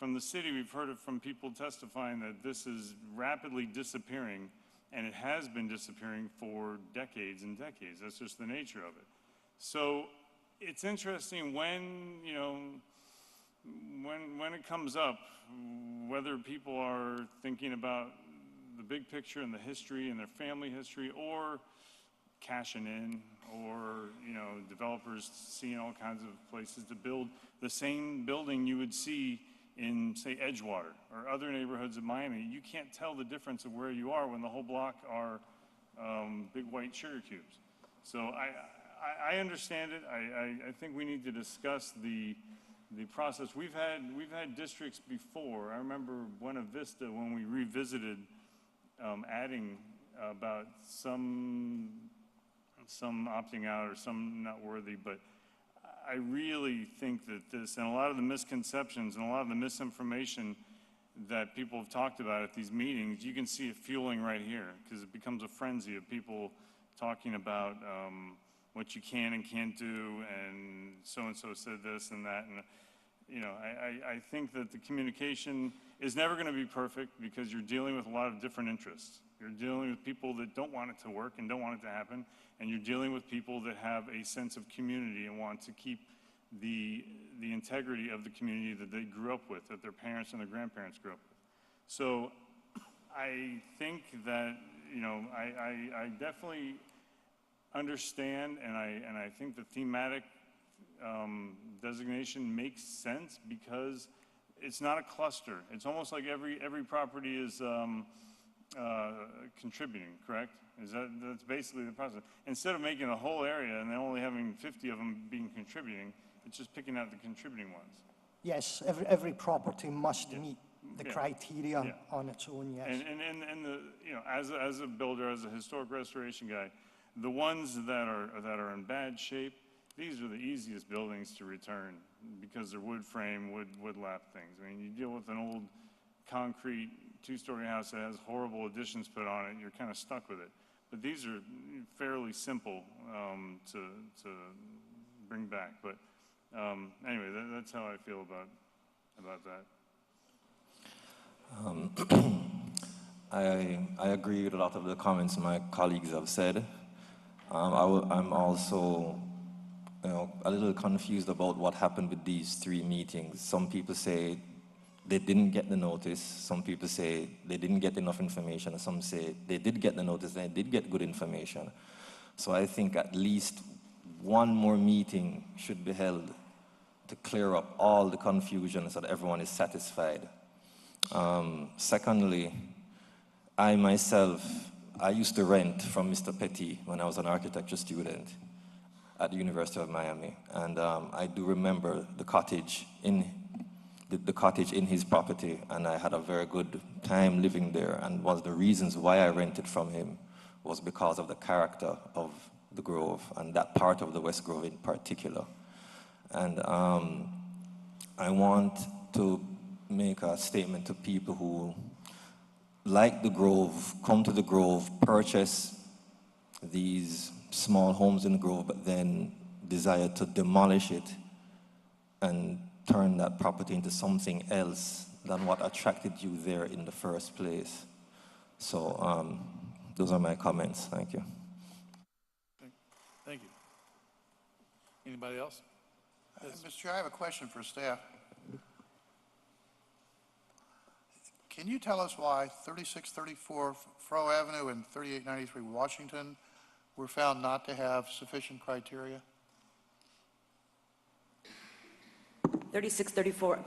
the city, we've heard it from people testifying that this is rapidly disappearing, and it has been disappearing for decades and decades. That's just the nature of it. So it's interesting when it comes up, whether people are thinking about the big picture and the history and their family history, or cashing in, or developers seeing all kinds of places to build the same building you would see in, say, Edgewater or other neighborhoods of Miami. You can't tell the difference of where you are when the whole block are big white sugar cubes. So I understand it. I think we need to discuss the process. We've had districts before. I remember Buena Vista when we revisited adding about some opting out or some not worthy, but I really think that this, and a lot of the misconceptions and a lot of the misinformation that people have talked about at these meetings, you can see it fueling right here, because it becomes a frenzy of people talking about what you can and can't do, and so-and-so said this and that. And I think that the communication is never going to be perfect, because you're dealing with a lot of different interests. You're dealing with people that don't want it to work and don't want it to happen, and you're dealing with people that have a sense of community and want to keep the integrity of the community that they grew up with, that their parents and their grandparents grew up with. So I think that, I definitely understand, and I think the thematic designation makes sense, because it's not a cluster. It's almost like every property is contributing, correct? That's basically the process. Instead of making a whole area and then only having 50 of them being contributing, it's just picking out the contributing ones. Yes, every property must meet the criteria on its own, yes. And as a builder, as a historic restoration guy, the ones that are in bad shape, these are the easiest buildings to return, because they're wood frame, wood lap things. I mean, you deal with an old concrete two-story house that has horrible additions put on it, you're kind of stuck with it. But these are fairly simple to bring back. But anyway, that's how I feel about that. I agree with a lot of the comments my colleagues have said. I'm also a little confused about what happened with these 3 meetings. Some people say they didn't get the notice. Some people say they didn't get enough information. Some say they did get the notice and they did get good information. So I think at least one more meeting should be held to clear up all the confusion so that everyone is satisfied. Secondly, I myself, I used to rent from Mr. Petty when I was an architecture student. at the University of Miami. And I do remember the cottage in his property, and I had a very good time living there. And one of the reasons why I rented from him was because of the character of the Grove, and that part of the West Grove in particular. And I want to make a statement to people who like the Grove, come to the Grove, purchase these small homes in the Grove, but then desire to demolish it and turn that property into something else than what attracted you there in the first place. So those are my comments. Thank you. Thank you. Anybody else? Mr. Chair, I have a question for staff. Can you tell us why 3634 Fro Avenue and 3893 Washington were found not to have sufficient criteria? 3634,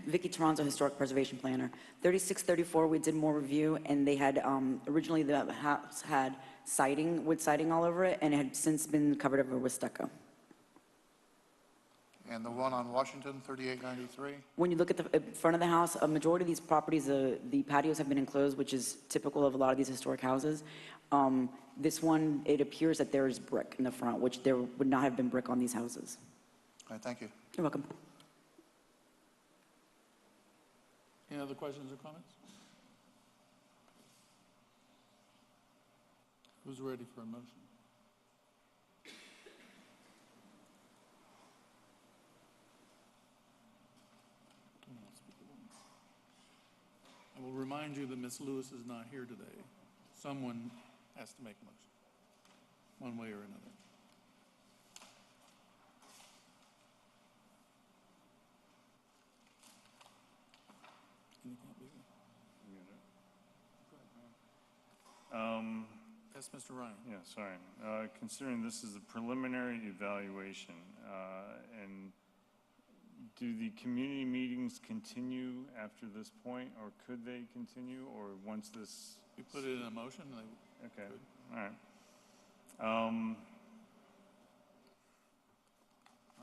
Vicky Toronto, Historic Preservation Planner. 3634, we did more review, and they had, originally the house had siding, wood siding all over it, and it had since been covered over with stucco. And the one on Washington, 3893? When you look at the front of the house, a majority of these properties, the patios have been enclosed, which is typical of a lot of these historic houses. This one, it appears that there is brick in the front, which there would not have been brick on these houses. All right, thank you. You're welcome. Any other questions or comments? Who's ready for a motion? I will remind you that Ms. Lewis is not here today. Someone has to make a motion, one way or another. That's Mr. Ryan. Yeah, sorry. Considering this is a preliminary evaluation, and do the community meetings continue after this point, or could they continue, or once this? We put it in a motion. Okay, all right.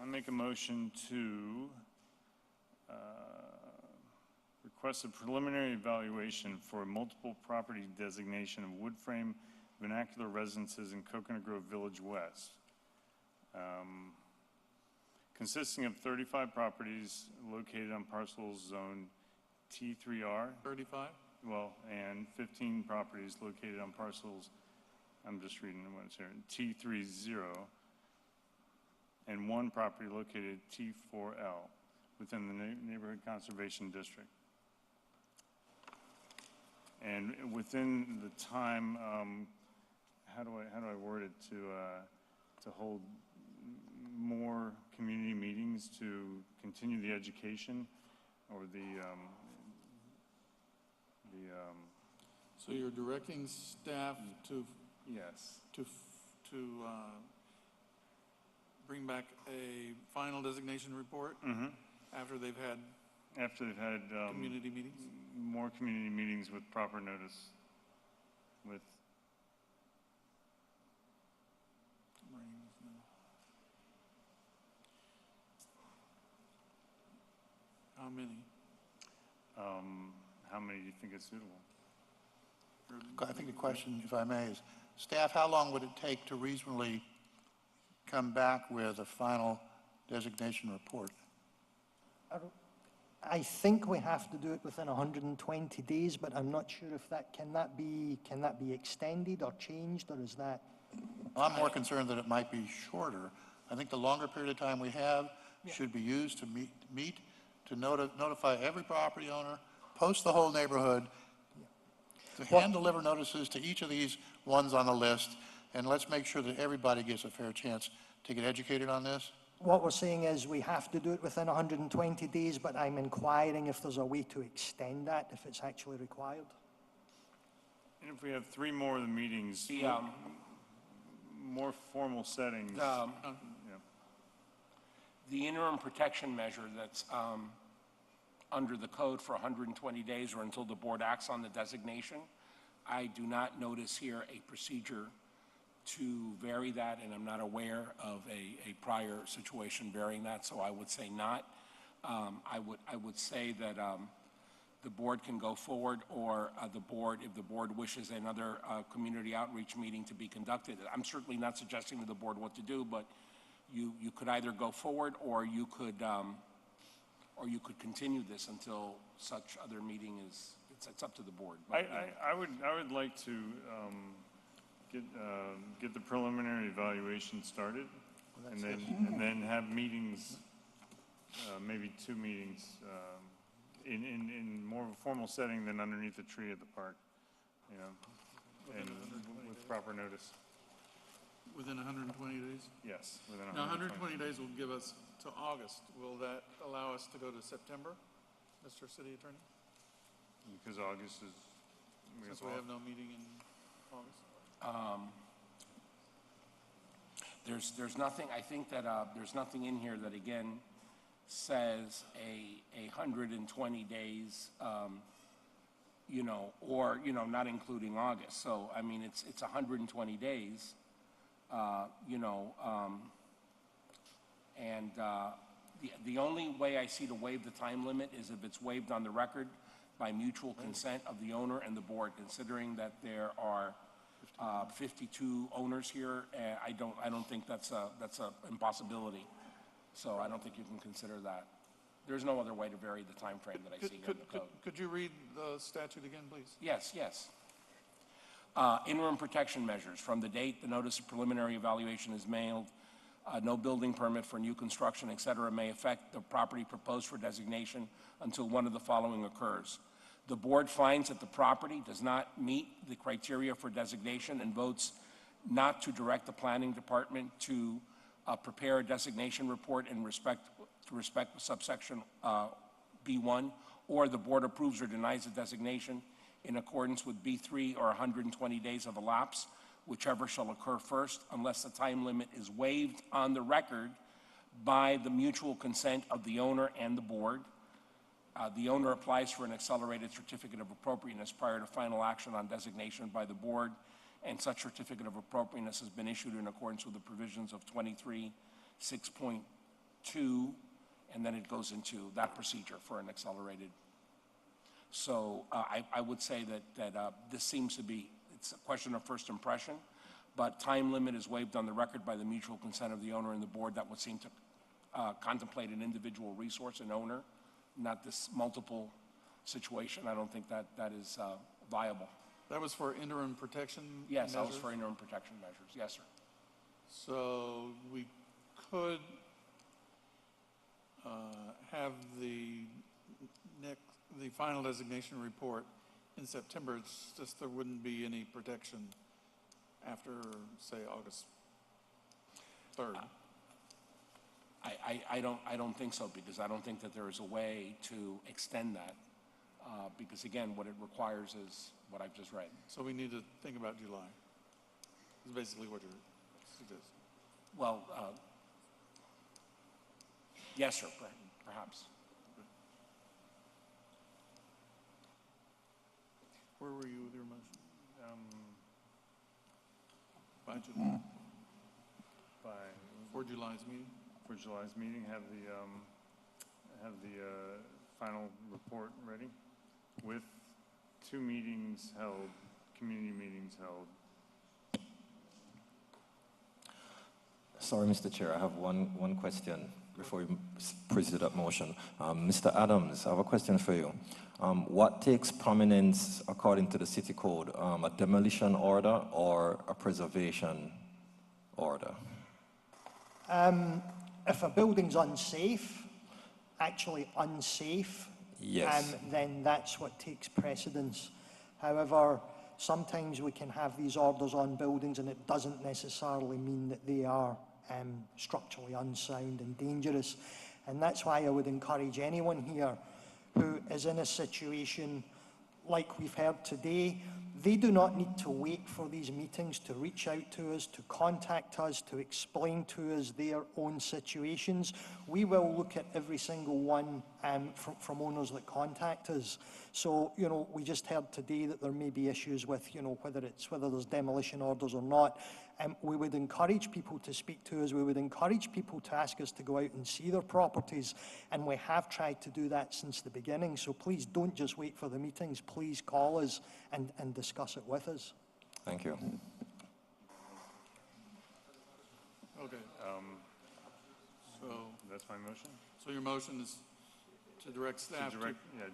I make a motion to request a preliminary evaluation for multiple property designation of wood frame vernacular residences in Coconut Grove Village West, consisting of 35 properties located on parcels zoned T3R. 35? Well, and 15 properties located on parcels, I'm just reading what's here, T30, and one property located T4L within the Neighborhood Conservation District. And within the time, how do I word it, to hold more community meetings to continue the education, or So you're directing staff to yes to bring back a final designation report after they've had community meetings? More community meetings with proper notice, with how many? How many do you think is suitable? I think the question, if I may, is, staff, how long would it take to reasonably come back with a final designation report? I think we have to do it within 120 days, but I'm not sure if can that be extended or changed, or is that? I'm more concerned that it might be shorter. I think the longer period of time we have should be used to meet to notify every property owner, post the whole neighborhood, to hand deliver notices to each of these ones on the list, and let's make sure that everybody gets a fair chance to get educated on this. What we're saying is we have to do it within 120 days, but I'm inquiring if there's a way to extend that, if it's actually required. And if we have 3 more of the meetings, more formal settings. The interim protection measure that's under the code for 120 days or until the board acts on the designation, I do not notice here a procedure to vary that, and I'm not aware of a prior situation varying that, so I would say not. I would say that the board can go forward, or the board, if the board wishes another community outreach meeting to be conducted. I'm certainly not suggesting to the board what to do, but you could either go forward, or you could continue this until such other meeting is, it's up to the board. But, I would like to get the preliminary evaluation started, and then have meetings, maybe 2 meetings, in more of a formal setting than underneath a tree at the park, you know, and with proper notice. Within 120 days? Yes, within Now, 120. 120 days will give us to August. Will that allow us to go to September, Mr. City Attorney? Because August is. Since we have no meeting in August? There's nothing, I think that there's nothing in here that, again, says a 120 days, you know, or, you know, not including August. So, I mean, it's 120 days, you know, and the only way I see to waive the time limit is if it's waived on the record by mutual consent of the owner and the board, considering that there are 52 owners here. I don't think that's a impossibility. So I don't think you can consider that. There's no other way to vary the time frame that I see here in the code. Could you read the statute again, please? Yes. Interim protection measures. From the date the notice of preliminary evaluation is mailed, no building permit for new construction, et cetera, may affect the property proposed for designation until one of the following occurs. The board finds that the property does not meet the criteria for designation and votes not to direct the planning department to prepare a designation report in respect subsection B1, or the board approves or denies the designation in accordance with B3 or 120 days of elapse, whichever shall occur first, unless the time limit is waived on the record by the mutual consent of the owner and the board. The owner applies for an accelerated certificate of appropriateness prior to final action on designation by the board, and such certificate of appropriateness has been issued in accordance with the provisions of 23(6.2), and then it goes into that procedure for an accelerated. So I would say that this seems to be, it's a question of first impression, but time limit is waived on the record by the mutual consent of the owner and the board. That would seem to contemplate an individual resource and owner, not this multiple situation. I don't think that is viable. That was for interim protection Yes, that was measures? for interim protection measures. Yes, sir. So we could have the final designation report in September. It's just there wouldn't be any protection after, say, August 3rd. I don't think so, because I don't think that there is a way to extend that, because again, what it requires is what I've just read. So we need to think about July, is basically what you're suggesting. Well, yes, sir, perhaps. Where were you with your motion? By July? For July's meeting? For July's meeting, have the final report ready with 2 meetings held, community meetings held. Sorry, Mr. Chair, I have one question before we proceed to that motion. Mr. Adams, I have a question for you. What takes prominence according to the city code, a demolition order or a preservation order? If a building's unsafe, actually unsafe, Yes. then that's what takes precedence. However, sometimes we can have these orders on buildings and it doesn't necessarily mean that they are structurally unsound and dangerous. And that's why I would encourage anyone here who is in a situation like we've heard today. They do not need to wait for these meetings to reach out to us, to contact us, to explain to us their own situations. We will look at every single one from owners that contact us. So, you know, we just heard today that there may be issues with, you know, whether there's demolition orders or not. We would encourage people to speak to us. We would encourage people to ask us to go out and see their properties, and we have tried to do that since the beginning. So please don't just wait for the meetings. Please call us and discuss it with us. Thank you. Okay. So That's my motion? So your motion is to direct staff to...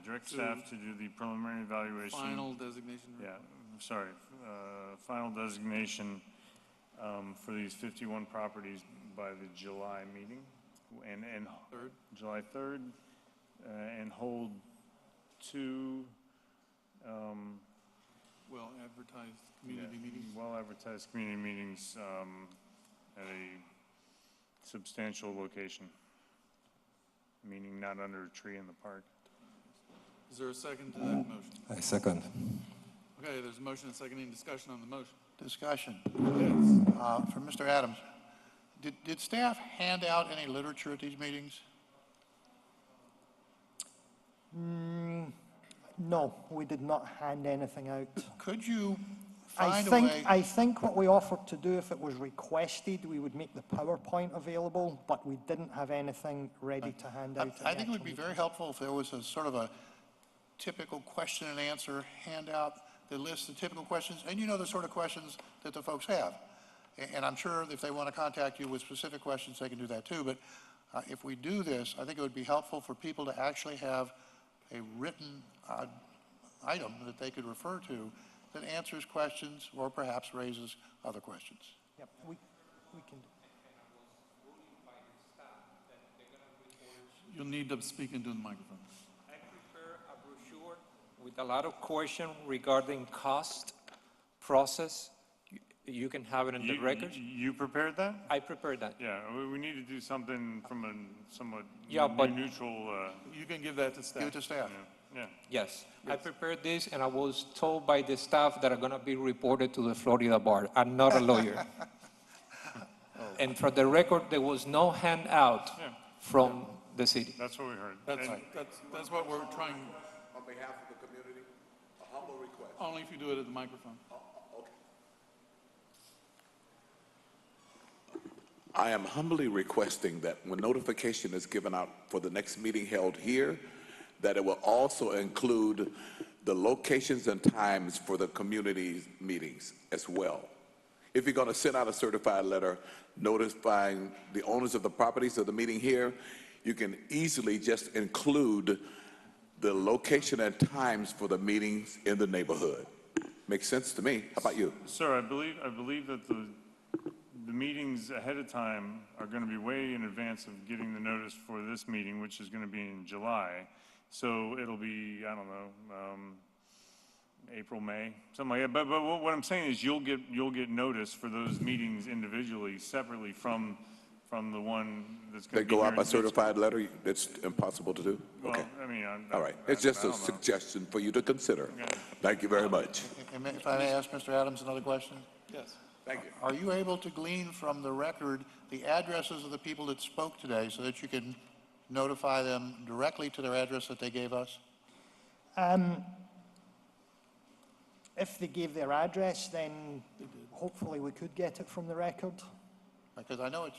Direct staff to do the preliminary evaluation. Final designation? Yeah, sorry, final designation for these 51 properties by the July meeting, and July 3rd, and hold two well-advertised community meetings? Well-advertised community meetings at a substantial location, meaning not under a tree in the park. Is there a second to that motion? I second. Okay, there's a motion and second. Any discussion on the motion? Discussion. Yes. For Mr. Adams, did staff hand out any literature at these meetings? No, we did not hand anything out. Could you I think what we offered to do, if it was requested, we would make the PowerPoint available, but we didn't have anything ready to hand out. I think it would be very helpful if there was a sort of a typical question and answer handout that lists the typical questions, and you know the sort of questions that the folks have. And I'm sure if they want to contact you with specific questions, they can do that too. But if we do this, I think it would be helpful for people to actually have a written item that they could refer to that answers questions or perhaps raises other questions. Yep, we can. You'll need to speak into the microphone. I prepare a brochure with a lot of questions regarding cost, process. You can have it in the records. You prepared that? I prepared that. Yeah, we need to do something from a somewhat but neutral. You can give that to staff. Give it to staff. Yeah. Yes, I prepared this, and I was told by the staff that are going to be reported to the Florida Bar. I'm not a lawyer. And for the record, there was no handout from the city. That's what we heard. That's what we're trying. On behalf of the community, a humble request. Only if you do it at the microphone. I am humbly requesting that when notification is given out for the next meeting held here, that it will also include the locations and times for the community meetings as well. If you're going to send out a certified letter notifying the owners of the properties of the meeting here, you can easily just include the location and times for the meetings in the neighborhood. Makes sense to me. How about you? Sir, I believe that the meetings ahead of time are going to be way in advance of getting the notice for this meeting, which is going to be in July. So it'll be, I don't know, April, May, something like that. But what I'm saying is you'll get notice for those meetings individually, separately from the one that's going to be They go here out by in certified letter? That's impossible to do? Well, Okay. I mean, All right. It's just a suggestion for you to consider. Thank you very much. And if I may ask Mr. Adams another question? Yes. Thank you. Are you able to glean from the record the addresses of the people that spoke today so that you can notify them directly to their address that they gave us? If they gave their address, then hopefully we could get it from the record. Because I know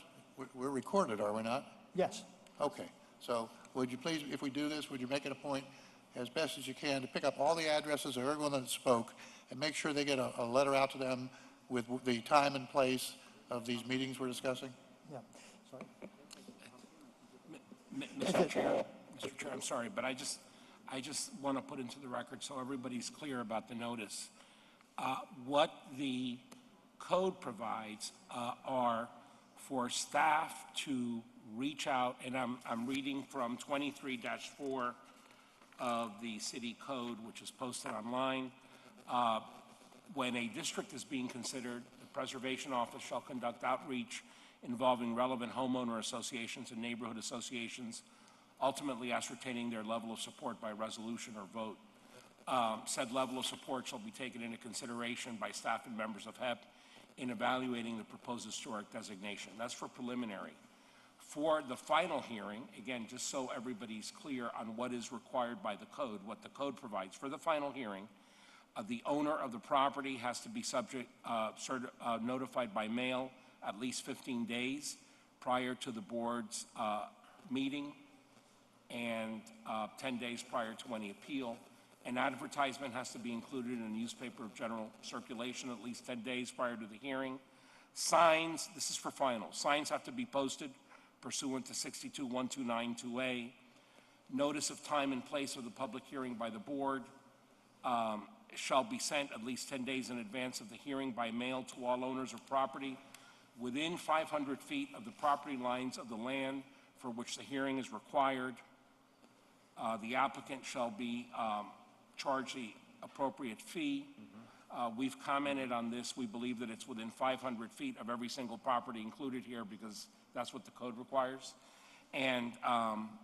we're recorded, are we not? Yes. Okay. So would you please, if we do this, would you make it a point as best as you can to pick up all the addresses of everyone that spoke and make sure they get a letter out to them with the time and place of these meetings we're discussing? Yeah. Sorry. Mr. Chair, I'm sorry, but I just want to put into the record so everybody's clear about the notice. What the code provides are for staff to reach out, and I'm reading from 23-4 of the city code, which is posted online. When a district is being considered, the Preservation Office shall conduct outreach involving relevant homeowner associations and neighborhood associations, ultimately ascertaining their level of support by resolution or vote. Said level of support shall be taken into consideration by staff and members of HEP in evaluating the proposed historic designation. That's for preliminary. For the final hearing, again, just so everybody's clear on what is required by the code, what the code provides, for the final hearing, The owner of the property has to be notified by mail at least 15 days prior to the board's meeting and 10 days prior to any appeal. An advertisement has to be included in a newspaper of general circulation at least 10 days prior to the hearing. Signs, this is for final, signs have to be posted pursuant to 62129-2A. Notice of time and place of the public hearing by the board shall be sent at least 10 days in advance of the hearing by mail to all owners of property within 500 feet of the property lines of the land for which the hearing is required. The applicant shall be charged the appropriate fee. We've commented on this. We believe that it's within 500 feet of every single property included here because that's what the code requires. And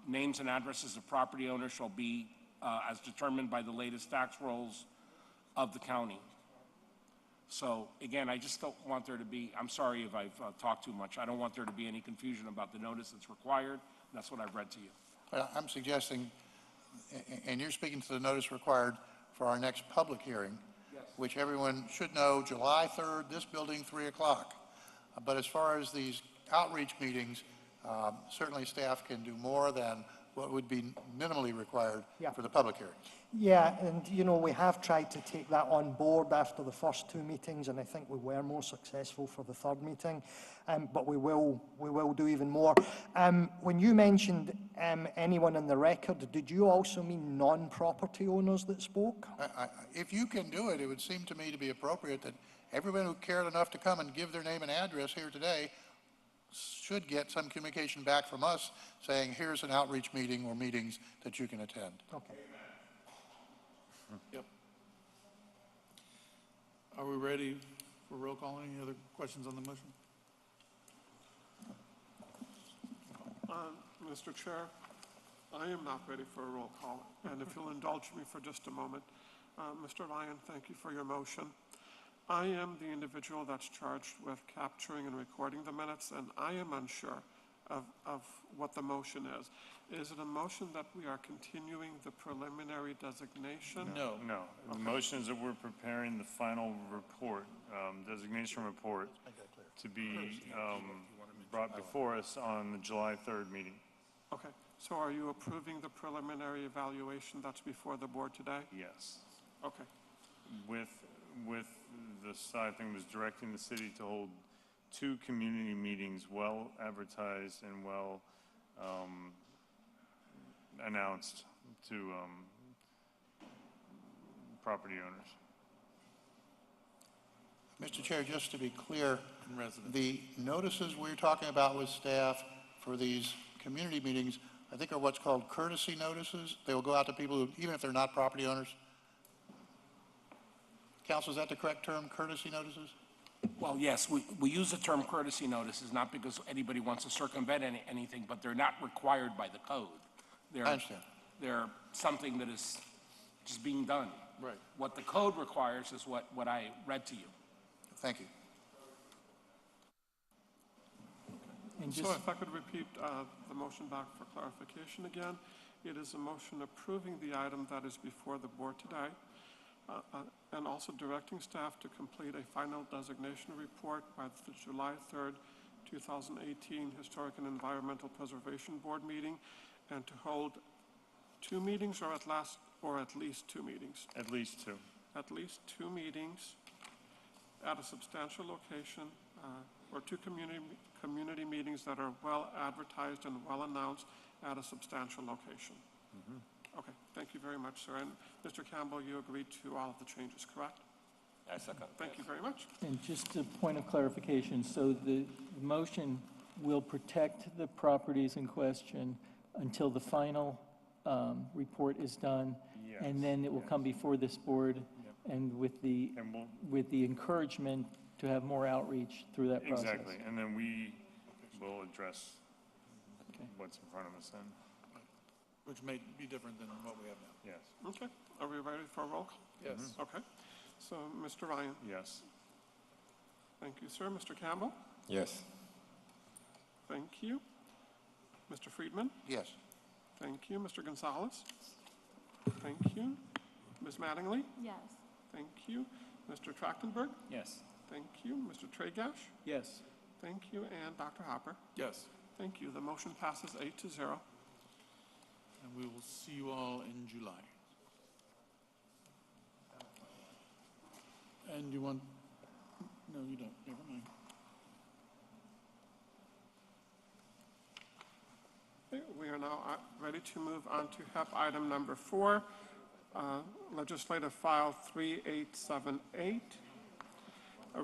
names and addresses of property owners shall be as determined by the latest tax rolls of the county. So again, I just don't want there to be, I'm sorry if I've talked too much. I don't want there to be any confusion about the notice that's required. That's what I've read to you. Well, I'm suggesting, and you're speaking to the notice required for our next public hearing, which everyone should know, July 3rd, this building, 3 o'clock. But as far as these outreach meetings, certainly staff can do more than what would be minimally required for the public hearing. Yeah, and you know, we have tried to take that on board after the first 2 meetings, and I think we were more successful for the 3rd meeting, but we will do even more. When you mentioned anyone in the record, did you also mean non-property owners that spoke? If you can do it, it would seem to me to be appropriate that everyone who cared enough to come and give their name and address here today should get some communication back from us saying, here's an outreach meeting or meetings that you can attend. Okay. Yep. Are we ready for roll call? Any other questions on the motion? Mr. Chair, I am not ready for a roll call, and if you'll indulge me for just a moment. Mr. Ryan, thank you for your motion. I am the individual that's charged with capturing and recording the minutes, and I am unsure of what the motion is. Is it a motion that we are continuing the preliminary designation? No. The motion is that we're preparing the final report, designation report, to be brought before us on the July 3rd meeting. Okay, so are you approving the preliminary evaluation that's before the board today? Yes. Okay. With the side thing was directing the city to hold 2 community meetings, well advertised and well announced to property owners. Mr. Chair, just to be clear, the notices we're talking about with staff for these community meetings, I think are what's called courtesy notices. They will go out to people who, even if they're not property owners. Counsel, is that the correct term, courtesy notices? Well, yes, we use the term courtesy notices, not because anybody wants to circumvent anything, but they're not required by the code. I understand. They're something that is just being done. Right. What the code requires is what I read to you. Thank you. And so if I could repeat the motion back for clarification again, it is a motion approving the item that is before the board today, and also directing staff to complete a final designation report by the July 3rd, 2018 Historic and Environmental Preservation Board meeting, and to hold 2 meetings or at least 2 meetings? At least 2. At least 2 meetings at a substantial location, or 2 community meetings that are well advertised and well announced at a substantial location. Okay, thank you very much, sir. And Mr. Campbell, you agreed to all of the changes, correct? I second. Thank you very much. And just a point of clarification, so the motion will protect the properties in question until the final report is done, and then it will come before this board, and with the encouragement to have more outreach through that process. Exactly, and then we will address what's in front of us then. Which may be different than what we have now. Yes. Okay, are we ready for a roll call? Yes. Okay, so Mr. Ryan? Yes. Thank you, sir. Mr. Campbell? Yes. Thank you. Mr. Friedman? Yes. Thank you. Mr. Gonzalez? Thank you. Ms. Mattingly? Yes. Thank you. Mr. Trachtenberg? Yes. Thank you. Mr. Tragash? Yes. Thank you. And Dr. Hopper? Yes. Thank you. The motion passes 8-0. And we will see you all in July. And you want, no, you don't, never mind. Okay, we are now ready to move on to HEP item number 4, legislative file 3878. A